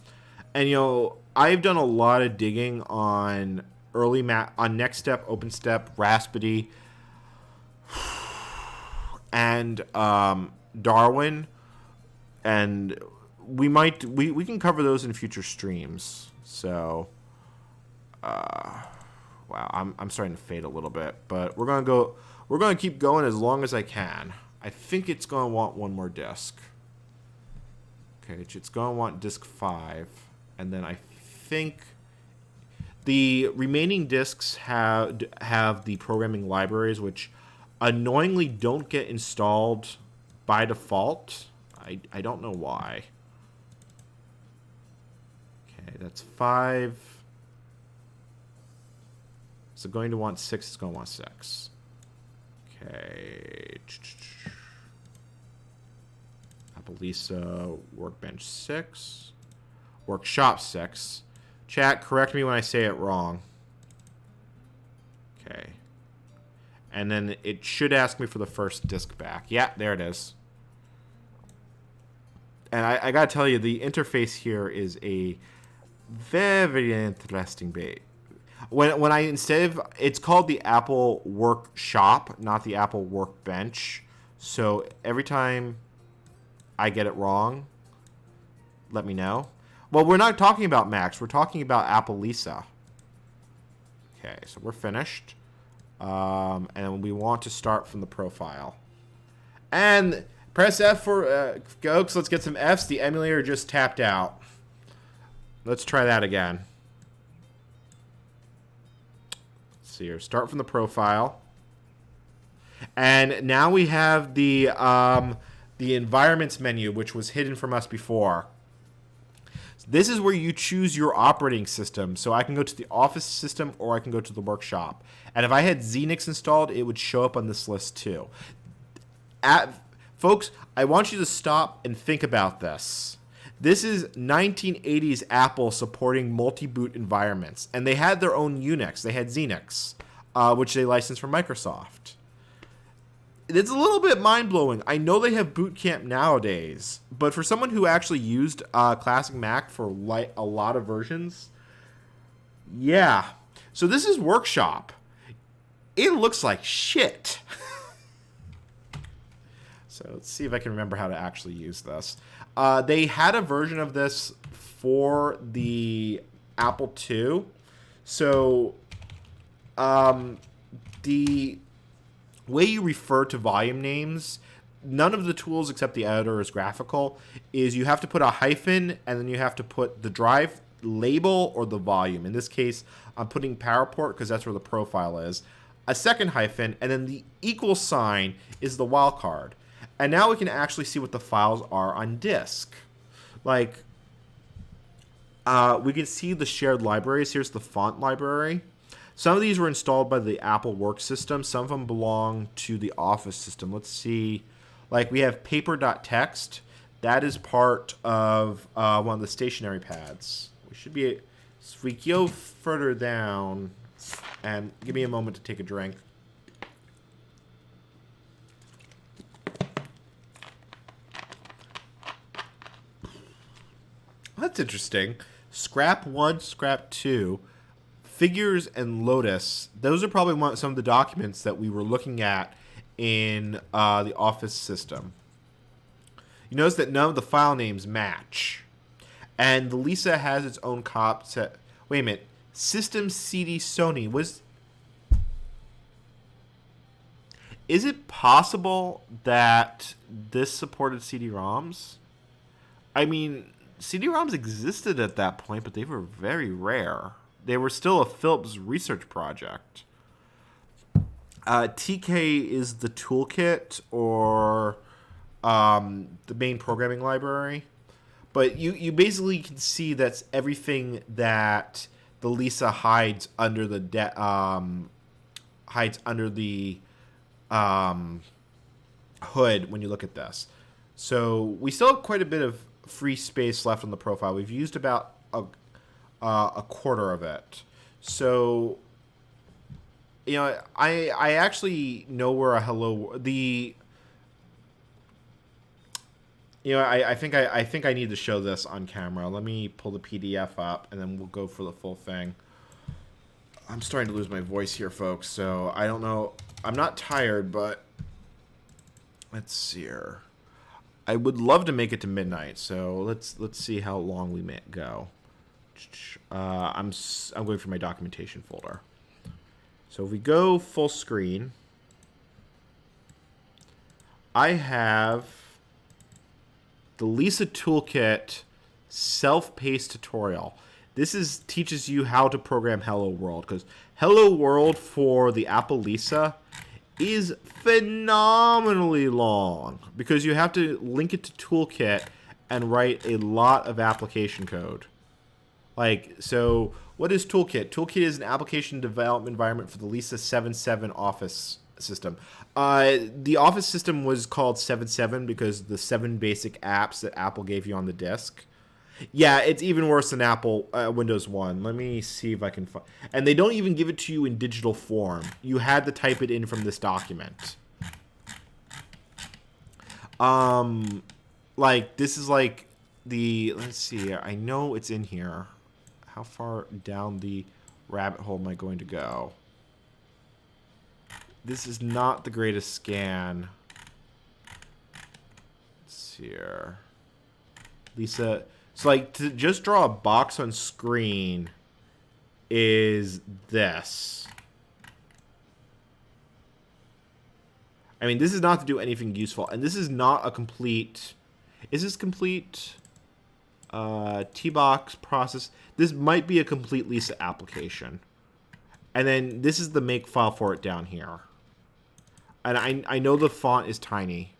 And I've done a lot of digging on on Next Step, OpenStep, Raspberry, and Darwin, and we can cover those in future streams. So, wow, I'm starting to fade a little bit, but we're gonna keep going as long as I can. I think it's gonna want one more disk. Okay, it's gonna want disk 5, and then I think the remaining disks have the programming libraries, which annoyingly don't get installed by default. I don't know why. Okay, that's 5. So going to want 6, it's going to want 6. Okay. Apple Lisa Workbench 6. Workshop 6. Chat, correct me when I say it wrong. Okay. And then it should ask me for the first disk back. Yeah, there it is. And I gotta tell you, the interface here is a very interesting bit. When I it's called the Apple Workshop, not the Apple Workbench. So every time I get it wrong, let me know. Well, we're not talking about Macs. We're talking about Apple Lisa. Okay, so we're finished. And we want to start from the profile. And press F for Gokes. Let's get some Fs. The emulator just tapped out. Let's try that again. Let's see here. Start from the profile. And now we have the environments menu, which was hidden from us before. This is where you choose your operating system. So I can go to the Office system, or I can go to the Workshop. And if I had Xenix installed, it would show up on this list too. Folks, I want you to stop and think about this. This is 1980s Apple supporting multi-boot environments. And they had their own Unix. They had Xenix, which they licensed from Microsoft. It's a little bit mind-blowing. I know they have Boot Camp nowadays, but for someone who actually used Classic Mac for a lot of versions, yeah. So this is Workshop. It looks like shit. So let's see if I can remember how to actually use this. They had a version of this for the Apple II. So the way you refer to volume names, none of the tools except the editor is graphical, is you have to put a hyphen and then you have to put the drive label or the volume. In this case, I'm putting PowerPort because that's where the profile is. A second hyphen, and then the equal sign is the wildcard. And now we can actually see what the files are on disk. Like, we can see the shared libraries. Here's the font library. Some of these were installed by the Apple Work System. Some of them belong to the Office system. Let's see. Like, we have paper.txt. That is part of one of the stationary pads. We should be... If we go further down, and give me a moment to take a drink. That's interesting. Scrap 1, Scrap 2, Figures, and Lotus. Those are probably some of the documents that we were looking at in the Office system. You notice that none of the file names match. And the Lisa has its own set. Wait a minute. System CD Sony was... Is it possible that this supported CD-ROMs? I mean, CD-ROMs existed at that point, but they were very rare. They were still a Philips research project. TK is the toolkit or the main programming library. But you basically can see that's everything that the Lisa hides under the hood when you look at this. So we still have quite a bit of free space left on the profile. We've used about a quarter of it. So, you know, I actually know where a I think I need to show this on camera. Let me pull the PDF up, and then we'll go for the full thing. I'm starting to lose my voice here, folks, so I don't know. I'm not tired, but let's see here. I would love to make it to midnight, so let's see how long we may go. I'm going for my documentation folder. So if we go full screen, I have the Lisa Toolkit self-paced tutorial. This teaches you how to program Hello World, because Hello World for the Apple Lisa is phenomenally long because you have to link it to Toolkit and write a lot of application code. Like, so what is Toolkit? Toolkit is an application development environment for the Lisa 7.7 Office system. The Office system was called 7.7 because the 7 basic apps that Apple gave you on the disk. Yeah, it's even worse than Apple Windows 1. Let me see if I can find... And they don't even give it to you in digital form. You had to type it in from this document. Like, this is like the... Let's see. I know it's in here. How far down the rabbit hole am I going to go? This is not the greatest scan. Let's see here. Lisa... So, like, to just draw a box on screen is this. I mean, this is not to do anything useful. And this is not a complete... Is this complete? T-box process. This might be a complete Lisa application. And then this is the make file for it down here. And I know the font is tiny.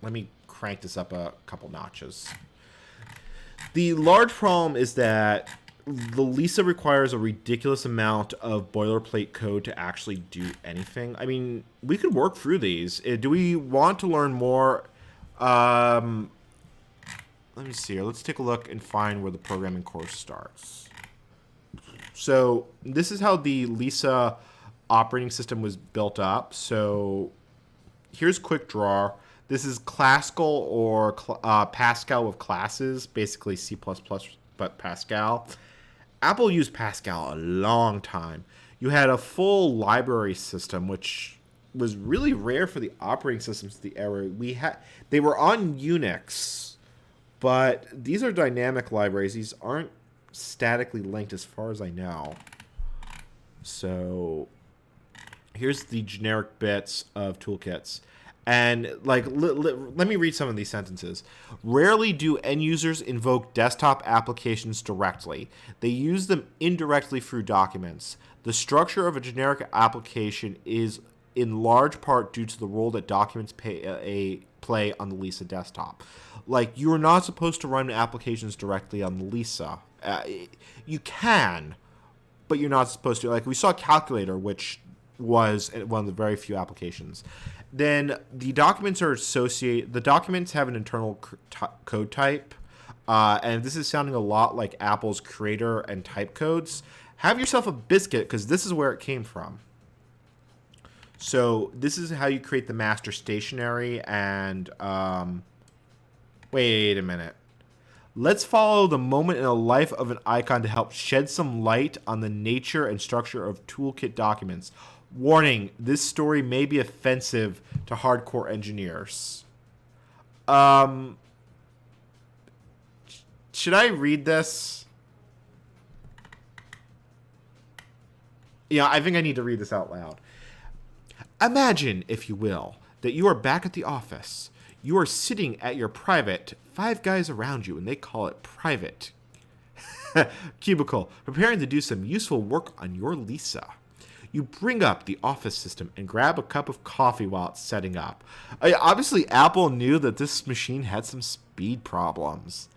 Let me crank this up a couple notches. The large problem is that the Lisa requires a ridiculous amount of boilerplate code to actually do anything. I mean, we could work through these. Do we want to learn more? Let me see here. Let's take a look and find where the programming course starts. So this is how the Lisa operating system was built up. So here's Quick Draw. This is classical or Pascal with classes, basically C++ but Pascal. Apple used Pascal a long time. You had a full library system, which was really rare for the operating systems of the era. They were on Unix, but these are dynamic libraries. These aren't statically linked as far as I know. So Here's the generic bits of toolkits. And like, let me read some of these sentences. Rarely do end users invoke desktop applications directly. They use them indirectly through documents. The structure of a generic application is in large part due to the role that documents play on the Lisa desktop. Like, you are not supposed to run applications directly on the Lisa. You can, but you're not supposed to. Like, we saw Calculator, which was one of the very few applications. Then the documents are associated. The documents have an internal code type, and this is sounding a lot like Apple's creator and type codes. Have yourself a biscuit, because this is where it came from. So this is how you create the master stationery. And wait a minute. Let's follow the moment in the life of an icon to help shed some light on the nature and structure of toolkit documents. Warning, this story may be offensive to hardcore engineers. Should I read this? Yeah, I think I need to read this out loud. Imagine, if you will, that you are back at the office. You are sitting at your private, 5 guys around you, and they call it private cubicle, preparing to do some useful work on your Lisa. You bring up the office system and grab a cup of coffee while it's setting up. Obviously, Apple knew that this machine had some speed problems.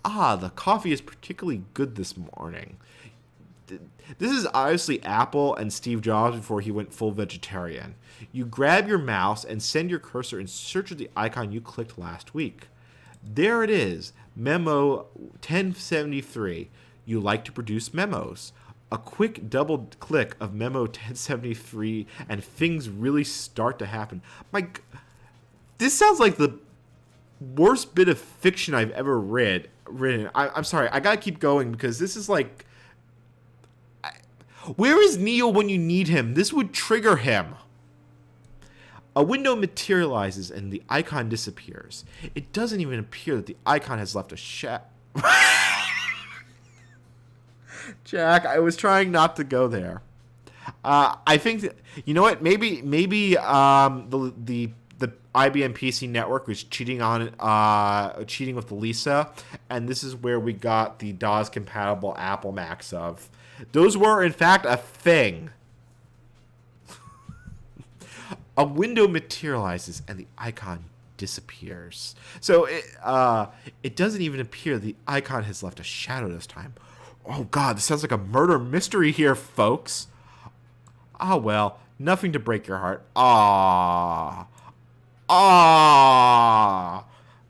The coffee is particularly good this morning. This is obviously Apple and Steve Jobs before he went full vegetarian. You grab your mouse and send your cursor in search of the icon you clicked last week. There it is, Memo 1073. You like to produce memos. A quick double click of Memo 1073 and things really start to happen. This sounds like the worst bit of fiction I've ever written. I'm sorry, I gotta keep going because this is like... Where is Neo when you need him? This would trigger him. A window materializes and the icon disappears. It doesn't even appear that the icon has left a shadow. Jack, I was trying not to go there. I think that, you know what? Maybe the IBM PC network was cheating with the Lisa, and this is where we got the DOS compatible Apple Macs of. Those were in fact a thing. A window materializes and the icon disappears. So it doesn't even appear the icon has left a shadow this time. Oh God, this sounds like a murder mystery here, folks. Well, nothing to break your heart.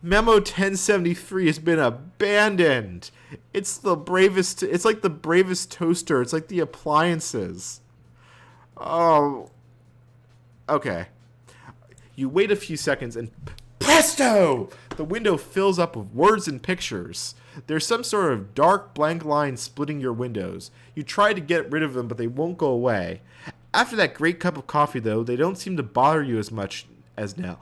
Memo 1073 has been abandoned. It's the bravest. It's like the bravest toaster. It's like the appliances. Oh. Okay. You wait a few seconds and presto! The window fills up with words and pictures. There's some sort of dark blank line splitting your windows. You try to get rid of them, but they won't go away. After that great cup of coffee, though, they don't seem to bother you as much as now.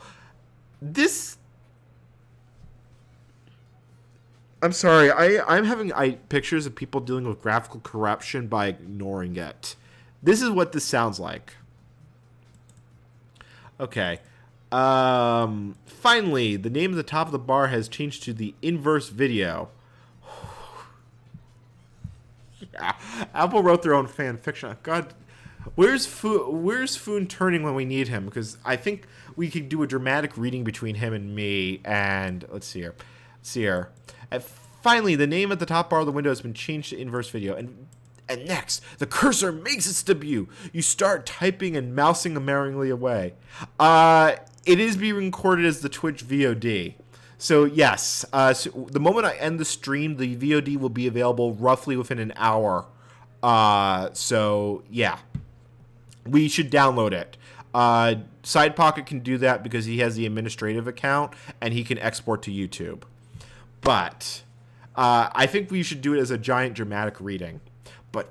I'm sorry, I'm having pictures of people dealing with graphical corruption by ignoring it. This is what this sounds like. Okay. Finally, the name at the top of the bar has changed to the inverse video. Yeah, Apple wrote their own fan fiction. God, where's Foon turning when we need him? Because I think we could do a dramatic reading between him and me. And let's see here. Finally, the name at the top bar of the window has been changed to inverse video. And next, the cursor makes its debut. You start typing and mousing merrily away. It is being recorded as the Twitch VOD. So yes, so the moment I end the stream, the VOD will be available roughly within an hour. So yeah, we should download it. Side Pocket can do that because he has the administrative account and he can export to YouTube. But I think we should do it as a giant dramatic reading. But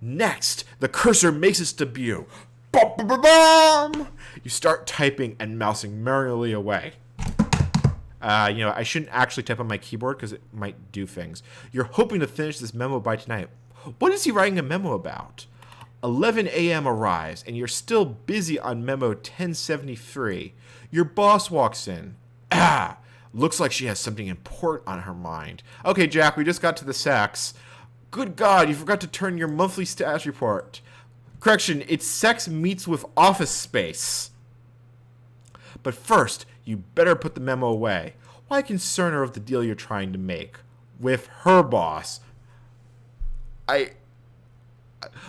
next, the cursor makes its debut. Bum, bum, bum, bum. You start typing and mousing merrily away. I shouldn't actually type on my keyboard because it might do things. You're hoping to finish this memo by tonight. What is he writing a memo about? 11 a.m. arrives, and you're still busy on memo 1073. Your boss walks in. Looks like she has something important on her mind. Okay, Jack, we just got to the sex. Good God, you forgot to turn your monthly status report. Correction, it's sex meets with office space. But first, you better put the memo away. Why concern her of the deal you're trying to make with her boss?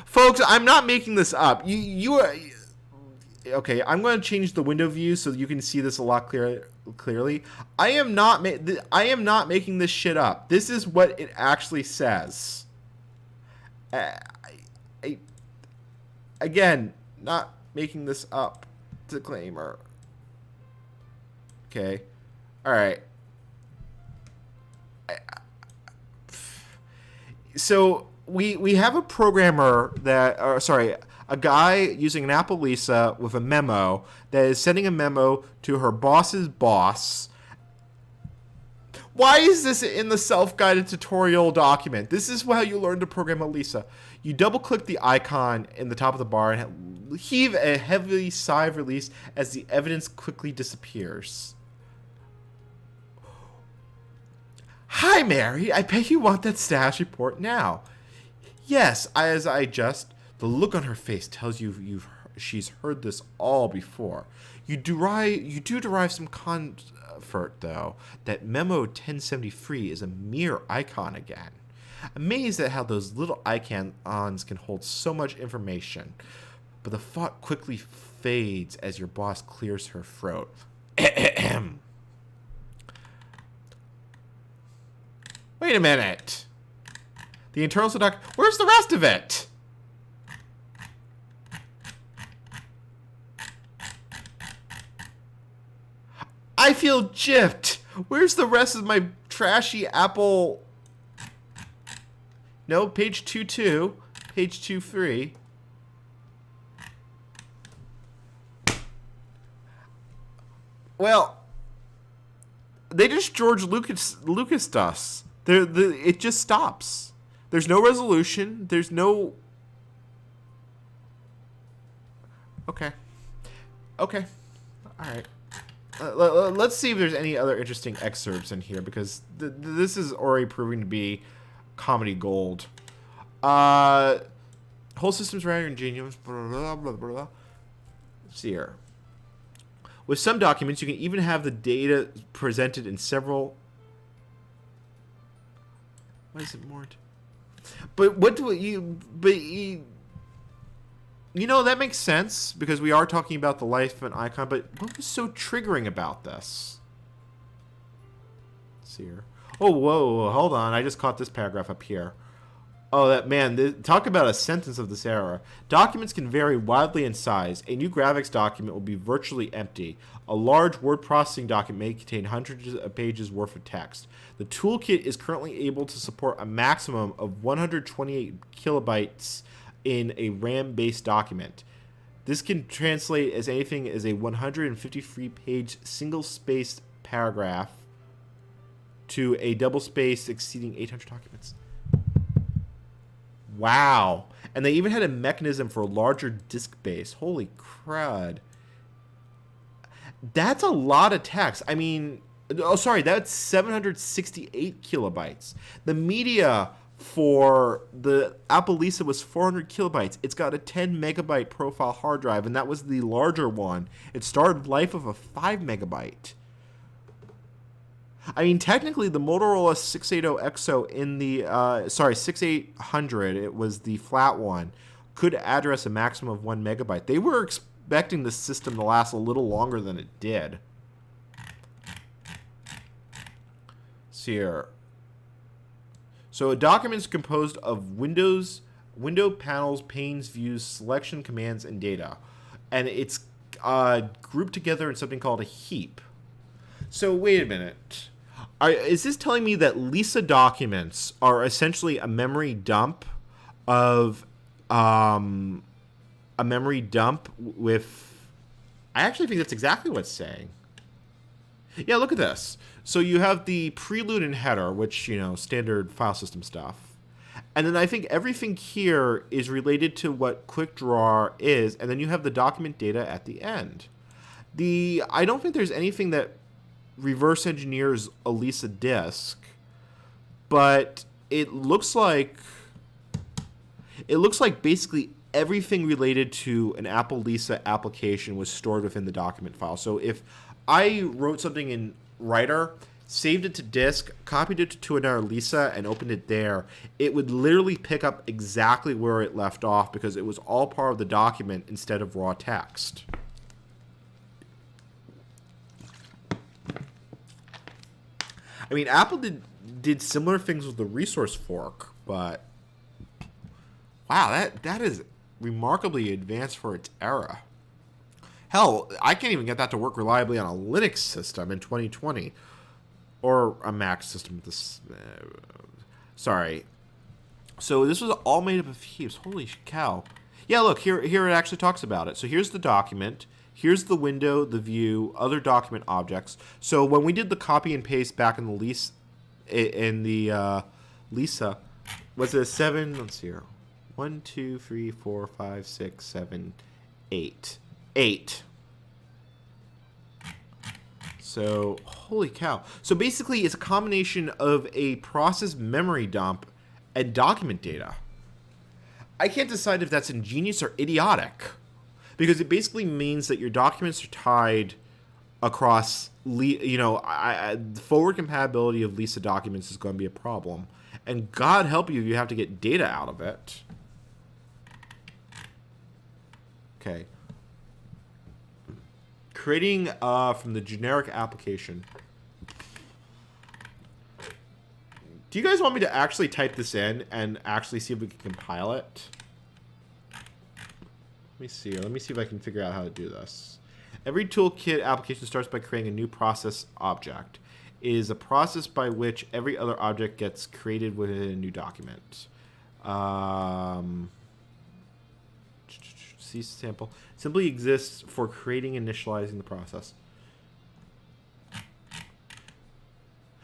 Folks, I'm not making this up. You are... Okay, I'm going to change the window view so you can see this a lot clearly. I am not making this shit up. This is what it actually says. Again, not making this up. Disclaimer. Okay. All right. So we have a programmer that, a guy using an Apple Lisa with a memo that is sending a memo to her boss's boss. Why is this in the self-guided tutorial document? This is how you learn to program a Lisa. You double-click the icon in the top of the bar and heave a heavy sigh of release as the evidence quickly disappears. Hi, Mary. I bet you want that status report now. Yes, as I adjust, the look on her face tells you she's heard this all before. You do derive some comfort, though, that memo 1073 is a mere icon again. Amazed at how those little icons can hold so much information. But the thought quickly fades as your boss clears her throat. Wait a minute. The internals of where's the rest of it? I feel gypped. Where's the rest of my trashy Apple? No, page 22, page 23. Well, they just George Lucas us. It just stops. There's no resolution. There's no... Okay. All right. Let's see if there's any other interesting excerpts in here, because this is already proving to be comedy gold. Whole systems rather ingenious. Blah, blah, blah, blah. Let's see here. With some documents, you can even have the data presented in several... Why is it more? But what do you... But you know, that makes sense, because we are talking about the life of an icon, but what was so triggering about this? Let's see here. Oh, whoa, hold on. I just caught this paragraph up here. Oh, that man, talk about a sentence of this era. Documents can vary wildly in size. A new graphics document will be virtually empty. A large word processing document may contain hundreds of pages worth of text. The toolkit is currently able to support a maximum of 128 kilobytes in a RAM-based document. This can translate as anything as a 153-page single-spaced paragraph to a double-spaced exceeding 800 documents. Wow. And they even had a mechanism for a larger disk base. Holy crud. That's a lot of text. I mean, oh, sorry, that's 768 kilobytes. The media for the Apple Lisa was 400 kilobytes. It's got a 10 megabyte profile hard drive, and that was the larger one. It started life of a 5 megabyte. I mean, technically, the Motorola 680 XO in the, 6800, it was the flat one, could address a maximum of 1 megabyte. They were expecting the system to last a little longer than it did. See here. So a document is composed of window panels, panes, views, selection, commands, and data. And it's grouped together in something called a heap. So wait a minute. Is this telling me that Lisa documents are essentially a memory dump of with... I actually think that's exactly what it's saying. Yeah, look at this. So you have the prelude and header, which, you know, standard file system stuff. And then I think everything here is related to what QuickDraw is, and then you have the document data at the end. I don't think there's anything that reverse engineers a Lisa disk, but it looks like basically everything related to an Apple Lisa application was stored within the document file. So if I wrote something in Writer, saved it to disk, copied it to another Lisa, and opened it there, it would literally pick up exactly where it left off because it was all part of the document instead of raw text. I mean, Apple did similar things with the resource fork, but wow, that is remarkably advanced for its era. Hell, I can't even get that to work reliably on a Linux system in 2020. Or a Mac system with this. Sorry. So this was all made up of heaps. Holy cow. Yeah, look, here it actually talks about it. So here's the document. Here's the window, the view, other document objects. So when we did the copy and paste back in the Lisa, was it a 7? Let's see here. 1, 2, 3, 4, 5, 6, 7, 8. 8. So, holy cow. So basically, it's a combination of a process memory dump and document data. I can't decide if that's ingenious or idiotic, because it basically means that your documents are tied across, forward compatibility of Lisa documents is going to be a problem. And God help you if you have to get data out of it. Okay. Creating from the generic application. Do you guys want me to actually type this in and actually see if we can compile it? Let me see. Let me see if I can figure out how to do this. Every toolkit application starts by creating a new process object. It is a process by which every other object gets created within a new document. C sample simply exists for creating and initializing the process.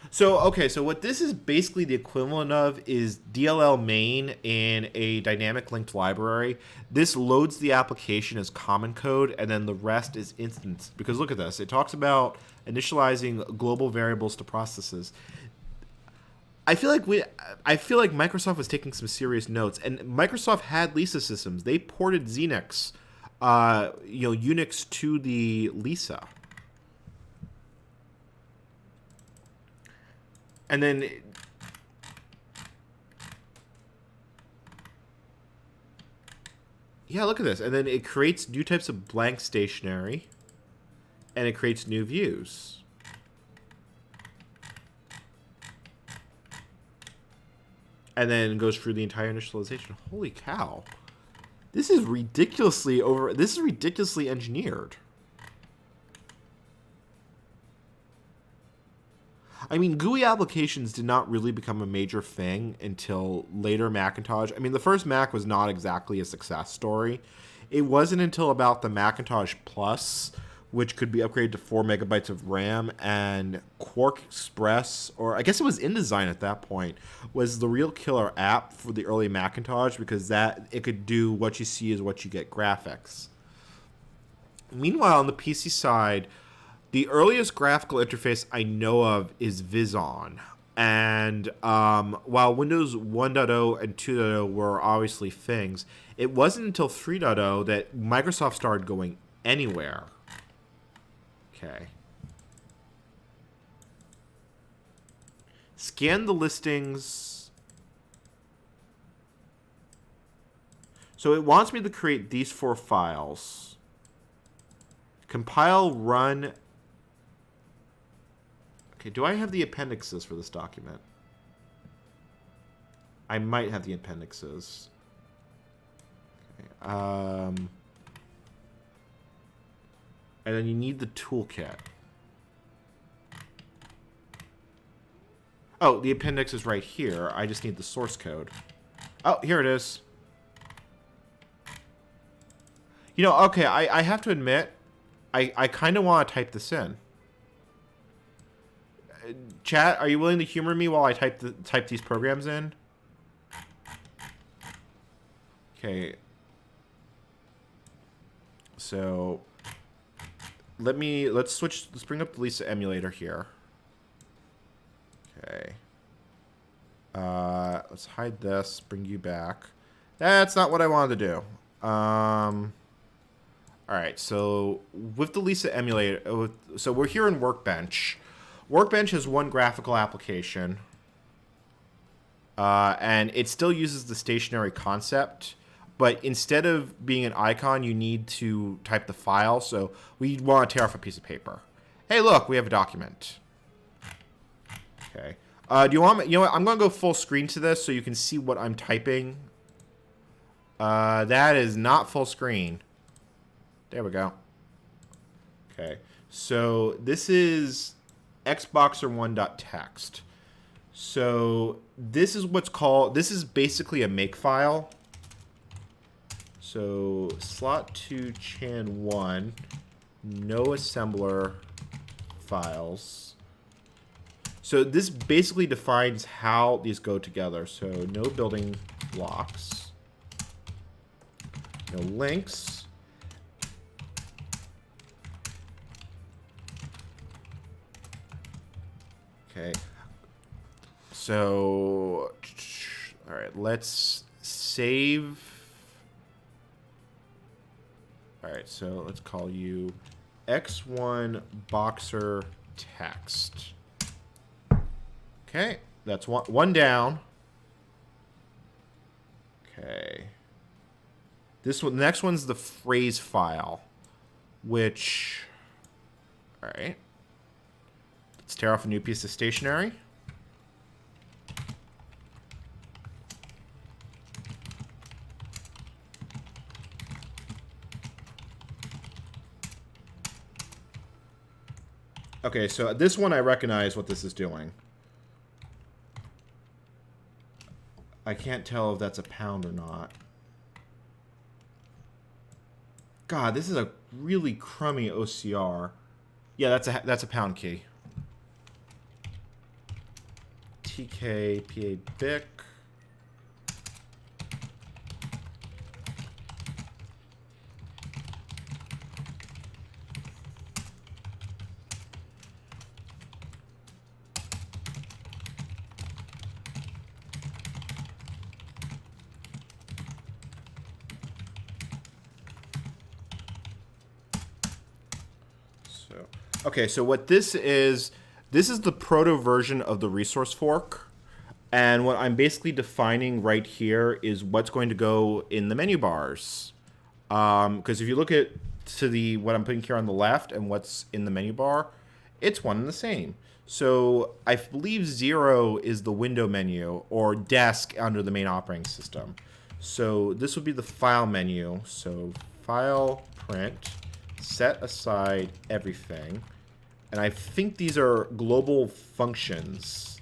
So, okay, so what this is basically the equivalent of is DLL main in a dynamic linked library. This loads the application as common code, and then the rest is instance. Because look at this. It talks about initializing global variables to processes. I feel like Microsoft was taking some serious notes, and Microsoft had Lisa systems. They ported Xenix, Unix to the Lisa, and then yeah, look at this, and then it creates new types of blank stationery, and it creates new views. And then goes through the entire initialization. Holy cow. This is ridiculously engineered. I mean, GUI applications did not really become a major thing until later Macintosh. I mean, the first Mac was not exactly a success story. It wasn't until about the Macintosh Plus, which could be upgraded to 4 megabytes of RAM, and Quark Express, or I guess it was InDesign at that point, was the real killer app for the early Macintosh, because it could do what you see is what you get graphics. Meanwhile, on the PC side, the earliest graphical interface I know of is Vison. And while Windows 1.0 and 2.0 were obviously things, it wasn't until 3.0 that Microsoft started going anywhere. Okay. Scan the listings. So it wants me to create these 4 files. Compile, run. Okay, do I have the appendixes for this document? I might have the appendixes. Okay, and then you need the toolkit. Oh, the appendix is right here. I just need the source code. Oh, here it is. Okay, I have to admit, I kind of want to type this in. Chat, are you willing to humor me while I type these programs in? Okay. So let's bring up the Lisa emulator here. Okay. Let's hide this, bring you back. That's not what I wanted to do. All right, so with the Lisa emulator, so we're here in Workbench. Workbench has one graphical application, and it still uses the stationary concept, but instead of being an icon, you need to type the file. So we want to tear off a piece of paper. Hey, look, we have a document. Okay. Do you want me? You know what? I'm going to go full screen to this so you can see what I'm typing. That is not full screen. There we go. Okay. So this is xboxer1.txt. So this is what's called, this is basically a makefile. So slot2 chan1, no assembler files. So this basically defines how these go together. So no building blocks, no links. Okay. So, all right, let's save. All right, so let's call you x1 boxer text. Okay, that's one down. Okay. This one, the next one's the phrase file, which, all right. Let's tear off a new piece of stationery. Okay, so this one I recognize what this is doing. I can't tell if that's a pound or not. God, this is a really crummy OCR. Yeah, that's a pound key. TK PA BIC. Okay, so what this is the proto version of the resource fork. And what I'm basically defining right here is what's going to go in the menu bars. Because if you look at what I'm putting here on the left and what's in the menu bar, it's one and the same. So I believe 0 is the window menu or desk under the main operating system. So this would be the file menu. So file, print, set aside everything. And I think these are global functions.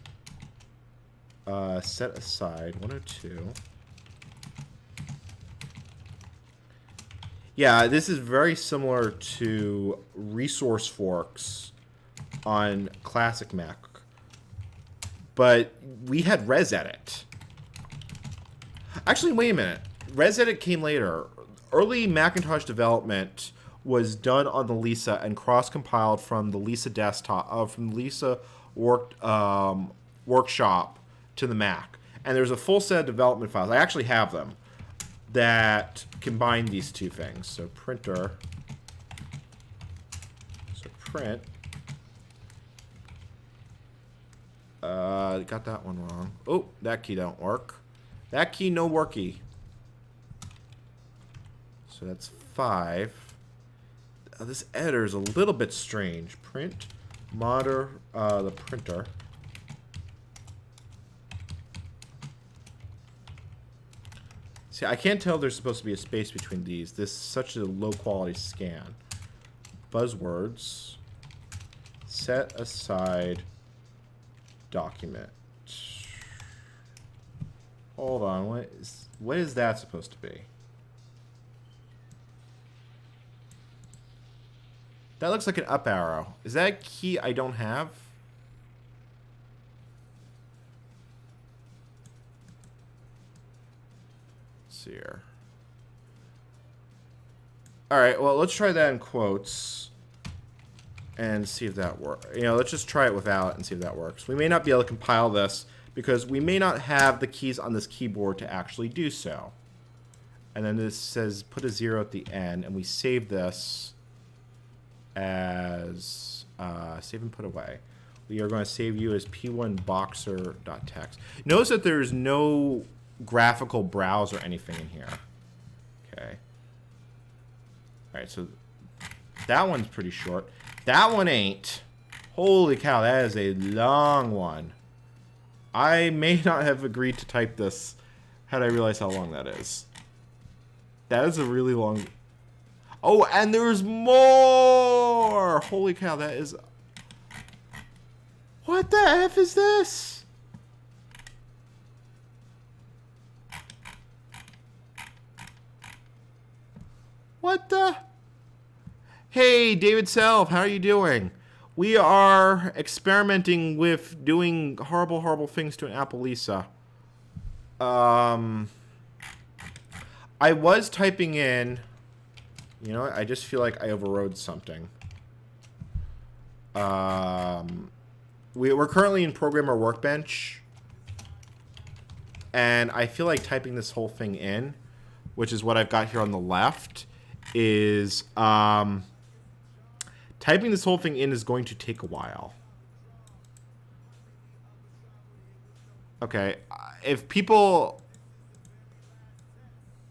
Set aside 102. Yeah, this is very similar to resource forks on classic Mac. But we had ResEdit. Actually, wait a minute. ResEdit came later. Early Macintosh development was done on the Lisa and cross-compiled from the Lisa desktop, from the Lisa workshop to the Mac. And there's a full set of development files. I actually have them that combine these two things. So printer. So print. Got that one wrong. Oh, that key don't work. That key no worky. So that's 5. This editor is a little bit strange. Print, modder, the printer. See, I can't tell there's supposed to be a space between these. This is such a low quality scan. Buzzwords. Set aside document. Hold on, what is that supposed to be? That looks like an up arrow. Is that a key I don't have? Let's see here. All right, well, let's try that in quotes and see if that works. You know, let's just try it without and see if that works. We may not be able to compile this because we may not have the keys on this keyboard to actually do so. And then this says put a 0 at the end, and we save this as save and put away. We are going to save you as p1boxer.txt. Notice that there's no graphical browse or anything in here. Okay. All right, so that one's pretty short. That one ain't. Holy cow, that is a long one. I may not have agreed to type this had I realized how long that is. That is a really long... Oh, and there's more! Holy cow, that is... What the F is this? What the... Hey, David Self, how are you doing? We are experimenting with doing horrible, horrible things to an Apple Lisa. I was typing in... You know what? I just feel like I overrode something. We're currently in Programmer Workbench. And I feel like typing this whole thing in, which is what I've got here on the left, is... typing this whole thing in is going to take a while. Okay, if people...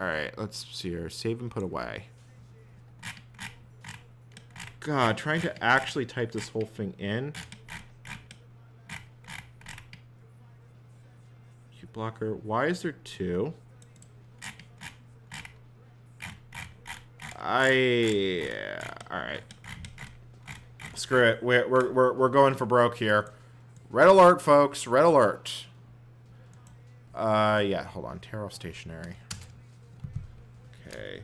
Alright, let's see here. Save and put away. God, trying to actually type this whole thing in. Cue blocker. Why is there 2? Alright. Screw it. We're going for broke here. Red alert, folks. Red alert. Yeah, hold on. Tear off stationary. Okay.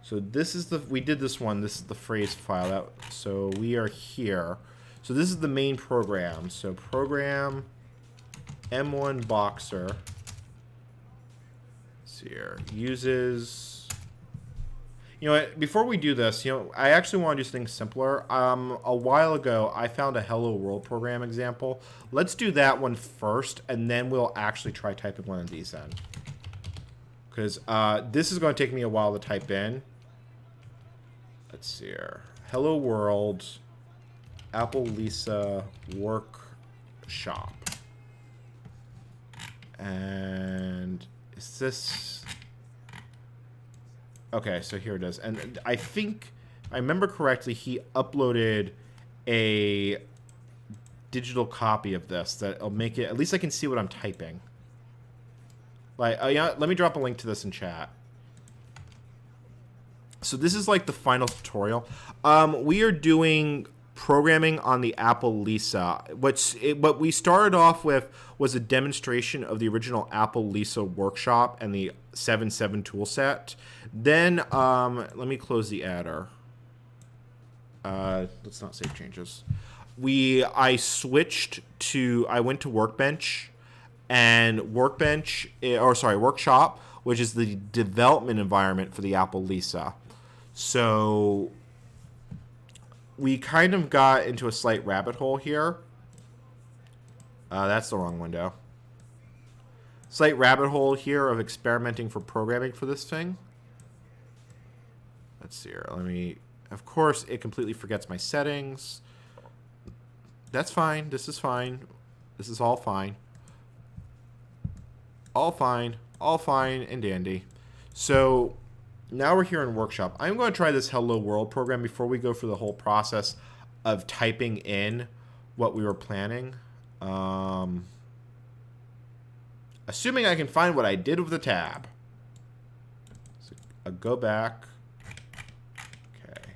So this is the... We did this one. This is the phrase file. So we are here. So this is the main program. So program M1 Boxer. Let's see here. Uses... You know what, before we do this, I actually want to do something simpler. A while ago, I found a Hello World program example. Let's do that one first, and then we'll actually try typing one of these in. Because this is going to take me a while to type in. Let's see here. Hello World, Apple Lisa Workshop. And is this... Okay, so here it is. And I think, I remember correctly, he uploaded a digital copy of this that'll make it, at least I can see what I'm typing. Like, yeah, let me drop a link to this in chat. So this is like the final tutorial. We are doing programming on the Apple Lisa. What we started off with was a demonstration of the original Apple Lisa workshop and the 7.7 toolset. Then, let me close the adder. Let's not save changes. I went to Workbench, and Workshop, which is the development environment for the Apple Lisa. So we kind of got into a slight rabbit hole here. That's the wrong window. Slight rabbit hole here of experimenting for programming for this thing. Let's see here. Of course, it completely forgets my settings. That's fine. This is fine. This is all fine. All fine. All fine and dandy. So now we're here in Workshop. I'm going to try this Hello World program before we go through the whole process of typing in what we were planning. Assuming I can find what I did with the tab. So I'll go back. Okay.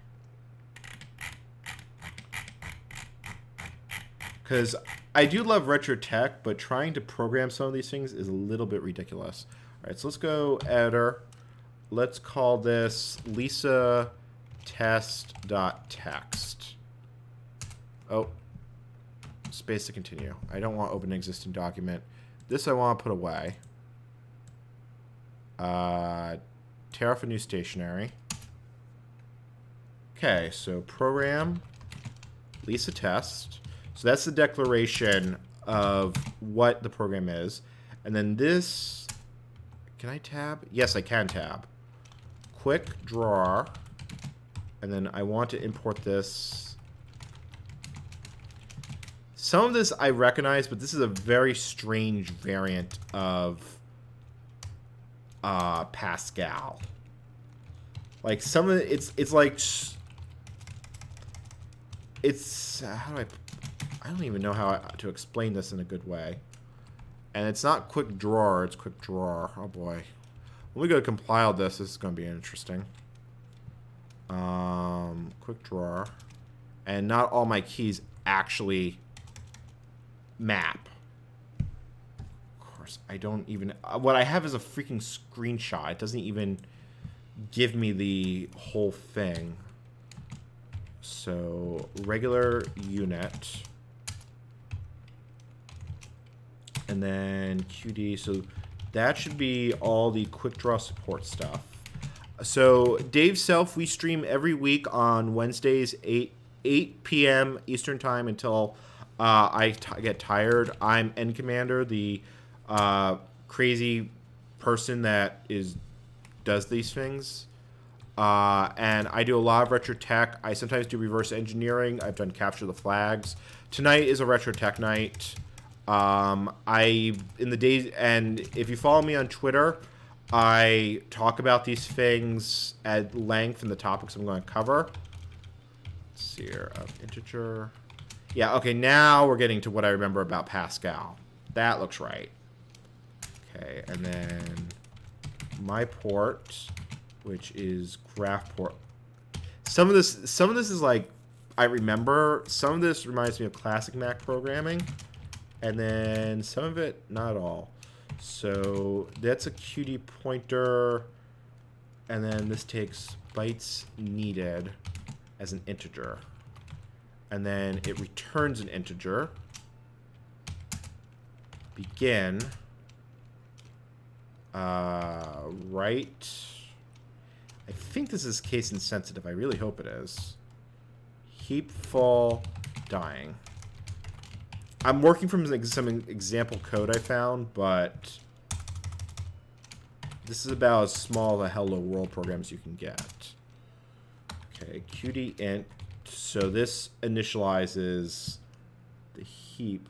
Because I do love retro tech, but trying to program some of these things is a little bit ridiculous. All right, so let's go editor. Let's call this Lisa test.txt. Oh, space to continue. I don't want open existing document. This I want to put away. Tear off a new stationery. Okay, so program Lisa test. So that's the declaration of what the program is. And then this, can I tab? Yes, I can tab. Quick draw. And then I want to import this. Some of this I recognize, but this is a very strange variant of Pascal. Like some of it, it's like, it's, how do I don't even know how to explain this in a good way. And it's not quick drawer, it's quick drawer. Oh boy. When we go to compile this is going to be interesting. Quick drawer. And not all my keys actually map. Of course, I don't even... what I have is a freaking screenshot. It doesn't even give me the whole thing. So, regular unit. And then QD. So, that should be all the quick draw support stuff. So, Dave Self, we stream every week on Wednesdays, 8 p.m. Eastern Time until I get tired. I'm N Commander, the crazy person that does these things. And I do a lot of retro tech. I sometimes do reverse engineering. I've done capture the flags. Tonight is a retro tech night. In the days, and if you follow me on Twitter, I talk about these things at length in the topics I'm going to cover. Let's see here, integer. Yeah, okay, now we're getting to what I remember about Pascal. That looks right. Okay, and then my port, which is graph port. Some of this is like I remember. Some of this reminds me of classic Mac programming, and then some of it not all. So that's a QD pointer, and then this takes bytes needed as an integer, and then it returns an integer. Begin. Right. I think this is case insensitive. I really hope it is. Heap full dying. I'm working from some example code I found, but this is about as small a hello world program as you can get. Okay, qd int. So this initializes the heap.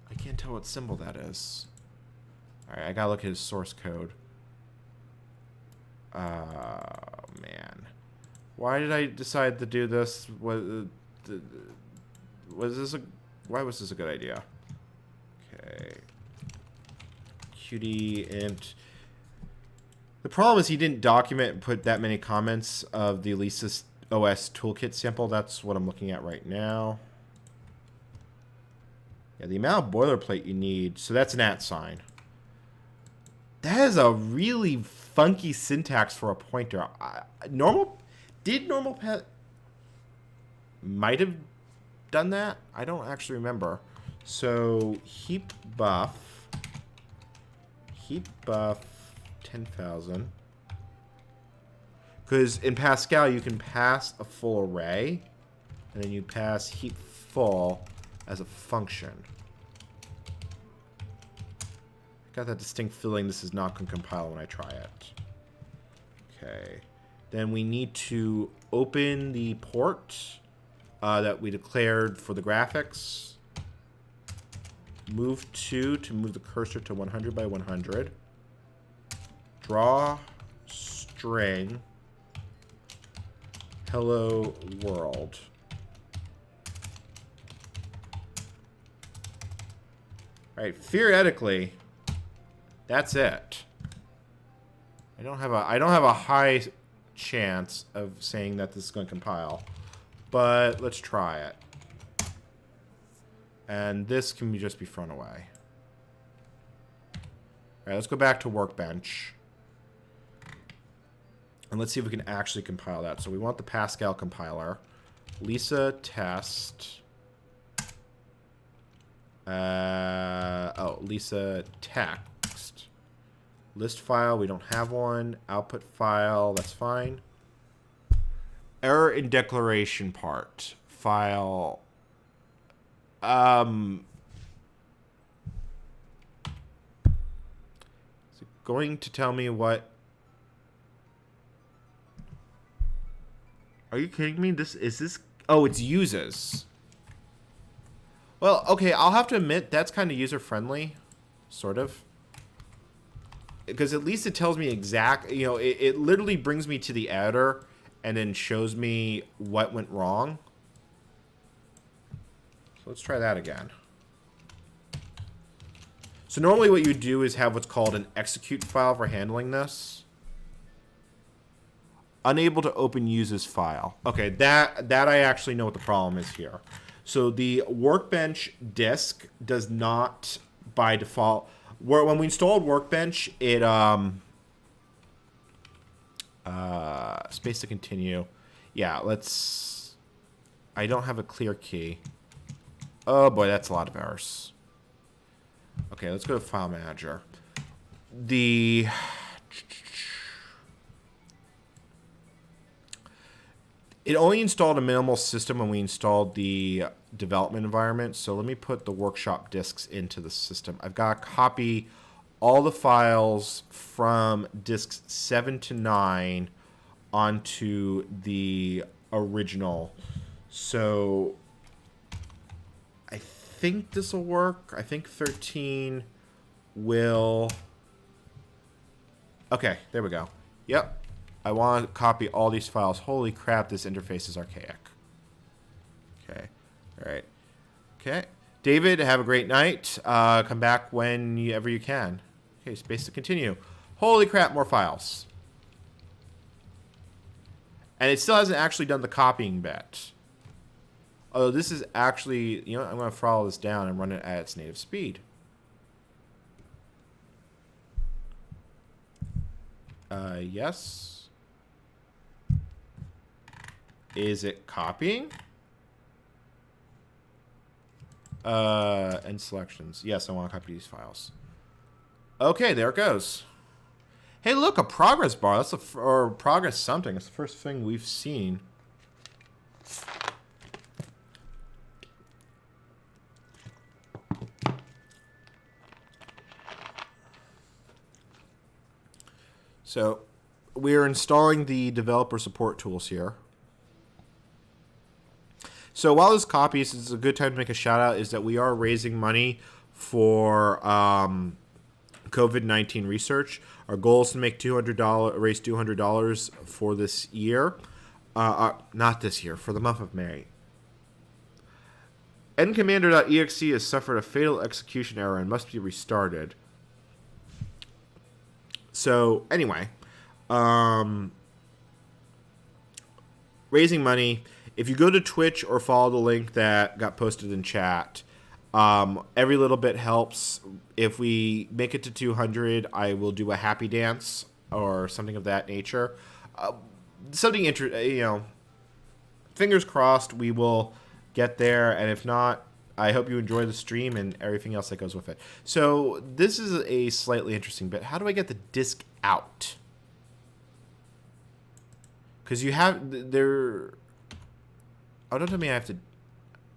I can't tell what symbol that is. Alright, I gotta look at his source code. Man. Why did I decide to do this? Why was this a good idea? Okay. Qt int. The problem is he didn't document and put that many comments of the Lisa OS toolkit sample. That's what I'm looking at right now. Yeah, the amount of boilerplate you need. So that's an @ sign. That is a really funky syntax for a pointer. Normal Pet might have done that? I don't actually remember. So heap buff 10,000. Because in Pascal you can pass a full array, and then you pass heap full as a function. Got that distinct feeling this is not going to compile when I try it. Okay. Then we need to open the port that we declared for the graphics. Move to move the cursor to 100 by 100. Draw string hello world. All right, theoretically, that's it. I don't have a high chance of saying that this is going to compile, but let's try it. And this can just be thrown away. All right, let's go back to Workbench. And let's see if we can actually compile that. So we want the Pascal compiler. Lisa test. Lisa text. List file, we don't have one. Output file, that's fine. Error in declaration part. File. Is it going to tell me what? Are you kidding me? This? Oh, it's uses. Well, okay, I'll have to admit that's kind of user-friendly, sort of. Because at least it tells me it literally brings me to the editor and then shows me what went wrong. So let's try that again. So normally what you do is have what's called an execute file for handling this. Unable to open uses file. Okay, that I actually know what the problem is here. So the Workbench disk does not, by default, when we installed Workbench, it space to continue. Yeah, let's. I don't have a clear key. Oh boy, that's a lot of errors. Okay, let's go to File Manager. It only installed a minimal system when we installed the development environment. So let me put the workshop disks into the system. I've got to copy all the files from disks 7 to 9 onto the original. So I think this will work. I think 13 will. Okay, there we go. Yep. I want to copy all these files. Holy crap, this interface is archaic. Okay. All right. Okay. David, have a great night. Come back whenever you can. Okay, space to continue. Holy crap, more files. And it still hasn't actually done the copying bit. Although this is actually, you know, I'm going to throttle this down and run it at its native speed. Yes. Is it copying? And selections. Yes, I want to copy these files. Okay, there it goes. Hey, look, a progress bar. That's or progress something. It's the first thing we've seen. So, we're installing the developer support tools here. So while this copies, it's a good time to make a shout out, is that we are raising money for COVID-19 research. Our goal is to make raise $200 for this year. Not this year, for the month of May. Endcommander.exe has suffered a fatal execution error and must be restarted. So anyway, raising money. If you go to Twitch or follow the link that got posted in chat, every little bit helps. If we make it to 200, I will do a happy dance or something of that nature. Something fingers crossed we will get there. And if not, I hope you enjoy the stream and everything else that goes with it. So this is a slightly interesting bit. How do I get the disk out? Because you have there. Oh, don't tell me I have to.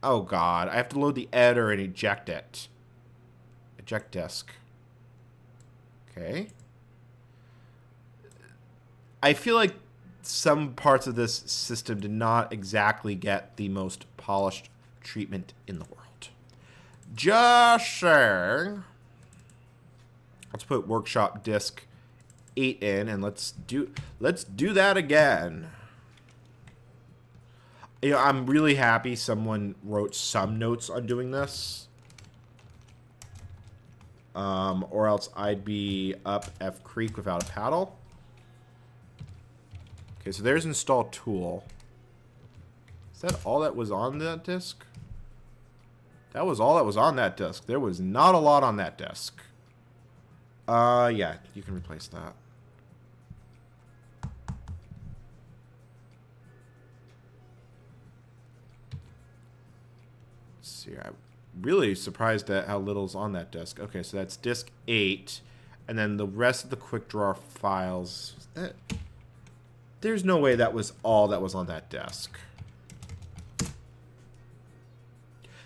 Oh God, I have to load the editor and eject it. Eject disk. Okay. I feel like some parts of this system did not exactly get the most polished treatment in the world. Just saying. Let's put workshop disk 8 in and let's do that again. You know, I'm really happy someone wrote some notes on doing this. Or else I'd be up F Creek without a paddle. Okay, so there's install tool. Is that all that was on that disk? That was all that was on that disk. There was not a lot on that disk. Yeah, you can replace that. Let's see, I'm really surprised at how little's on that disk. Okay, so that's disk 8, and then the rest of the quick draw files. There's no way that was all that was on that desk.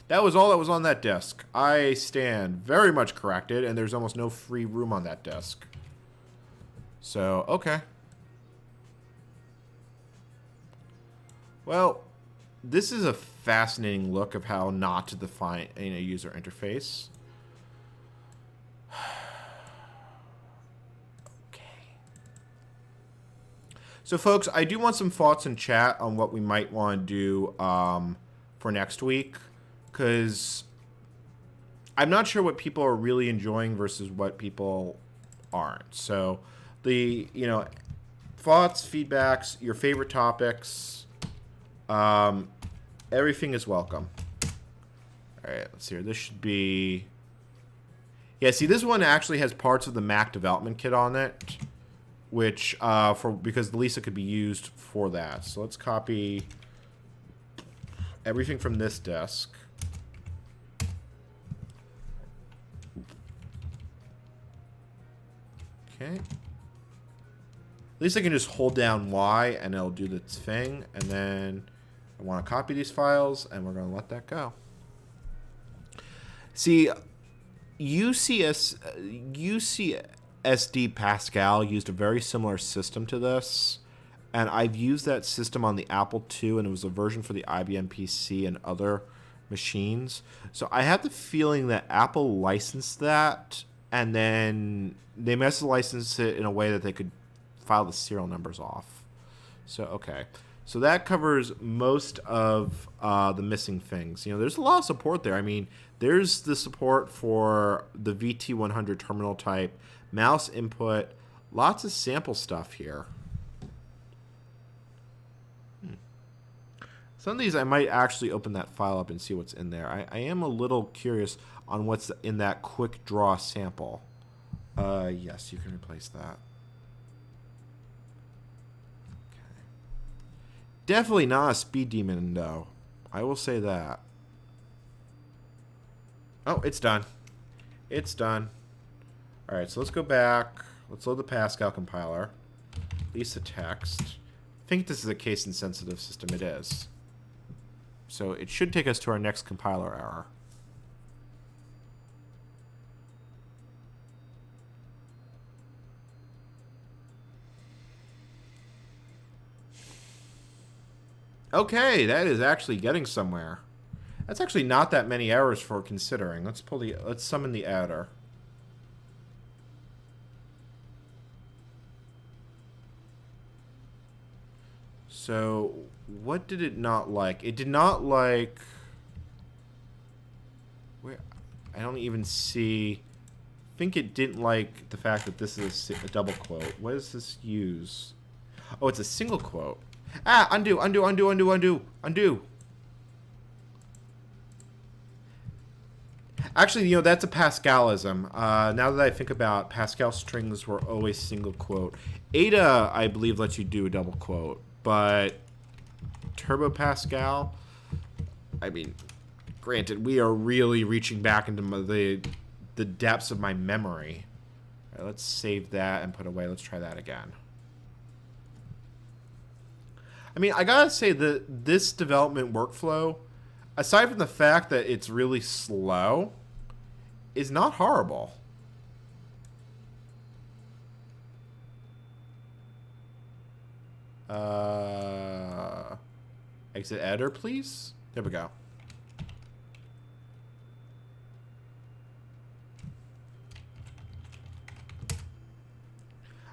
That was all that was on that desk. I stand very much corrected, and there's almost no free room on that desk. So, okay. Well, this is a fascinating look of how not to define a user interface. So, folks, I do want some thoughts in chat on what we might want to do for next week, because I'm not sure what people are really enjoying versus what people aren't. So, the thoughts, feedbacks, your favorite topics, everything is welcome. All right, let's see here. This should be. Yeah, see, this one actually has parts of the Mac development kit on it, which because Lisa could be used for that. So let's copy everything from this desk. Okay. Lisa can just hold down Y and it'll do its thing. And then I want to copy these files and we're going to let that go. See, UCSD Pascal used a very similar system to this, and I've used that system on the Apple II, and it was a version for the IBM PC and other machines. So I have the feeling that Apple licensed that, and then they must have licensed it in a way that they could file the serial numbers off. So, okay. So that covers most of the missing things. There's a lot of support there. I mean, there's the support for the VT100 terminal type, mouse input, lots of sample stuff here. Some of these I might actually open that file up and see what's in there. I am a little curious on what's in that quick draw sample. Yes, you can replace that. Okay. Definitely not a speed demon, though. I will say that. Oh, it's done. It's done. All right, so let's go back. Let's load the Pascal compiler. Lisa text. I think this is a case-insensitive system. It is. So it should take us to our next compiler error. Okay, that is actually getting somewhere. That's actually not that many errors for considering. Let's summon the adder. So, what did it not like? It did not like. Where? I don't even see. I think it didn't like the fact that this is a double quote. What does this use? Oh, it's a single quote. Ah, undo, undo, undo, undo, undo, undo. Actually, that's a Pascalism. Now that I think about it, Pascal strings were always single quote. Ada, I believe, lets you do a double quote. But Turbo Pascal, I mean, granted, we are really reaching back into the depths of my memory. All right, let's save that and put away. Let's try that again. I mean, I gotta say that this development workflow, aside from the fact that it's really slow, is not horrible. Exit editor, please. There we go.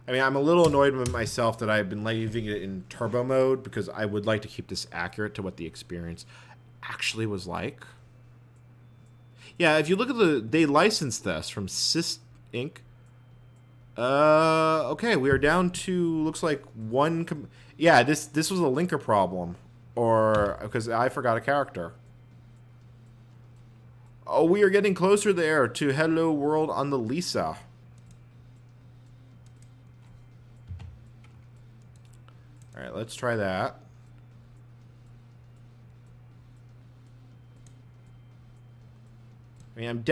I mean, I'm a little annoyed with myself that I've been leaving it in turbo mode because I would like to keep this accurate to what the experience actually was like. Yeah, if you look at they licensed this from Sys Inc. Okay, we are down to, looks like one. Yeah, this was a linker problem, or because I forgot a character. Oh, we are getting closer there to Hello World on the Lisa. All right, let's try that. I mean, I'm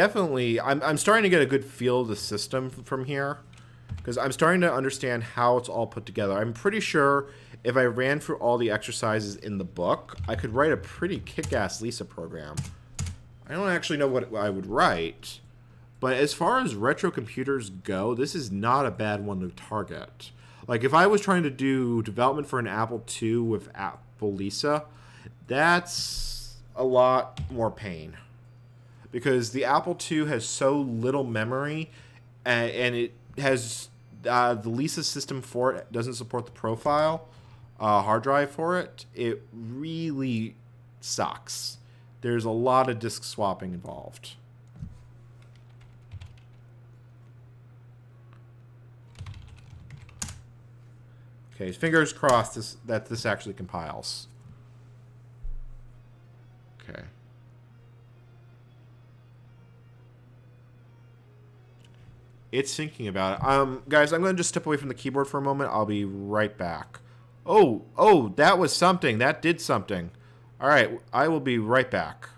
starting to get a good feel of the system from here, because I'm starting to understand how it's all put together. I'm pretty sure if I ran through all the exercises in the book, I could write a pretty kick-ass Lisa program. I don't actually know what I would write, but as far as retro computers go, this is not a bad one to target. Like, if I was trying to do development for an Apple II with Apple Lisa, that's a lot more pain. Because the Apple II has so little memory, and it has the Lisa system for it doesn't support the profile hard drive for it. It really sucks. There's a lot of disk swapping involved. Okay, fingers crossed that this actually compiles. Okay. It's thinking about it. Guys, I'm going to just step away from the keyboard for a moment. I'll be right back. Oh, that was something. That did something. All right, I will be right back.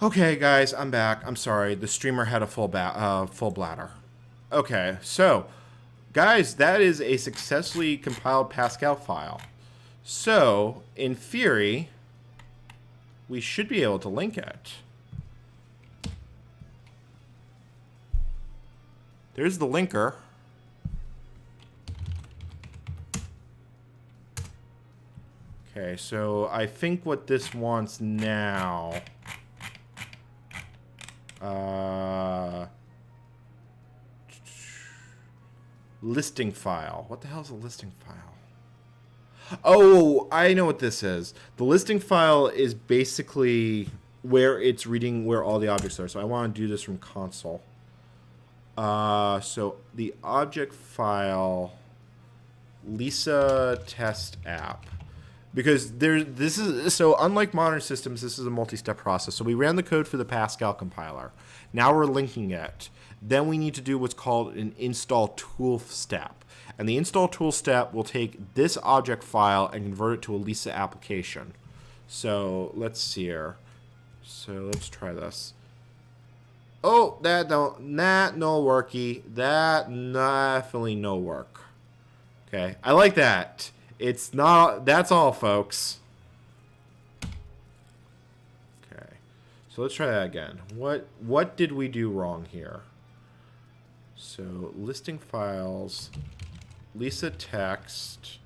Okay, guys, I'm back. I'm sorry. The streamer had a full bladder. Okay, so, guys, that is a successfully compiled Pascal file. So, in theory, we should be able to link it. There's the linker. Okay, so I think what this wants now... listing file. What the hell is a listing file? Oh, I know what this is. The listing file is basically where it's reading where all the objects are. So I want to do this from console. So the object file, Lisa test app. Because so unlike modern systems, this is a multi-step process. So we ran the code for the Pascal compiler. Now we're linking it. Then we need to do what's called an install tool step. And the install tool step will take this object file and convert it to a Lisa application. So let's see here. So let's try this. Oh, that no worky. That definitely no work. Okay, I like that. It's not, that's all, folks. Okay, so let's try that again. What did we do wrong here? So, listing files, Lisa text.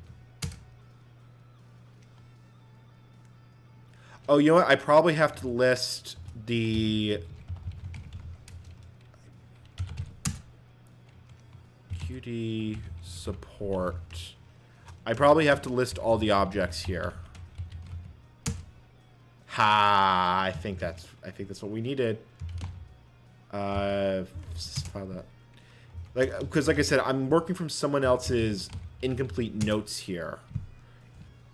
Oh, you know what? I probably have to list the Qt support. I probably have to list all the objects here. Ha! I think that's what we needed. File that. Because like I said, I'm working from someone else's incomplete notes here,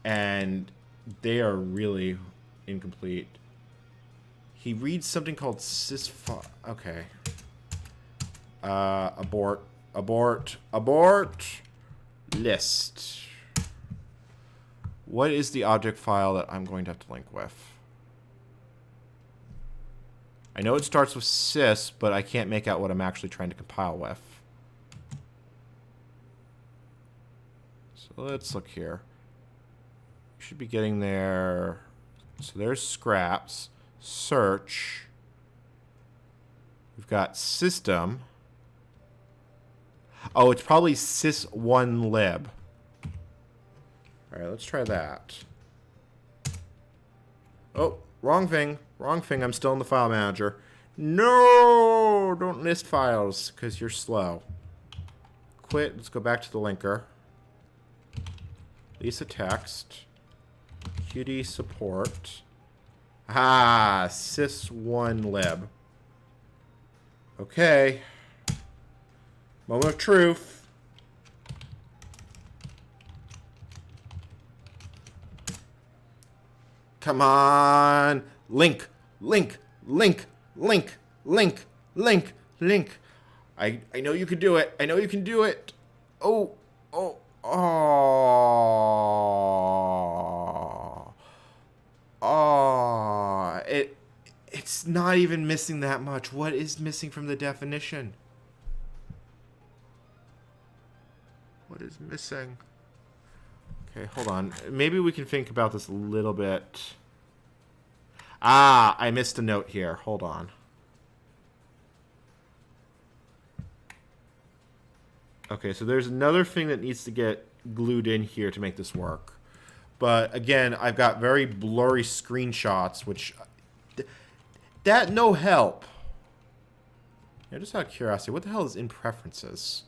and they are really incomplete. He reads something called sysfile. Okay. Abort. List. What is the object file that I'm going to have to link with? I know it starts with sys, but I can't make out what I'm actually trying to compile with. So let's look here. We should be getting there. So there's scraps. Search. We've got system. Oh, it's probably sys1lib. All right, let's try that. Oh, wrong thing. Wrong thing. I'm still in the file manager. No! Don't list files because you're slow. Quit. Let's go back to the linker. Lisa text. Qt support. Ah, sys1lib. Okay. Moment of truth. Come on. Link, link, link, link, link, link, link. I know you can do it. I know you can do it. Oh, oh, oh. Oh. It's not even missing that much. What is missing from the definition? What is missing? Okay, hold on. Maybe we can think about this a little bit. Ah, I missed a note here. Hold on. Okay, so there's another thing that needs to get glued in here to make this work. But again, I've got very blurry screenshots, which... that no help. Yeah, just out of curiosity, what the hell is in preferences?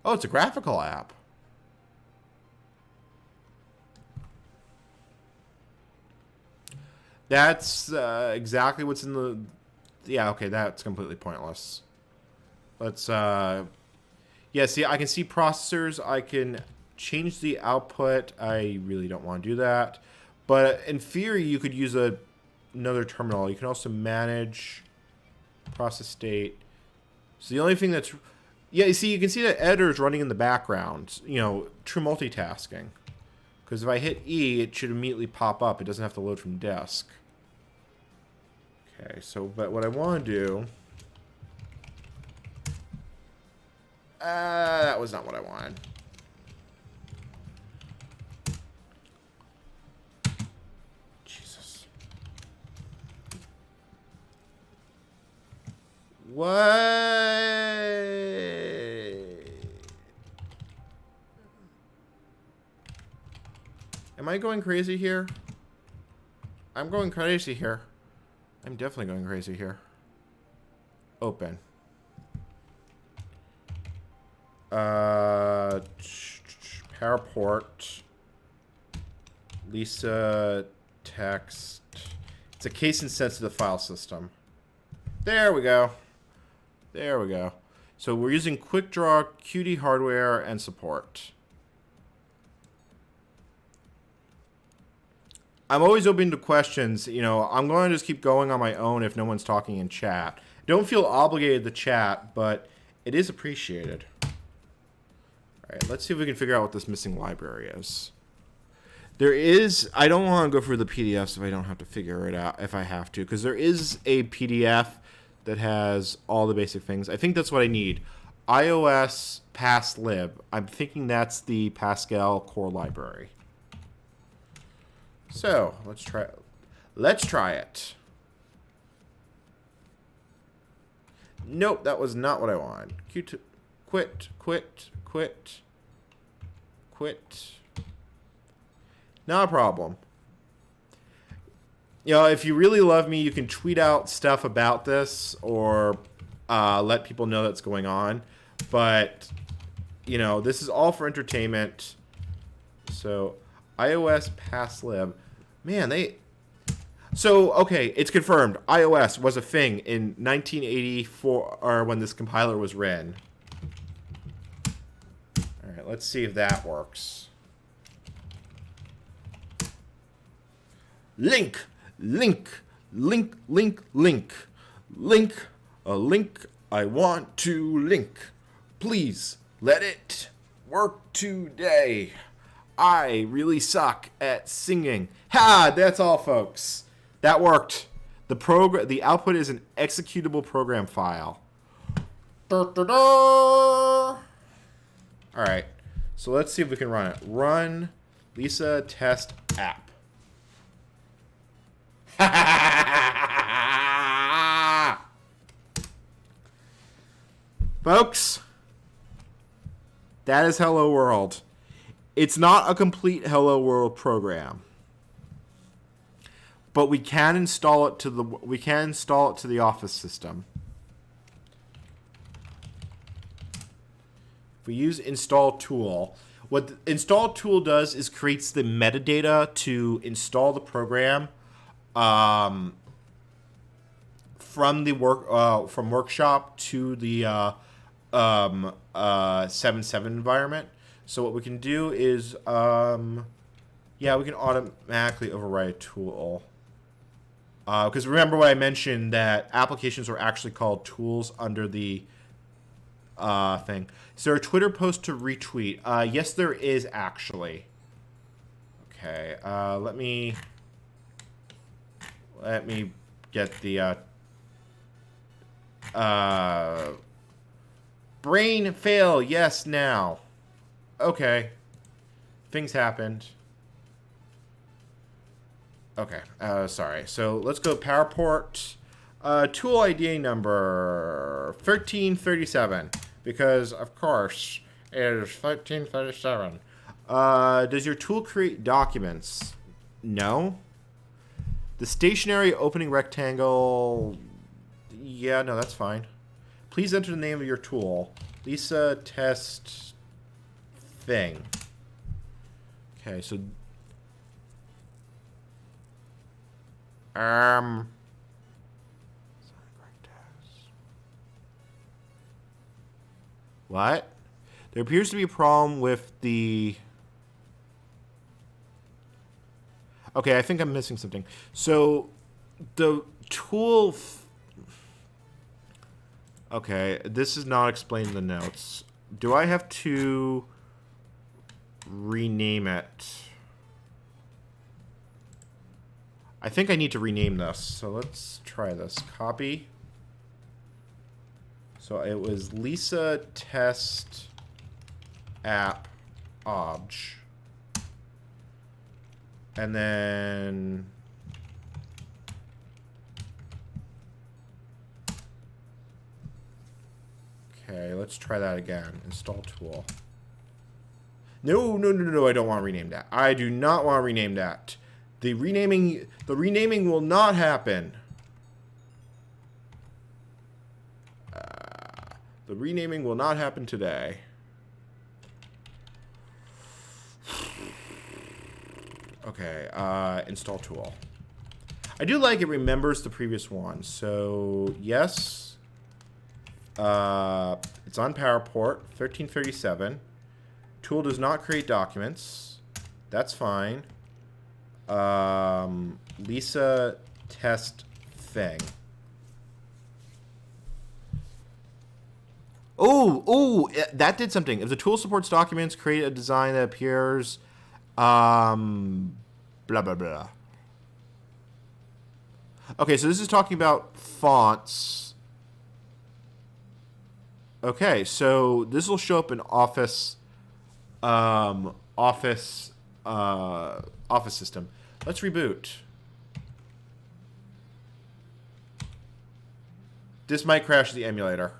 Oh, it's a graphical app. That's exactly what's in the... Yeah, okay, that's completely pointless. Let's... Yeah, see, I can see processors. I can change the output. I really don't want to do that. But in theory, you could use another terminal. You can also manage process state. So the only thing that's... Yeah, you see, you can see that editor is running in the background. You know, true multitasking. Because if I hit E, it should immediately pop up. It doesn't have to load from disk. Okay, so, but what I want to do... that was not what I wanted. Jesus. What? Am I going crazy here? I'm going crazy here. I'm definitely going crazy here. Open. PowerPort. Lisa text. It's a case-insensitive file system. There we go. There we go. So we're using QuickDraw, Qt hardware, and support. I'm always open to questions. You know, I'm going to just keep going on my own if no one's talking in chat. Don't feel obligated to chat, but it is appreciated. All right, let's see if we can figure out what this missing library is. There is... I don't want to go through the PDFs if I don't have to figure it out, if I have to, because there is a PDF that has all the basic things. I think that's what I need. iOS passlib. I'm thinking that's the Pascal core library. So, let's try it. Nope, that was not what I wanted. Q2, quit. Not a problem. You know, if you really love me, you can tweet out stuff about this or let people know that's going on. But, you know, this is all for entertainment. So, iOS passlib. Man, So, okay, it's confirmed. iOS was a thing in 1984, or when this compiler was written. All right, let's see if that works. Link, a link I want to link. Please let it work today. I really suck at singing. Ha! That's all, folks. That worked. The output is an executable program file. All right. So let's see if we can run it. Run Lisa test app. Folks, that is Hello World. It's not a complete Hello World program. but we can install it to the Office system. If we use install tool, what the install tool does is creates the metadata to install the program from the from Workshop to the 7.7 environment. So what we can do is, we can automatically override a tool. Because remember what I mentioned, that applications are actually called tools under the thing. Is there a Twitter post to retweet? Yes, there is actually. Okay, let me get the brain fail. Yes, now. Okay, things happened. Okay, sorry. So let's go PowerPort. Tool ID number 1337, because of course it is 1337. Does your tool create documents? No. The stationary opening rectangle. Yeah, no, that's fine. Please enter the name of your tool. Lisa test thing. Okay, so what? There appears to be a problem with the... Okay, I think I'm missing something. So, the tool... Okay, this is not explained in the notes. Do I have to rename it? I think I need to rename this. So let's try this. Copy. So it was Lisa test app obj. And then okay, let's try that again. Install tool. No, I don't want to rename that. I do not want to rename that. The renaming will not happen. The renaming will not happen today. Okay, install tool. I do like it remembers the previous one. So, yes. It's on PowerPort, 1337. Tool does not create documents. That's fine. Lisa test thing. Oh, that did something. If the tool supports documents, create a design that appears, blah, blah, blah. Okay, so this is talking about fonts. Okay, so this will show up in Office, Office system. Let's reboot. This might crash the emulator.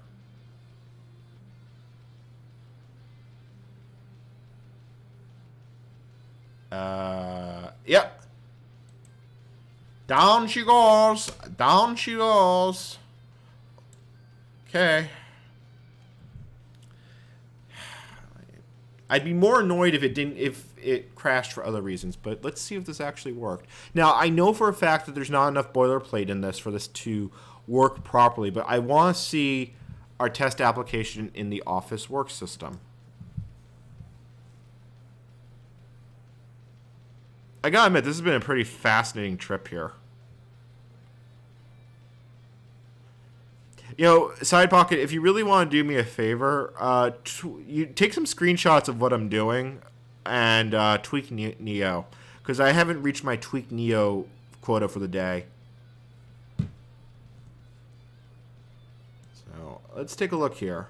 Yep. Down she goes. Down she goes. Okay. I'd be more annoyed if it crashed for other reasons, but let's see if this actually worked. Now, I know for a fact that there's not enough boilerplate in this for this to work properly, but I want to see our test application in the Office work system. I gotta admit, this has been a pretty fascinating trip here. You know, Side Pocket, if you really want to do me a favor, you take some screenshots of what I'm doing and tweak Neo, because I haven't reached my tweak Neo quota for the day. So let's take a look here.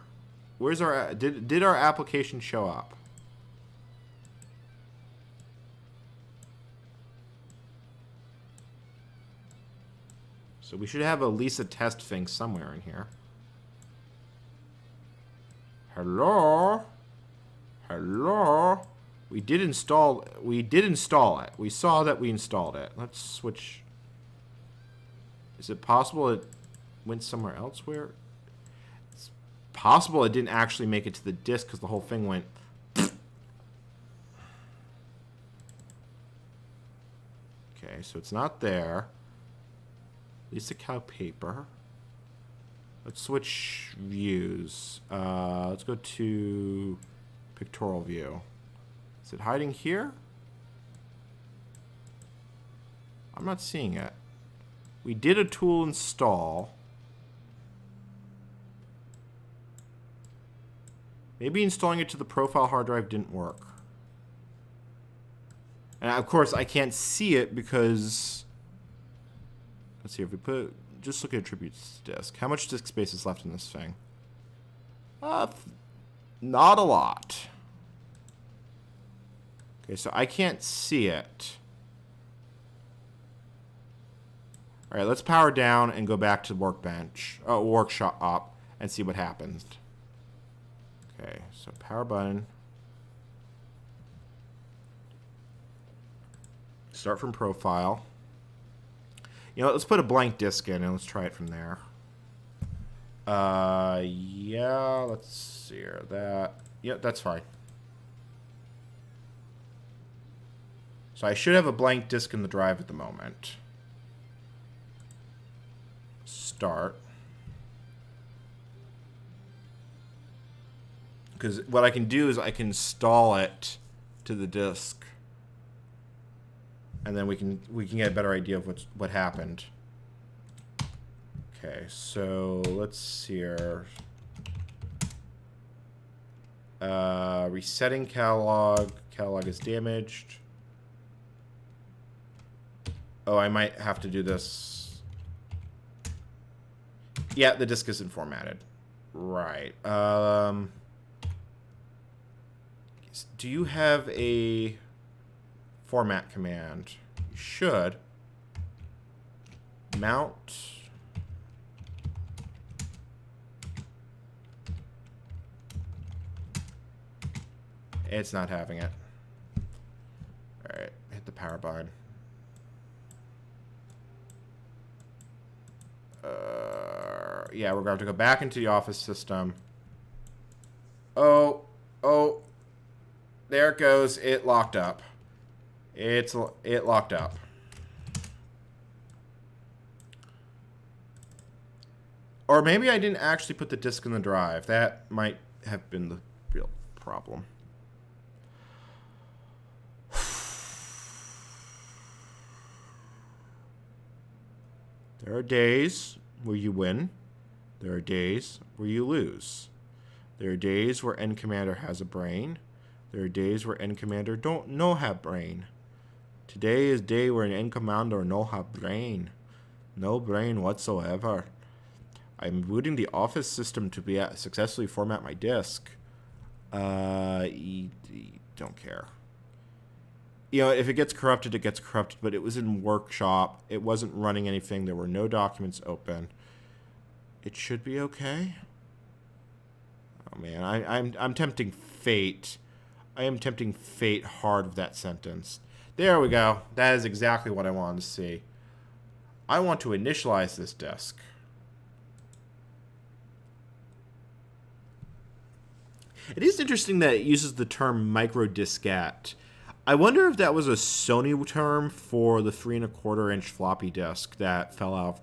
Where's our did our application show up? So we should have a Lisa test thing somewhere in here. Hello? Hello? We did install it. We saw that we installed it. Let's switch. Is it possible it went somewhere else where? It's possible it didn't actually make it to the disk because the whole thing went. Okay, so it's not there. Lisa cow paper. Let's switch views. Let's go to pictorial view. Is it hiding here? I'm not seeing it. We did a tool install. Maybe installing it to the profile hard drive didn't work. And of course, I can't see it because... Let's see, if we put... Just look at attributes disk. How much disk space is left in this thing? Not a lot. Okay, so I can't see it. All right, let's power down and go back to the workshop and see what happens. Okay, so power button. Start from profile. You know, let's put a blank disk in and let's try it from there. Yeah, let's see here. Yep, that's fine. So I should have a blank disk in the drive at the moment. Start. Because what I can do is I can install it to the disk. And then we can get a better idea of what happened. Okay, so let's see here. Resetting catalog. Catalog is damaged. Oh, I might have to do this. Yeah, the disk isn't formatted. Right. Do you have a format command? You should. Mount. It's not having it. All right, hit the power button. Yeah, we're going to have to go back into the Office system. Oh, there it goes. It locked up. It locked up. Or maybe I didn't actually put the disk in the drive. That might have been the real problem. There are days where you win. There are days where you lose. There are days where N Commander has a brain. There are days where N Commander don't no have brain. Today is day where an N Commander no have brain. No brain whatsoever. I'm booting the Office system to successfully format my disk. Don't care. You know, if it gets corrupted, it gets corrupted, but it was in workshop. It wasn't running anything. There were no documents open. It should be okay. Oh man, I'm tempting fate. I am tempting fate hard with that sentence. There we go. That is exactly what I wanted to see. I want to initialize this disk. It is interesting that it uses the term microdiskette. I wonder if that was a Sony term for the 3¼ inch floppy disk that fell out.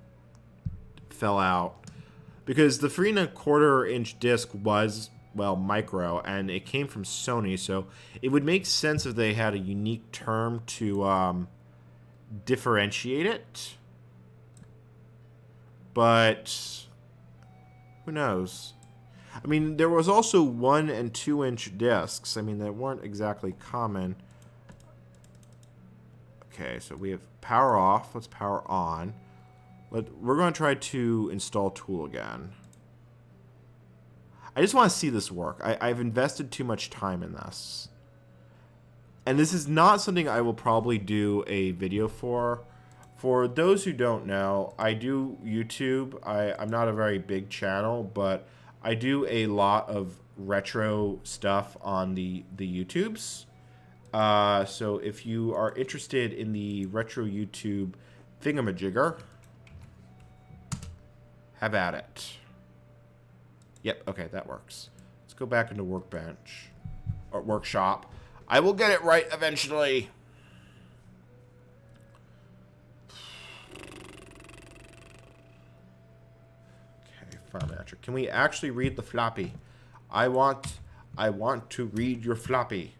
Because the 3¼ inch disk was, well, micro, and it came from Sony, so it would make sense if they had a unique term to differentiate it. But who knows? I mean, there was also 1 and 2 inch discs. I mean, they weren't exactly common. Okay, so we have power off. Let's power on. We're going to try to install tool again. I just want to see this work. I've invested too much time in this. And this is not something I will probably do a video for. For those who don't know, I do YouTube. I'm not a very big channel, but I do a lot of retro stuff on the YouTubes. So if you are interested in the retro YouTube thingamajigger, Have at it. Yep, okay, that works. Let's go back into Workbench. Or Workshop. I will get it right eventually. Okay, file manager. Can we actually read the floppy? I want to read your floppy.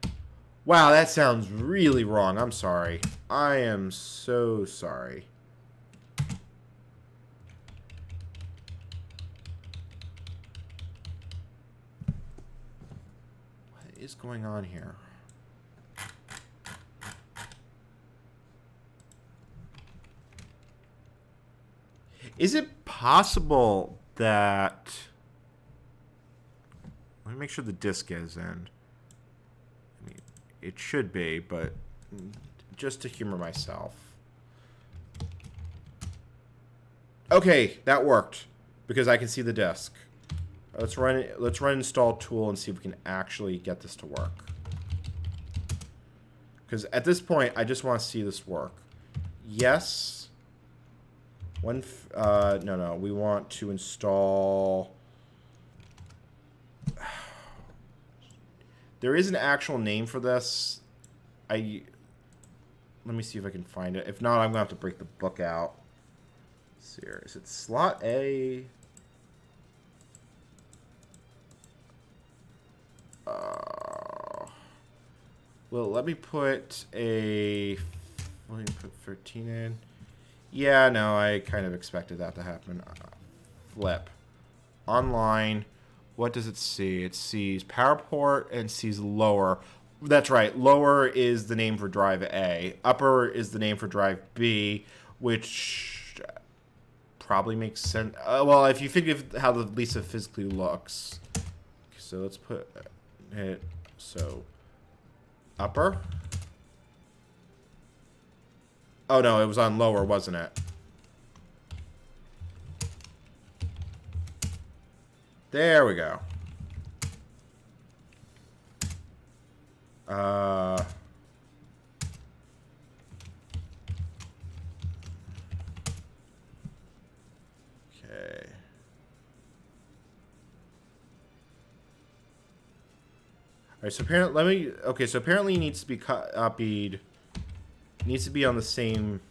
Wow, that sounds really wrong. I'm sorry. I am so sorry. What is going on here? Is it possible that... Let me make sure the disk is in. I mean, it should be, but just to humor myself. Okay, that worked because I can see the disk. Let's run install tool and see if we can actually get this to work. Because at this point, I just want to see this work. Yes. No, we want to install... There is an actual name for this. Let me see if I can find it. If not, I'm going to have to break the book out. Let's see here. Is it slot A? Well, let me put 13 in. Yeah, no, I kind of expected that to happen. Flip. Online. What does it see? It sees power port and sees lower. That's right. Lower is the name for drive A. Upper is the name for drive B, which probably makes sense. Well, if you think of how the Lisa physically looks. So let's put it. So upper. Oh, no, it was on lower, wasn't it? There we go. Okay. All right, so apparently, so apparently it needs to be copied. It needs to be on the same.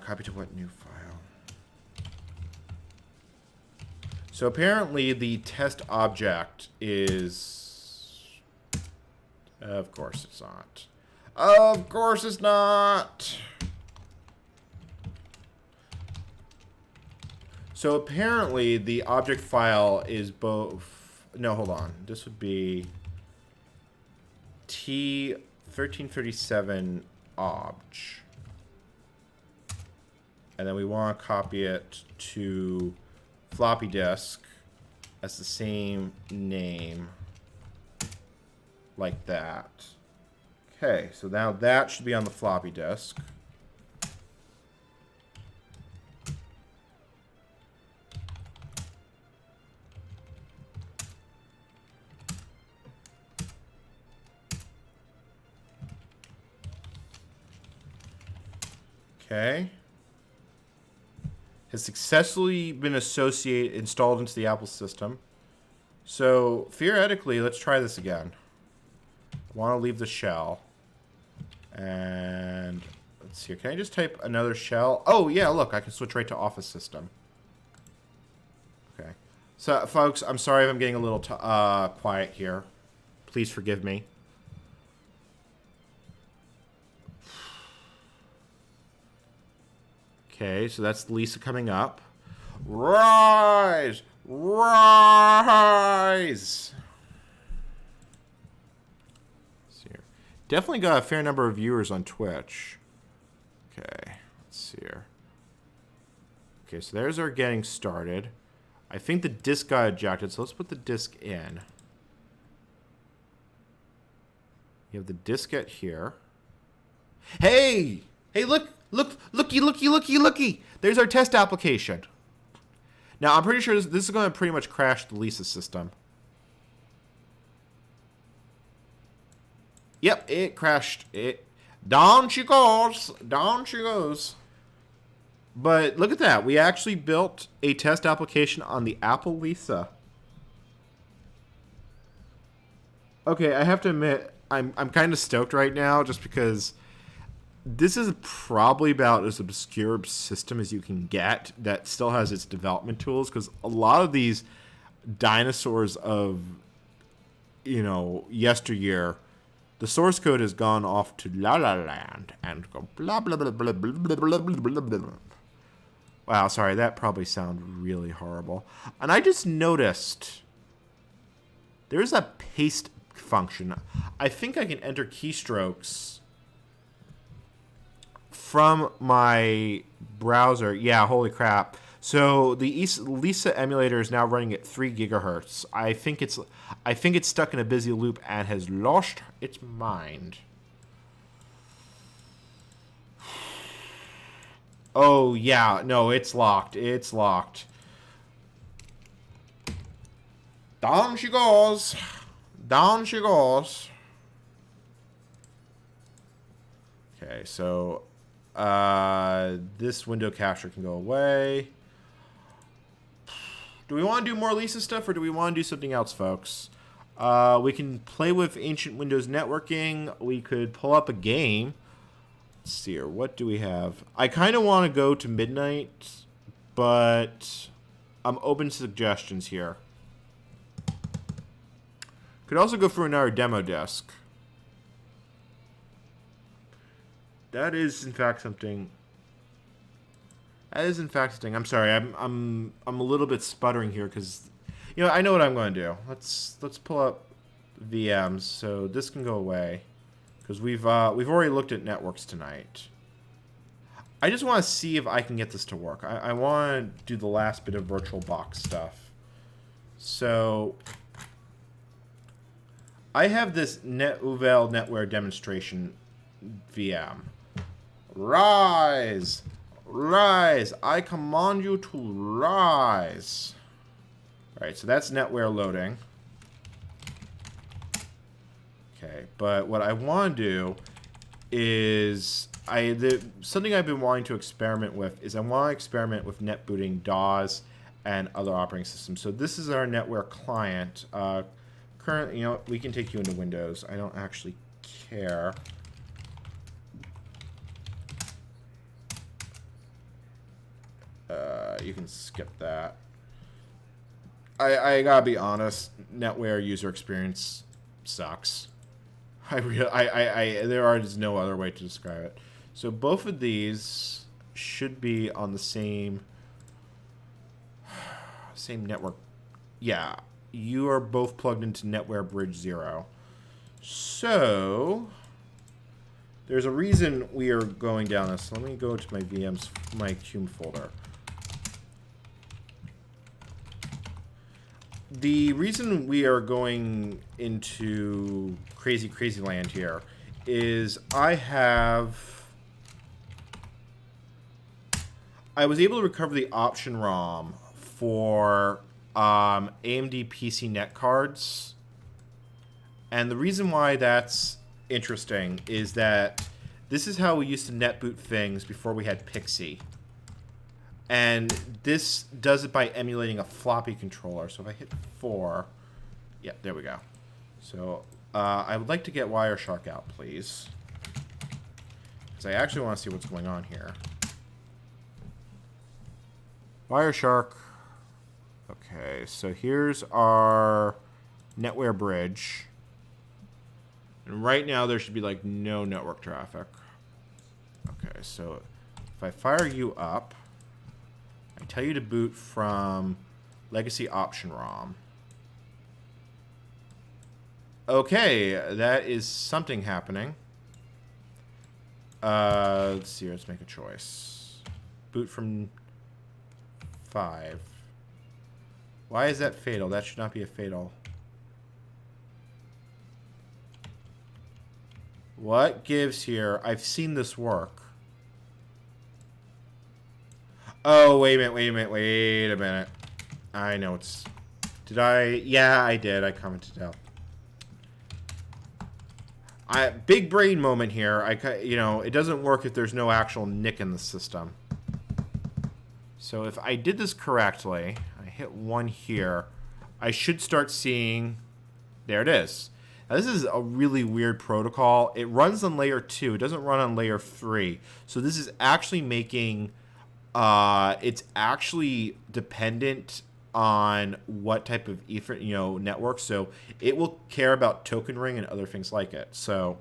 Copy to what new file? So apparently the test object is... Of course it's not. Of course it's not! So apparently the object file is both... No, hold on. This would be T1337 obj. And then we want to copy it to floppy disk as the same name, like that. Okay, so now that should be on the floppy disk. Okay. Has successfully been installed into the Apple system. So theoretically, let's try this again. I want to leave the shell. And let's see. Can I just type another shell? Oh, yeah, look, I can switch right to Office System. Okay. So, folks, I'm sorry if I'm getting a little quiet here. Please forgive me. Okay, so that's Lisa coming up. Rise! Rise! Let's see here. Definitely got a fair number of viewers on Twitch. Okay, let's see here. Okay, so there's our getting started. I think the disk got ejected, so let's put the disk in. You have the diskette here. Hey! Hey, look! Look, looky. There's our test application. Now, I'm pretty sure this is going to pretty much crash the Lisa system. Yep, it crashed. Down she goes. Down she goes. But look at that. We actually built a test application on the Apple Lisa. Okay, I have to admit, I'm kind of stoked right now just because this is probably about as obscure a system as you can get that still has its development tools, because a lot of these dinosaurs of, yesteryear, the source code has gone off to La La Land and go blah blah blah blah blah blah blah blah blah blah. Wow, sorry, that probably sounded really horrible. And I just noticed there's a paste function. I think I can enter keystrokes from my browser. Yeah, holy crap. So the Lisa emulator is now running at 3 gigahertz. I think it's stuck in a busy loop and has lost its mind. Oh yeah, no, it's locked. It's locked. Down she goes. Down she goes. Okay, so this window capture can go away. Do we want to do more Lisa stuff, or do we want to do something else, folks? We can play with ancient Windows networking. We could pull up a game. Let's see here. What do we have? I kind of want to go to midnight, but I'm open to suggestions here. Could also go for another demo desk. That is, in fact, something. That is, in fact, something. I'm sorry. I'm a little bit sputtering here because, I know what I'm going to do. Let's pull up VMs so this can go away because we've already looked at networks tonight. I just want to see if I can get this to work. I want to do the last bit of VirtualBox stuff. So I have this NetUvel NetWare demonstration VM. Rise! Rise! I command you to rise! Alright, so that's NetWare loading. Okay, but what I want to do is something I've been wanting to experiment with is I want to experiment with net booting DAWs and other operating systems. So this is our NetWare client. Currently, we can take you into Windows. I don't actually care. You can skip that. I gotta be honest, NetWare user experience sucks. There is no other way to describe it. So both of these should be on the same network. Yeah, you are both plugged into NetWare Bridge 0. So there's a reason we are going down this. Let me go to my VMs, my Cume folder. The reason we are going into crazy land here is I was able to recover the option ROM for AMD PC net cards. And the reason why that's interesting is that this is how we used to net boot things before we had Pixie. And this does it by emulating a floppy controller. So if I hit 4, yeah, there we go. So I would like to get Wireshark out, please. Because I actually want to see what's going on here. Wireshark. Okay, so here's our NetWare bridge. And right now there should be like no network traffic. Okay, so if I fire you up, I tell you to boot from legacy option ROM. Okay, that is something happening. Let's see, let's make a choice. Boot from 5. Why is that fatal? That should not be a fatal. What gives here? I've seen this work. Oh, wait a minute. I know it's... Did I? Yeah, I did. I commented out. Big brain moment here. It doesn't work if there's no actual NIC in the system. So if I did this correctly, I hit 1 here, I should start seeing, there it is. Now this is a really weird protocol. It runs on layer 2. It doesn't run on layer 3. So this is actually making, it's actually dependent on what type of Ethernet, network. So it will care about token ring and other things like it. So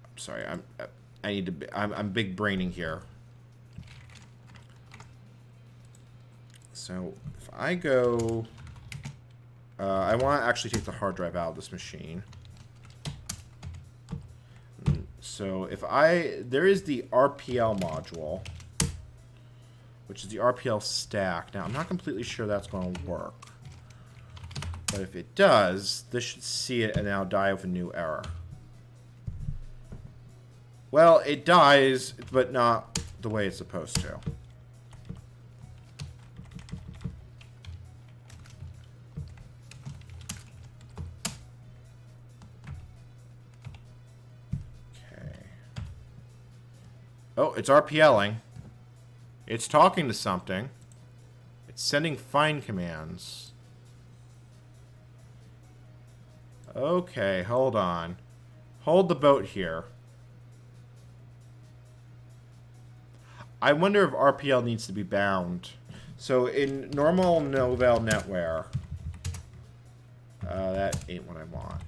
I'm sorry, I'm big braining here. So if I go, I want to actually take the hard drive out of this machine. So if there is the RPL module, which is the RPL stack. Now, I'm not completely sure that's going to work. But if it does, this should see it and now die with a new error. Well, it dies, but not the way it's supposed to. Okay. Oh, it's RPLing. It's talking to something. It's sending find commands. Okay, hold on. Hold the boat here. I wonder if RPL needs to be bound. So in normal Novell NetWare, that ain't what I want.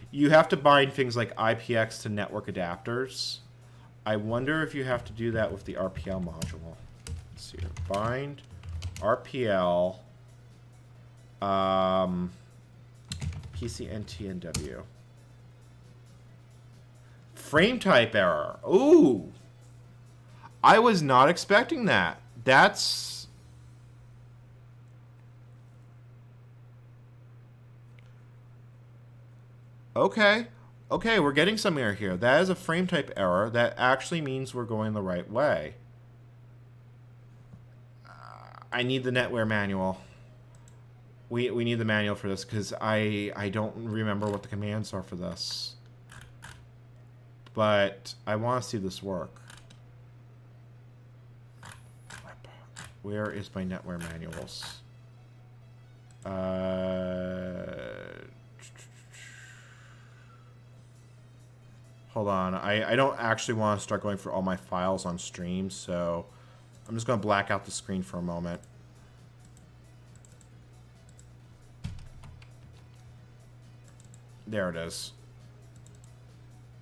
You have to bind things like IPX to network adapters. I wonder if you have to do that with the RPL module. Let's see here. Bind RPL PCNTNW. Frame type error. Ooh. I was not expecting that. That's... Okay. Okay, we're getting somewhere here. That is a frame type error. That actually means we're going the right way. I need the NetWare manual. We need the manual for this because I don't remember what the commands are for this. But I want to see this work. Where is my NetWare manuals? Hold on. I don't actually want to start going through all my files on stream, so I'm just going to black out the screen for a moment. There it is.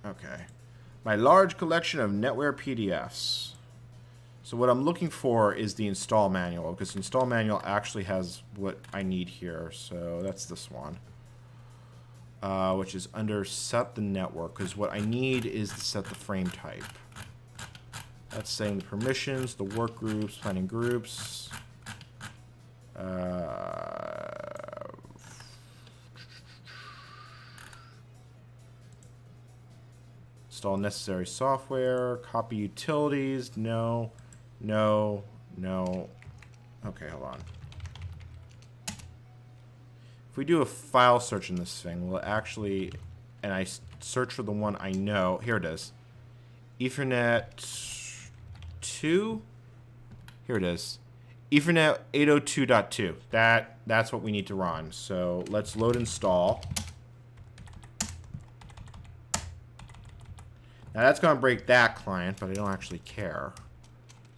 Okay. My large collection of NetWare PDFs. So what I'm looking for is the install manual, because the install manual actually has what I need here. So that's this one, which is under set the network, because what I need is to set the frame type. That's saying the permissions, the work groups, planning groups. Install necessary software, copy utilities, no. No, no. Okay, hold on. If we do a file search in this thing, will it actually, and I search for the one I know, here it is. Ethernet 2? Here it is. Ethernet 802.2. That's what we need to run. So let's load install. Now that's going to break that client, but I don't actually care.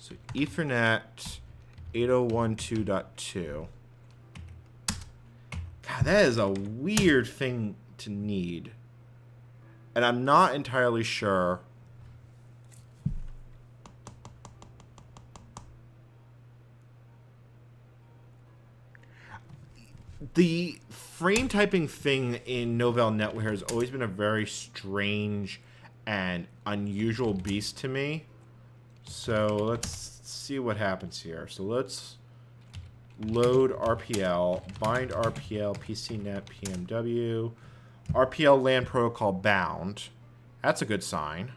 So Ethernet 8012.2. God, that is a weird thing to need. And I'm not entirely sure. The frame typing thing in Novell NetWare has always been a very strange and unusual beast to me. So let's see what happens here. So let's load RPL, bind RPL, PCNet, PMW, RPL LAN protocol bound. That's a good sign.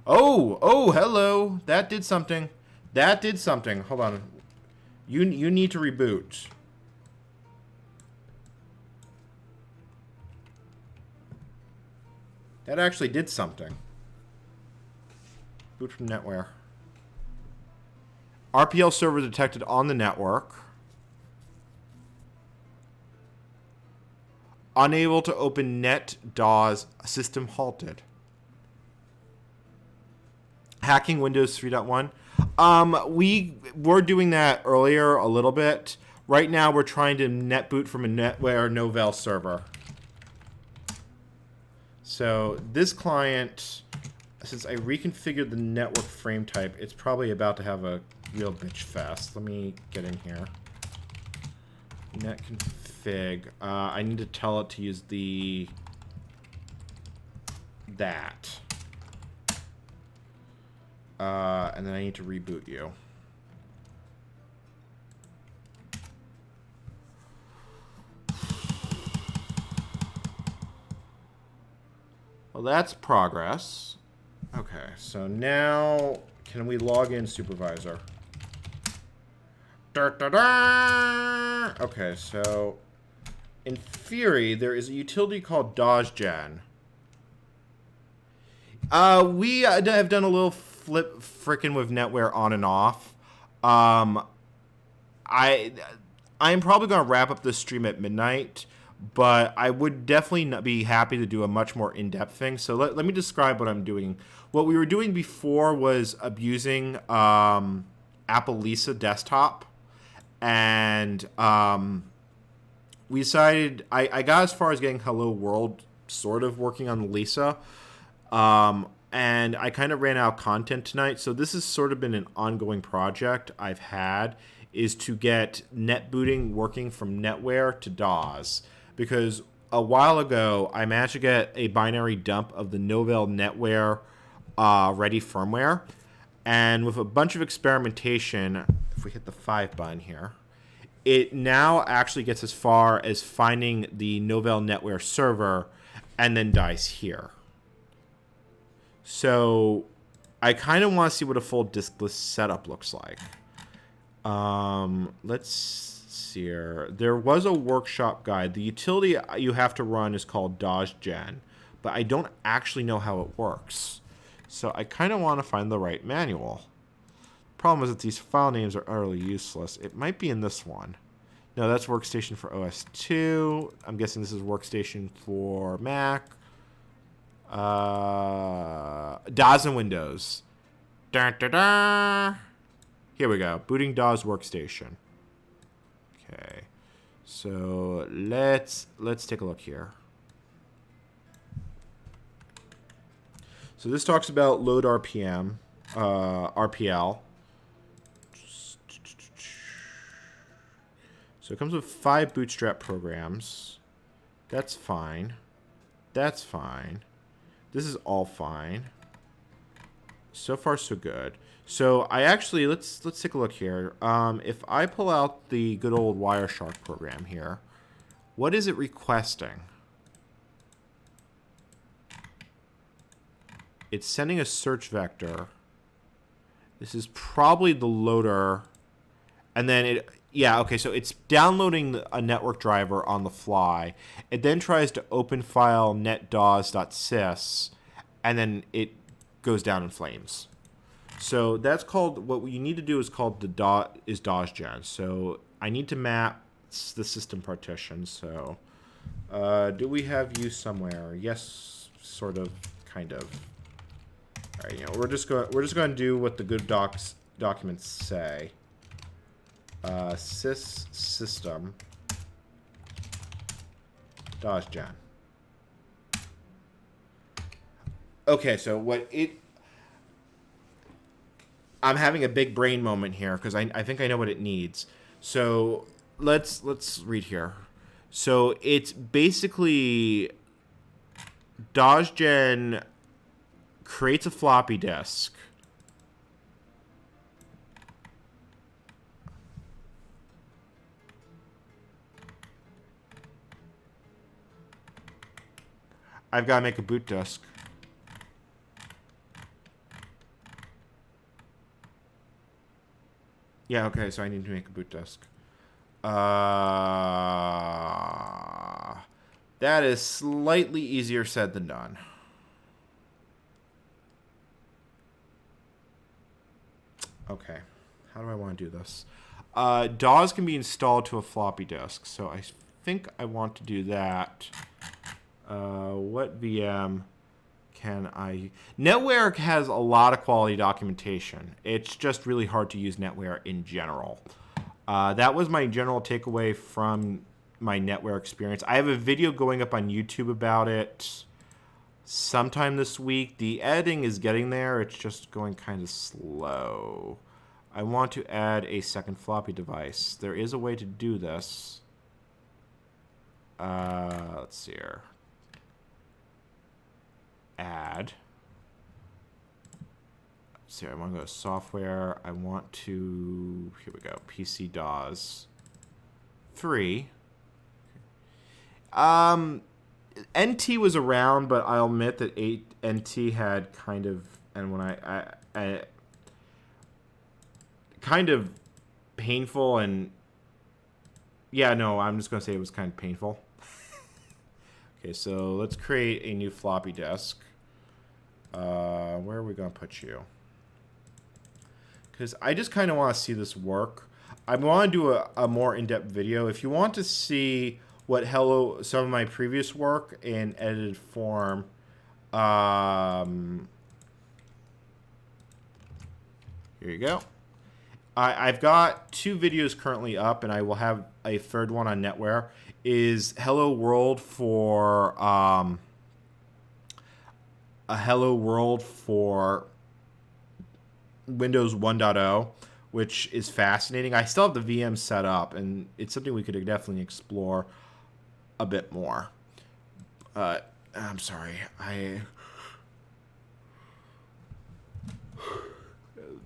Oh, hello. That did something. That did something. Hold on. You need to reboot. That actually did something. Boot from NetWare. RPL server detected on the network. Unable to open net DAWs. System halted. Hacking Windows 3.1. We were doing that earlier a little bit. Right now we're trying to net boot from a NetWare Novell server. So this client, since I reconfigured the network frame type, it's probably about to have a real bitch fest. Let me get in here. Net config. I need to tell it to use that. And then I need to reboot you. Well, that's progress. Okay, so now can we log in supervisor? Okay, so in theory, there is a utility called DOSGen. We have done a little frickin' with NetWare on and off. I'm probably going to wrap up this stream at midnight, but I would definitely be happy to do a much more in-depth thing. So let me describe what I'm doing. What we were doing before was abusing Apple Lisa desktop, and we decided I got as far as getting Hello World sort of working on Lisa. And I kind of ran out of content tonight, so this has sort of been an ongoing project I've had, is to get net booting working from NetWare to DAWs. Because a while ago, I managed to get a binary dump of the Novell NetWare ready firmware. And with a bunch of experimentation, if we hit the 5 button here, it now actually gets as far as finding the Novell NetWare server and then dies here. So I kind of want to see what a full diskless setup looks like. Let's see here. There was a workshop guide. The utility you have to run is called DOSGen, but I don't actually know how it works. So I kind of want to find the right manual. Problem is that these file names are utterly useless. It might be in this one. No, that's Workstation for OS 2. I'm guessing this is Workstation for Mac. DAWs and Windows. Da, da, da. Here we go. Booting DAWs workstation. Okay. So let's take a look here. So this talks about load RPM, RPL. So it comes with 5 bootstrap programs. That's fine. That's fine. This is all fine. So far, so good. So I actually, let's take a look here. If I pull out the good old Wireshark program here, what is it requesting? It's sending a search vector. This is probably the loader. And then it, yeah, okay, so it's downloading a network driver on the fly. It then tries to open file netdaws.sys, and then it goes down in flames. So that's called, what you need to do is called DOSGen. So I need to map the system partition. So do we have you somewhere? Yes, sort of, kind of. All right, we're just going to do what the good documents say. Sys system DOSGen. Okay, so I'm having a big brain moment here because I think I know what it needs. So let's read here. So it's basically DOSGen creates a floppy disk. I've got to make a boot disk. Yeah, okay, so I need to make a boot disk. That is slightly easier said than done. Okay. How do I want to do this? DAWs can be installed to a floppy disk, so I think I want to do that. What VM can I... NetWare has a lot of quality documentation. It's just really hard to use NetWare in general. That was my general takeaway from my NetWare experience. I have a video going up on YouTube about it sometime this week. The editing is getting there. It's just going kind of slow. I want to add a second floppy device. There is a way to do this. Let's see here. Add. Let's see, I want to go to software. I want to, here we go, PC DAWs 3. NT was around, but I'll admit that NT had kind of, and when I kind of painful, and yeah, no, I'm just gonna say it was kind of painful. Okay, so let's create a new floppy disk. Where are we gonna put you? Because I just kind of want to see this work. I want to do a more in-depth video. If you want to see what some of my previous work in edited form, here you go. I've got 2 videos currently up, and I will have a third one on NetWare. Is Hello World for a Hello World for Windows 1.0, which is fascinating. I still have the VM set up, and it's something we could definitely explore a bit more. I'm sorry.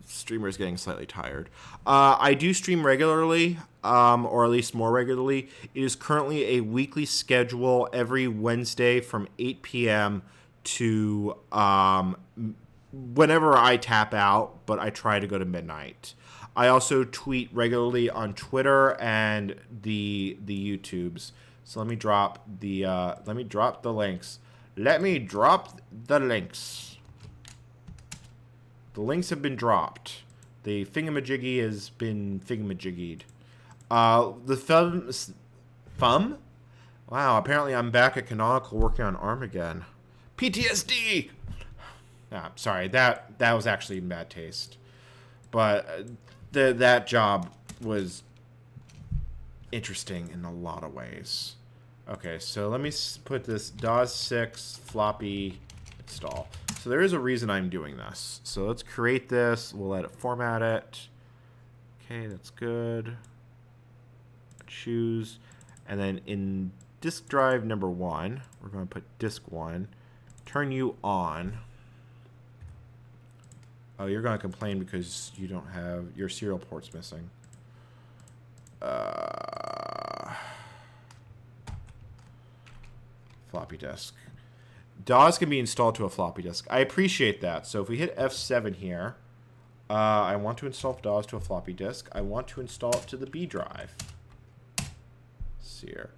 Streamer's getting slightly tired. I do stream regularly, or at least more regularly. It is currently a weekly schedule every Wednesday from 8 p.m. to whenever I tap out, but I try to go to midnight. I also tweet regularly on Twitter and the YouTubes. So let me drop the links. Let me drop the links. The links have been dropped. The thingamajiggy has been thingamajiggied. The thumb? Wow, apparently I'm back at Canonical working on ARM again. PTSD! Sorry, that was actually in bad taste. But that job was interesting in a lot of ways. Okay, so let me put this DAWs 6 floppy install. So there is a reason I'm doing this. So let's create this. We'll let it format it. Okay, that's good. Choose. And then in disk drive number 1, we're going to put disk 1. Turn you on. Oh, you're going to complain because you don't have your serial ports missing. Floppy disk. DAWs can be installed to a floppy disk. I appreciate that. So if we hit F7 here, I want to install DAWs to a floppy disk. I want to install it to the B drive. Let's see here.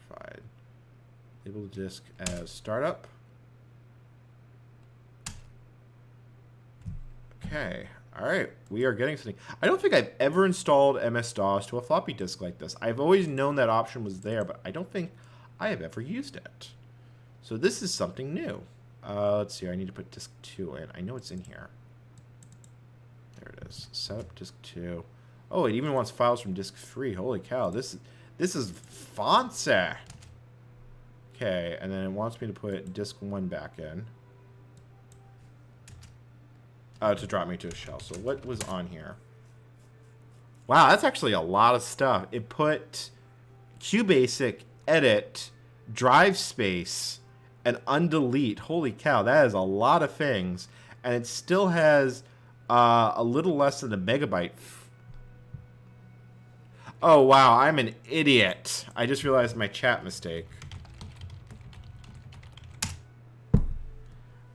Provide. Label the disk as startup. Okay. All right, we are getting something. I don't think I've ever installed MS-DOS to a floppy disk like this. I've always known that option was there, but I don't think I have ever used it. So this is something new. Let's see, I need to put disk 2 in. I know it's in here. There it is. Set up disk 2. Oh, it even wants files from disk 3. Holy cow, this is fancy. Okay, and then it wants me to put disk 1 back in. To drop me to a shell. So what was on here? Wow, that's actually a lot of stuff. It put QBasic, edit, drive space, and undelete. Holy cow, that is a lot of things. And it still has a little less than a megabyte. Oh, wow, I'm an idiot. I just realized my chat mistake.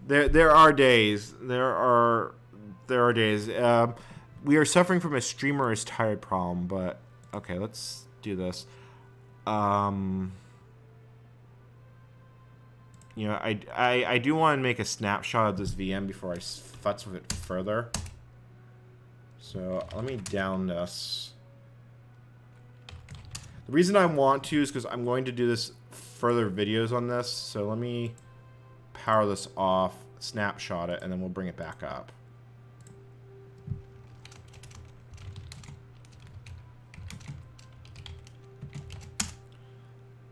There are days. There are days. We are suffering from a streamer is tired problem, but okay, let's do this. You know, I do want to make a snapshot of this VM before I futz with it further. So let me down this. The reason I want to is because I'm going to do this further videos on this. So let me power this off, snapshot it, and then we'll bring it back up.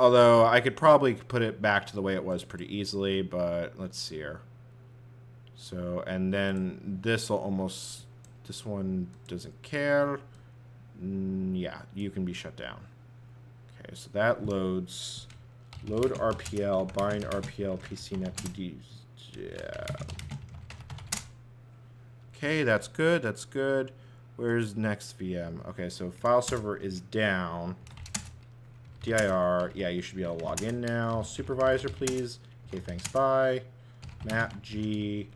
Although I could probably put it back to the way it was pretty easily, but let's see here. So, and then this will almost, this one doesn't care. Yeah, you can be shut down. Okay, so that loads. Load RPL, bind RPL, PCNetBD. Yeah. Okay, that's good, that's good. Where's next VM? Okay, so file server is down. DIR, yeah, you should be able to log in now. Supervisor, please. Okay, thanks, bye. Map G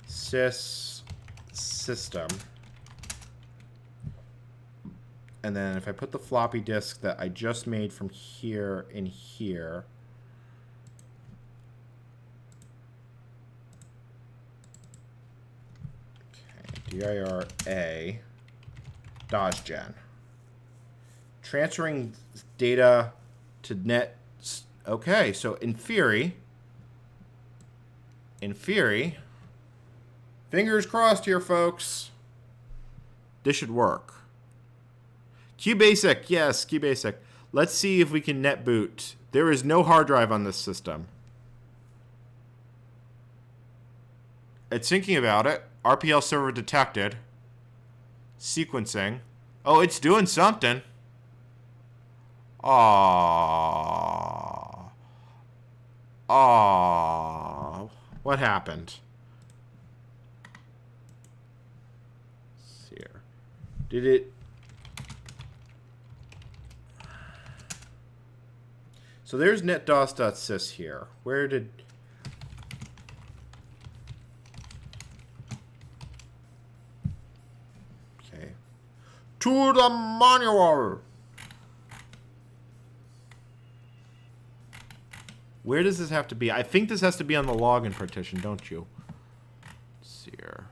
sys system. And then if I put the floppy disk that I just made from here in here. Okay, dir a DOSGen. Transferring data to net. Okay, so in theory, fingers crossed here, folks. This should work. QBasic, yes, QBasic. Let's see if we can net boot. There is no hard drive on this system. It's thinking about it. RPL server detected. Sequencing. Oh, it's doing something. Aww. Aww. What happened? Let's see here. Did it... So there's netdos.sys here. Where did... Okay. To the manual! Where does this have to be? I think this has to be on the login partition, don't you? Let's see here.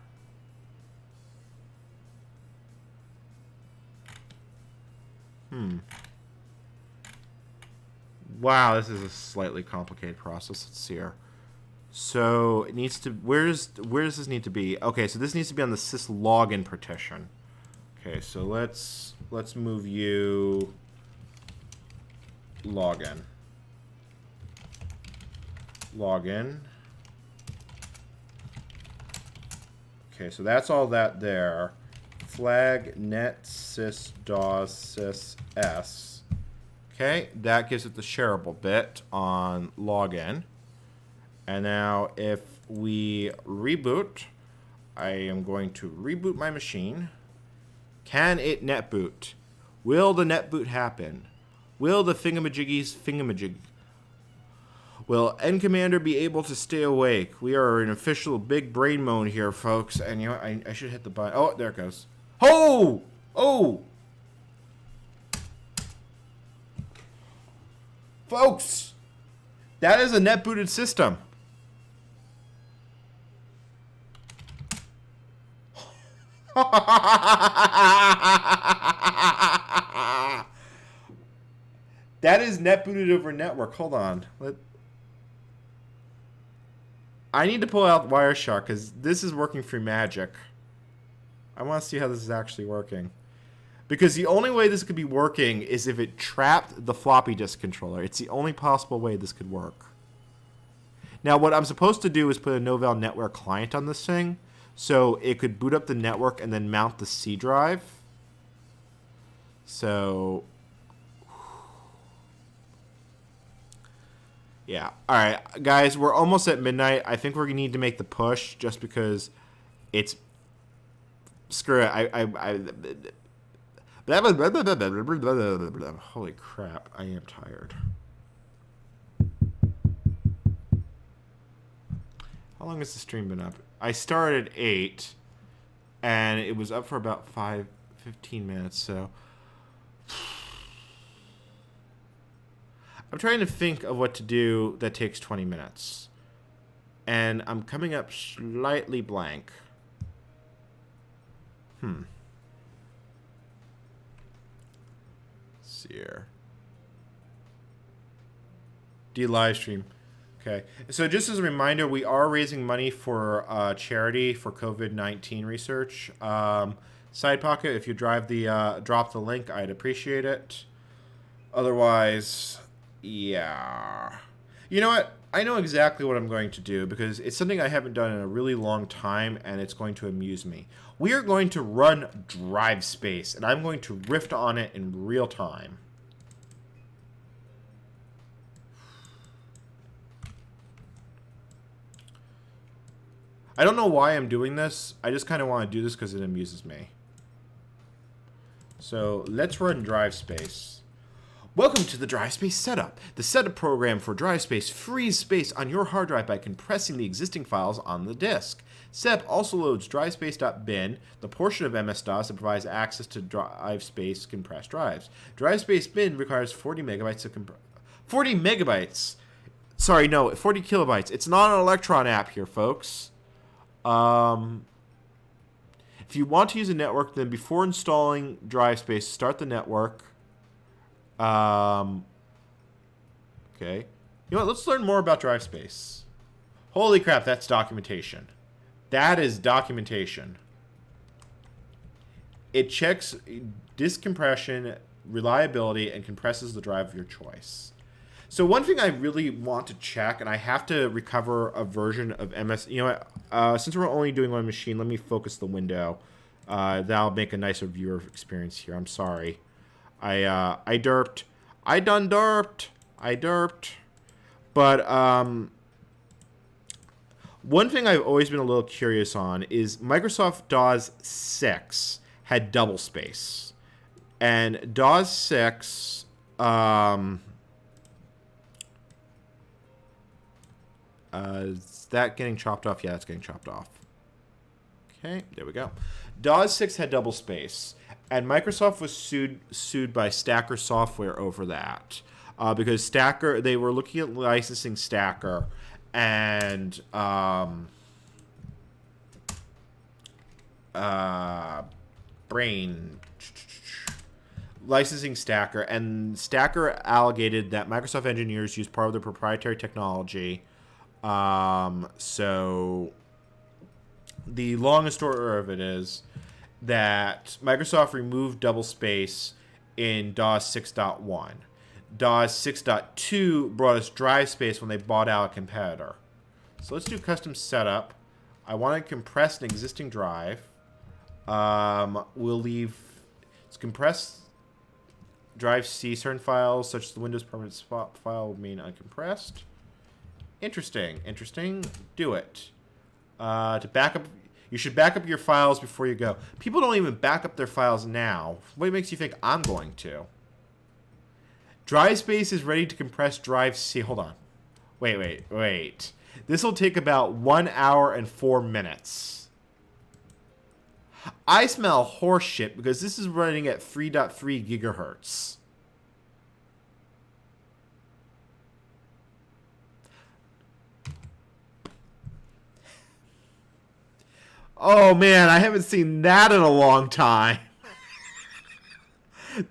Wow, this is a slightly complicated process. Let's see here. So it needs to. Where does this need to be? Okay, so this needs to be on the sys login partition. Okay, so let's move you login. Login. Okay, so that's all that there. Flag net sys dos sys s. Okay, that gives it the shareable bit on login. And now if we reboot, I am going to reboot my machine. Can it net boot? Will the net boot happen? Will the thingamajiggies thingamajig? Will N-Commander be able to stay awake? We are in official big brain mode here, folks. And you know what? I should hit the button. Oh, there it goes. Oh! Oh! Folks! That is a net booted system. That is net booted over network. Hold on. I need to pull out Wireshark because this is working through magic. I want to see how this is actually working. Because the only way this could be working is if it trapped the floppy disk controller. It's the only possible way this could work. Now, what I'm supposed to do is put a Novell NetWare client on this thing, so it could boot up the network and then mount the C drive. So, yeah. All right, guys, we're almost at midnight. I think we're going to need to make the push just because it's... Screw it. Holy crap, I am tired. How long has the stream been up? I started at 8, and it was up for about 15 minutes, so... I'm trying to think of what to do that takes 20 minutes. And I'm coming up slightly blank. Let's see here. Live stream. Okay. So just as a reminder, we are raising money for charity for COVID-19 research. Side pocket, if you drop the link, I'd appreciate it. Otherwise, yeah. You know what? I know exactly what I'm going to do because it's something I haven't done in a really long time, and it's going to amuse me. We are going to run Drive Space, and I'm going to riff on it in real time. I don't know why I'm doing this. I just kind of want to do this because it amuses me. So let's run Drive Space. Welcome to the Drive Space setup. The setup program for Drive Space frees space on your hard drive by compressing the existing files on the disk. Setup also loads drivespace.bin, the portion of MS-DOS that provides access to Drive Space compressed drives. Drive Space bin requires 40 megabytes of 40 megabytes. Sorry, no, 40 kilobytes. It's not an Electron app here, folks. If you want to use a network, then before installing Drive Space, start the network. Okay. You know what? Let's learn more about Drive Space. Holy crap, that's documentation. That is documentation. It checks disk compression, reliability, and compresses the drive of your choice. So one thing I really want to check, and I have to recover a version of MS. You know what? Since we're only doing one machine, let me focus the window. That'll make a nicer viewer experience here. I'm sorry. I derped. I done derped. I derped. But one thing I've always been a little curious on is Microsoft DOS 6 had double space. And DOS 6... is that getting chopped off? Yeah, it's getting chopped off. Okay, there we go. DOS 6 had double space, and Microsoft was sued by Stacker Software over that because Stacker, they were looking at licensing Stacker, and licensing Stacker, and Stacker alleged that Microsoft engineers used part of their proprietary technology. So the long story of it is that Microsoft removed double space in DOS 6.1. DOS 6.2 brought us drive space when they bought out a competitor. So let's do custom setup. I want to compress an existing drive. We'll leave compressed drive C. Certain files, such as the Windows permanent spot file, will remain uncompressed. Interesting. Do it. To back up, you should back up your files before you go. People don't even back up their files now. What makes you think I'm going to? Drive space is ready to compress drive C. Hold on. Wait. This will take about 1 hour and 4 minutes. I smell horse shit because this is running at 3.3 gigahertz. Oh man, I haven't seen that in a long time.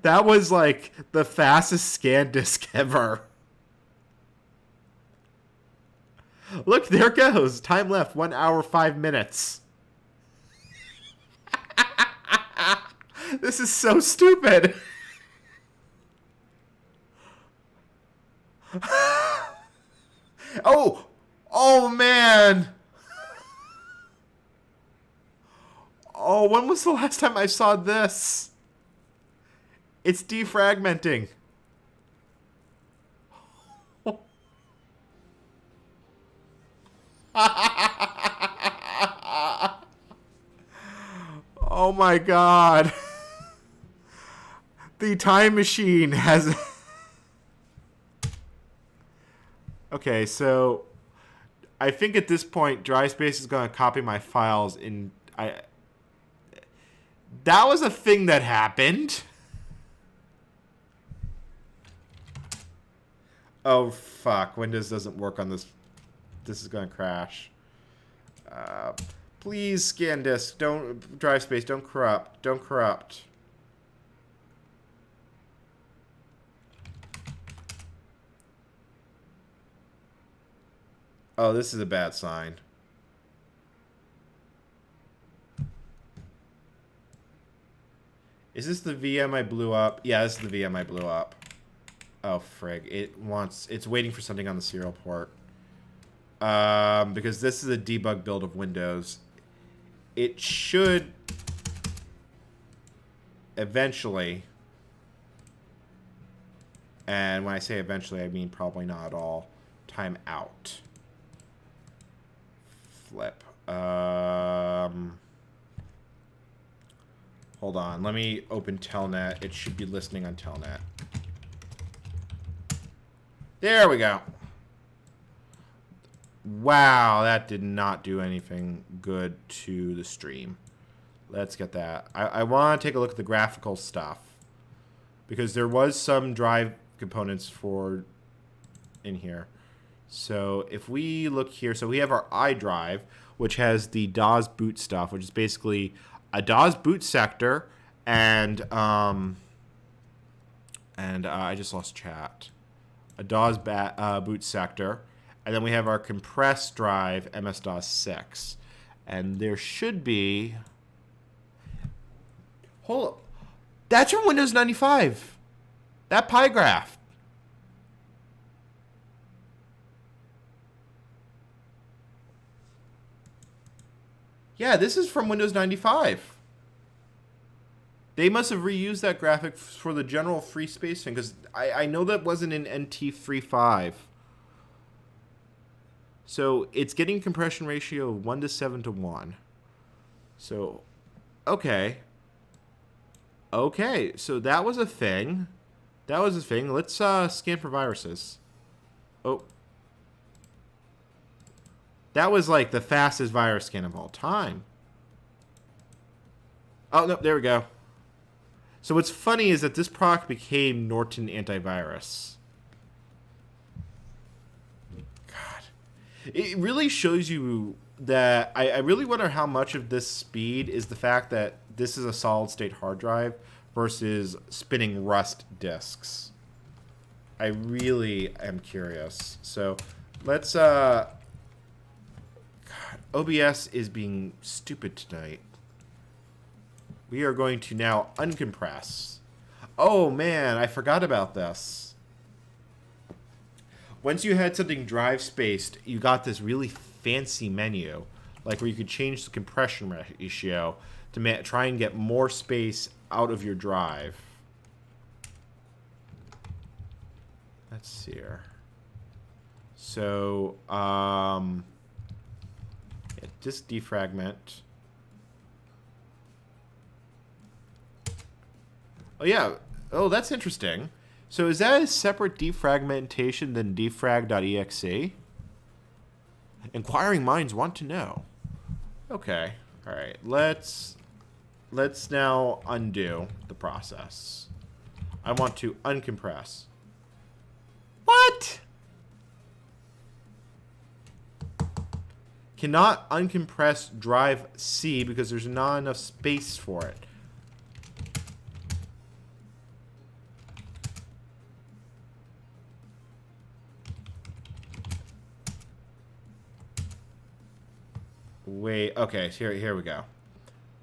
That was like the fastest scan disk ever. Look, there it goes. Time left, 1 hour, 5 minutes. This is so stupid. Oh man. Oh, when was the last time I saw this? It's defragmenting. Oh my god. The time machine has... Okay, so I think at this point, DriveSpace is going to copy my files in... That was a thing that happened. Oh, fuck. Windows doesn't work on this. this is gonna crash. Please, scan disk. Don't drive space. Don't corrupt. Don't corrupt. Oh, this is a bad sign. Is this the VM I blew up? Yeah, this is the VM I blew up. Oh, frig. It's waiting for something on the serial port. Because this is a debug build of Windows. It should eventually, and when I say eventually, I mean probably not at all, time out. Flip. Hold on. Let me open Telnet. It should be listening on Telnet. There we go. Wow, that did not do anything good to the stream. Let's get that. I want to take a look at the graphical stuff, because there was some drive components in here. So if we look here, so we have our iDrive, which has the DOS boot stuff, which is basically a DOS boot sector, and I just lost chat. A DOS boot sector. And then we have our compressed drive, MS-DOS 6. And there should be... Hold up. That's from Windows 95. That pie graph. Yeah, this is from Windows 95. They must have reused that graphic for the general free space thing, because I know that wasn't in NT35. So it's getting compression ratio of 1 to 7 to 1. So, okay. Okay, so that was a thing. That was a thing. Let's scan for viruses. Oh. That was like the fastest virus scan of all time. Oh, no, there we go. So what's funny is that this product became Norton Antivirus. It really shows you that I really wonder how much of this speed is the fact that this is a solid state hard drive versus spinning Rust disks. I really am curious. So let's God, OBS is being stupid tonight. We are going to now uncompress. Oh man, I forgot about this. Once you had something drive spaced, you got this really fancy menu, like where you could change the compression ratio to try and get more space out of your drive. Let's see here. So, yeah, disk defragment. Oh yeah. Oh, that's interesting. So is that a separate defragmentation than defrag.exe? Inquiring minds want to know. Okay. All right. Let's now undo the process. I want to uncompress. What? Cannot uncompress drive C because there's not enough space for it. Wait, okay, so here we go.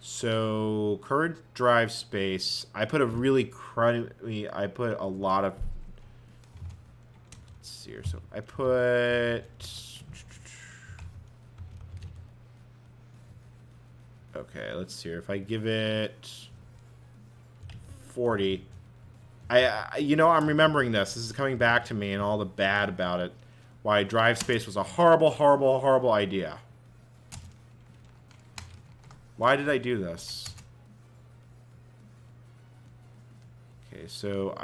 So, current drive space, I put a lot of, let's see here, so I put, okay, let's see here, if I give it 40, you know, I'm remembering this is coming back to me and all the bad about it, why drive space was a horrible, horrible, horrible idea. Why did I do this? Okay, so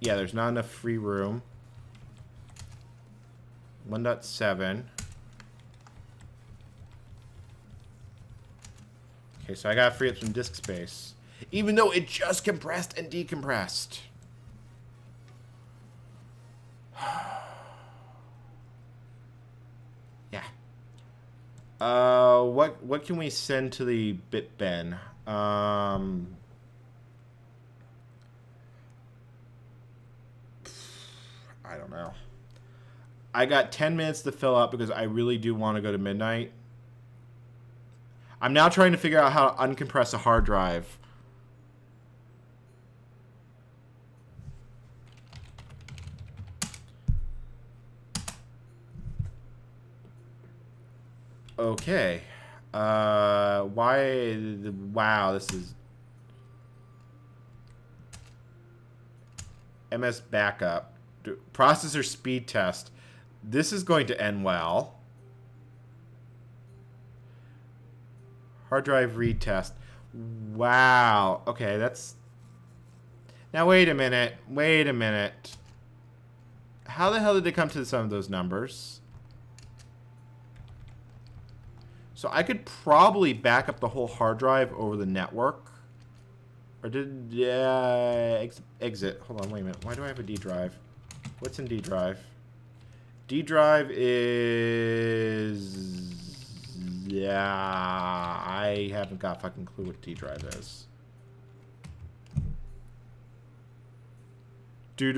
yeah, there's not enough free room. 1.7. Okay, so I gotta free up some disk space. Even though it just compressed and decompressed. What can we send to the BitBen? I don't know. I got 10 minutes to fill up because I really do want to go to midnight. I'm now trying to figure out how to uncompress a hard drive. Okay. Why? Wow, this is MS backup. Processor speed test. This is going to end well. Hard drive read test. Wow. Okay, that's... Now, wait a minute. Wait a minute. How the hell did they come to some of those numbers? So I could probably back up the whole hard drive over the network. Or did... exit. Hold on, wait a minute. Why do I have a D drive? What's in D drive? D drive is... Yeah, I haven't got a fucking clue what D drive is. Yeah,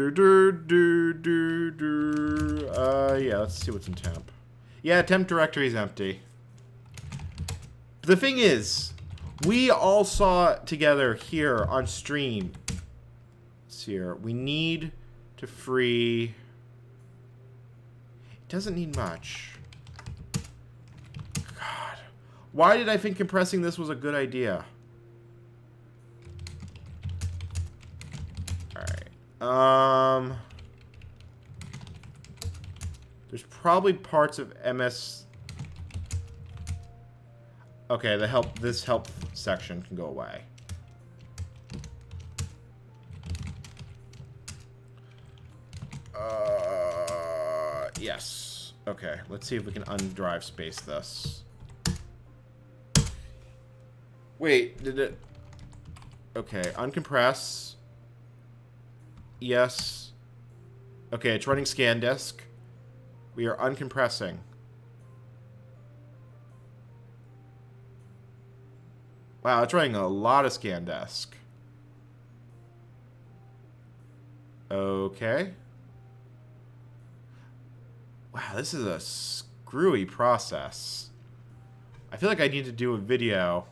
let's see what's in temp. Yeah, temp directory is empty. The thing is, we all saw it together here on stream. Let's see here. We need to free... It doesn't need much. God. Why did I think compressing this was a good idea? Alright. There's probably parts of MS... Okay, this help section can go away. Yes. Okay, let's see if we can undrive space this. Wait, did it... Okay, uncompress. Yes. Okay, it's running scan disk. We are uncompressing. Wow, it's running a lot of scan disk. Okay. Wow, this is a screwy process. I feel like I need to do a video.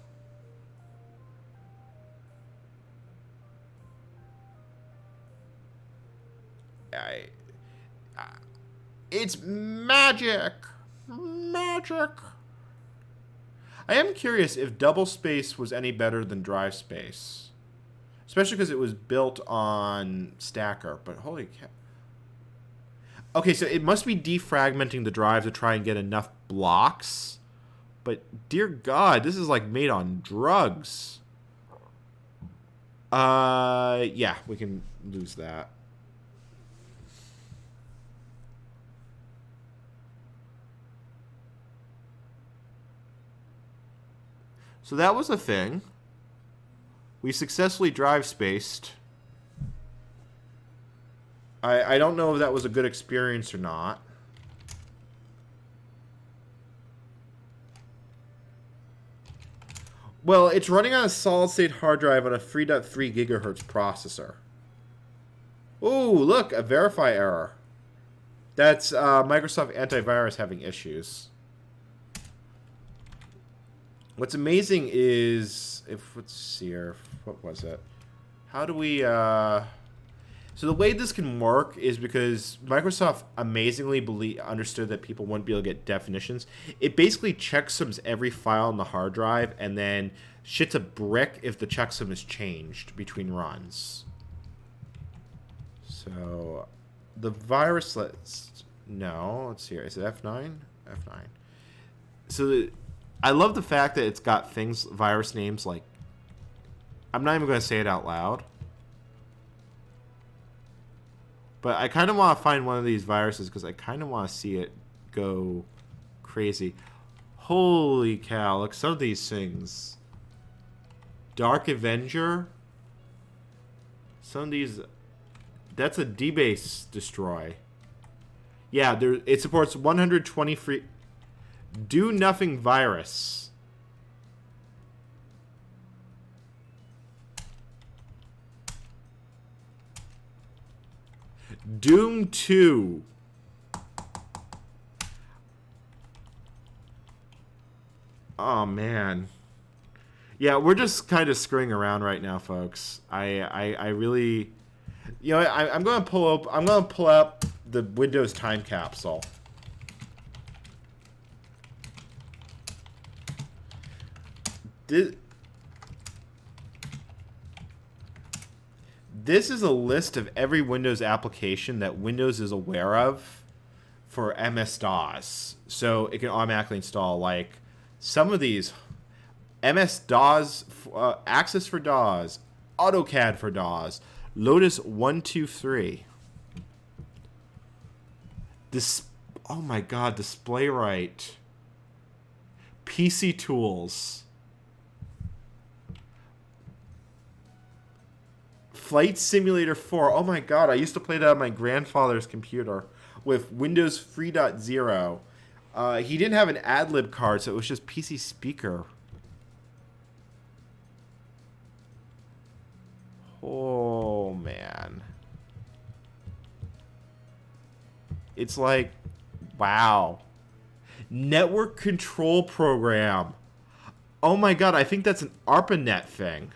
It's magic! Magic! I am curious if double space was any better than drive space. Especially because it was built on Stacker, but holy cow. Okay, so it must be defragmenting the drive to try and get enough blocks. But dear God, this is like made on drugs. Yeah, we can lose that. So that was a thing. We successfully drive spaced. I don't know if that was a good experience or not. Well, it's running on a solid-state hard drive on a 3.3 gigahertz processor. Ooh, look, a verify error. That's Microsoft antivirus having issues. What's amazing is, let's see here, what was it? How do we, so the way this can work is because Microsoft amazingly understood that people wouldn't be able to get definitions. It basically checksums every file on the hard drive and then shits a brick if the checksum is changed between runs. So, the virus let's see here, is it F9? F9. So, I love the fact that it's got virus names like, I'm not even going to say it out loud. But I kind of want to find one of these viruses because I kind of want to see it go crazy. Holy cow, look, some of these things. Dark Avenger. Some of these, that's a debase destroy. Yeah, it supports 120 free... Do nothing virus. Doom 2. Oh, man. Yeah, we're just kind of screwing around right now, folks. I really... You know, I'm going to pull up the Windows time capsule. This is a list of every Windows application that Windows is aware of for MS-DOS. So it can automatically install, like, some of these. MS-DOS, Access for DOS, AutoCAD for DOS, Lotus 123. Oh my god, DisplayWrite. PC Tools. Flight Simulator 4. Oh my god, I used to play that on my grandfather's computer with Windows 3.0. He didn't have an ad-lib card, so it was just PC Speaker. Oh, man. It's like, wow. Network Control Program. Oh my god, I think that's an ARPANET thing.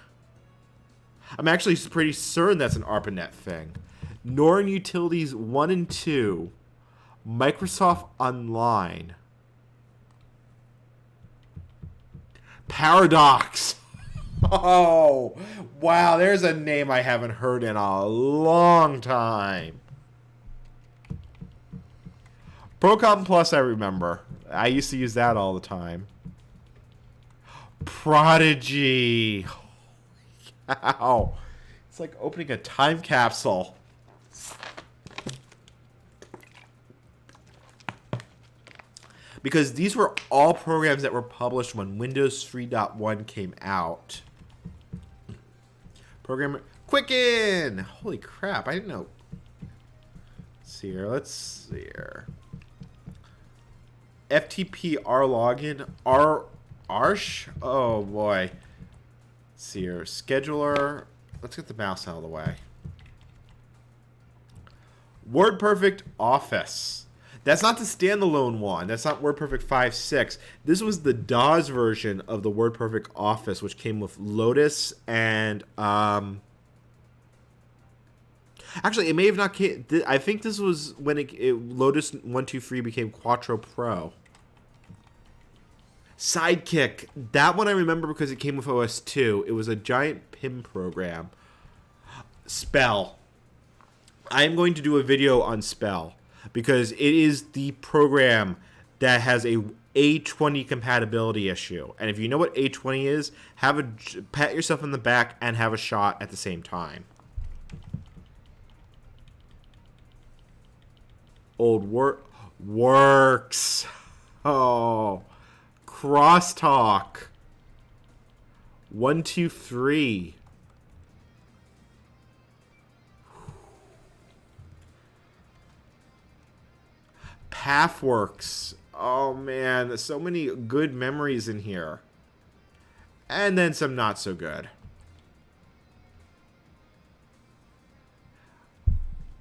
I'm actually pretty certain that's an ARPANET thing. Norton Utilities 1 and 2. Microsoft Online. Paradox. Oh, wow, there's a name I haven't heard in a long time. Procom Plus, I remember. I used to use that all the time. Prodigy. Wow. It's like opening a time capsule. Because these were all programs that were published when Windows 3.1 came out. Programmer Quicken! Holy crap, I didn't know. Let's see here. FTP R login. Arsh? Oh boy. Let's see here. Scheduler. Let's get the mouse out of the way. WordPerfect Office. That's not the standalone one. That's not WordPerfect 5.6. This was the DOS version of the WordPerfect Office, which came with Lotus and... Actually, it may have not... I think this was when Lotus 123 became Quattro Pro. Sidekick. That one I remember because it came with OS 2. It was a giant PIM program. Spell. I'm going to do a video on Spell, because it is the program that has a A20 compatibility issue. And if you know what A20 is, pat yourself on the back and have a shot at the same time. Old Works. Oh. Crosstalk. 123. Pathworks. Oh man, there's so many good memories in here. And then some not so good.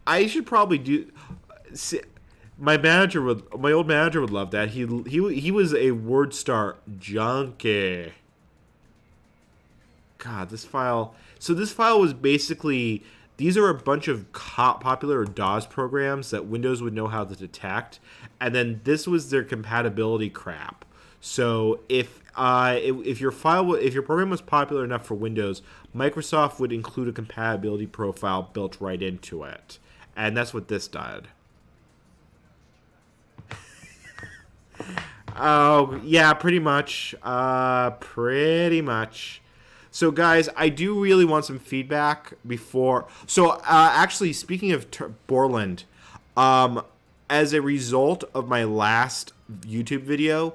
I should probably do... My old manager would love that. He was a WordStar junkie. God, this file... So this file was basically... These are a bunch of popular DOS programs that Windows would know how to detect, and then this was their compatibility crap. So if your program was popular enough for Windows, Microsoft would include a compatibility profile built right into it, and that's what this did. Oh yeah, pretty much. Pretty much. So, guys, I do really want some feedback before... So, actually, speaking of Borland, as a result of my last YouTube video,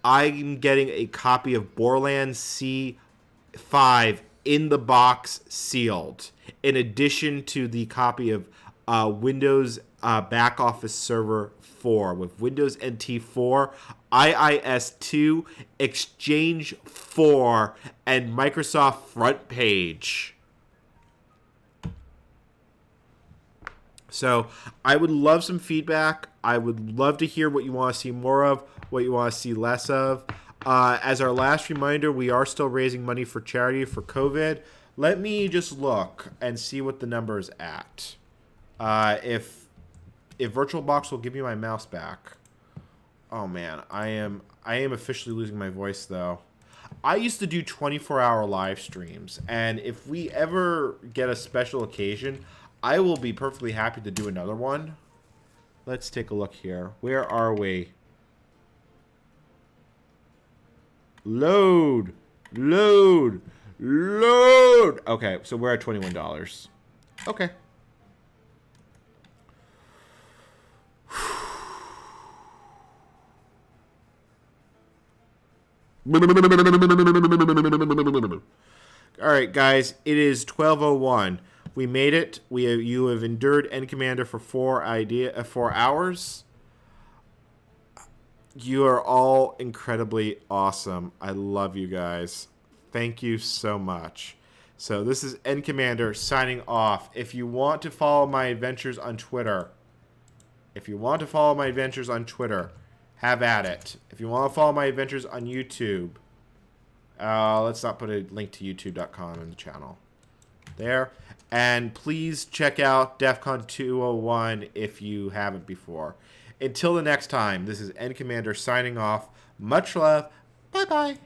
I'm getting a copy of Borland C5 in the box sealed, in addition to the copy of Windows Back Office Server 4 with Windows NT 4, IIS 2, Exchange 4, and Microsoft Front Page. So I would love some feedback. I would love to hear what you want to see more of, what you want to see less of. As our last reminder, we are still raising money for charity for COVID. Let me just look and see what the number is at. If VirtualBox will give me my mouse back. Oh man, I am officially losing my voice though. I used to do 24-hour live streams, and if we ever get a special occasion, I will be perfectly happy to do another one. Let's take a look here. Where are we? Load. Load. Load. Okay, so we're at $21. Okay. All right, guys, it is 12:01. We made it. You have endured End Commander for 4 hours. You are all incredibly awesome. I love you guys. Thank you so much. So this is End Commander signing off. If you want to follow my adventures on Twitter, have at it. If you want to follow my adventures on YouTube, let's not put a link to youtube.com in the channel. There. And please check out DEFCON 201 if you haven't before. Until the next time, this is End Commander signing off. Much love. Bye-bye.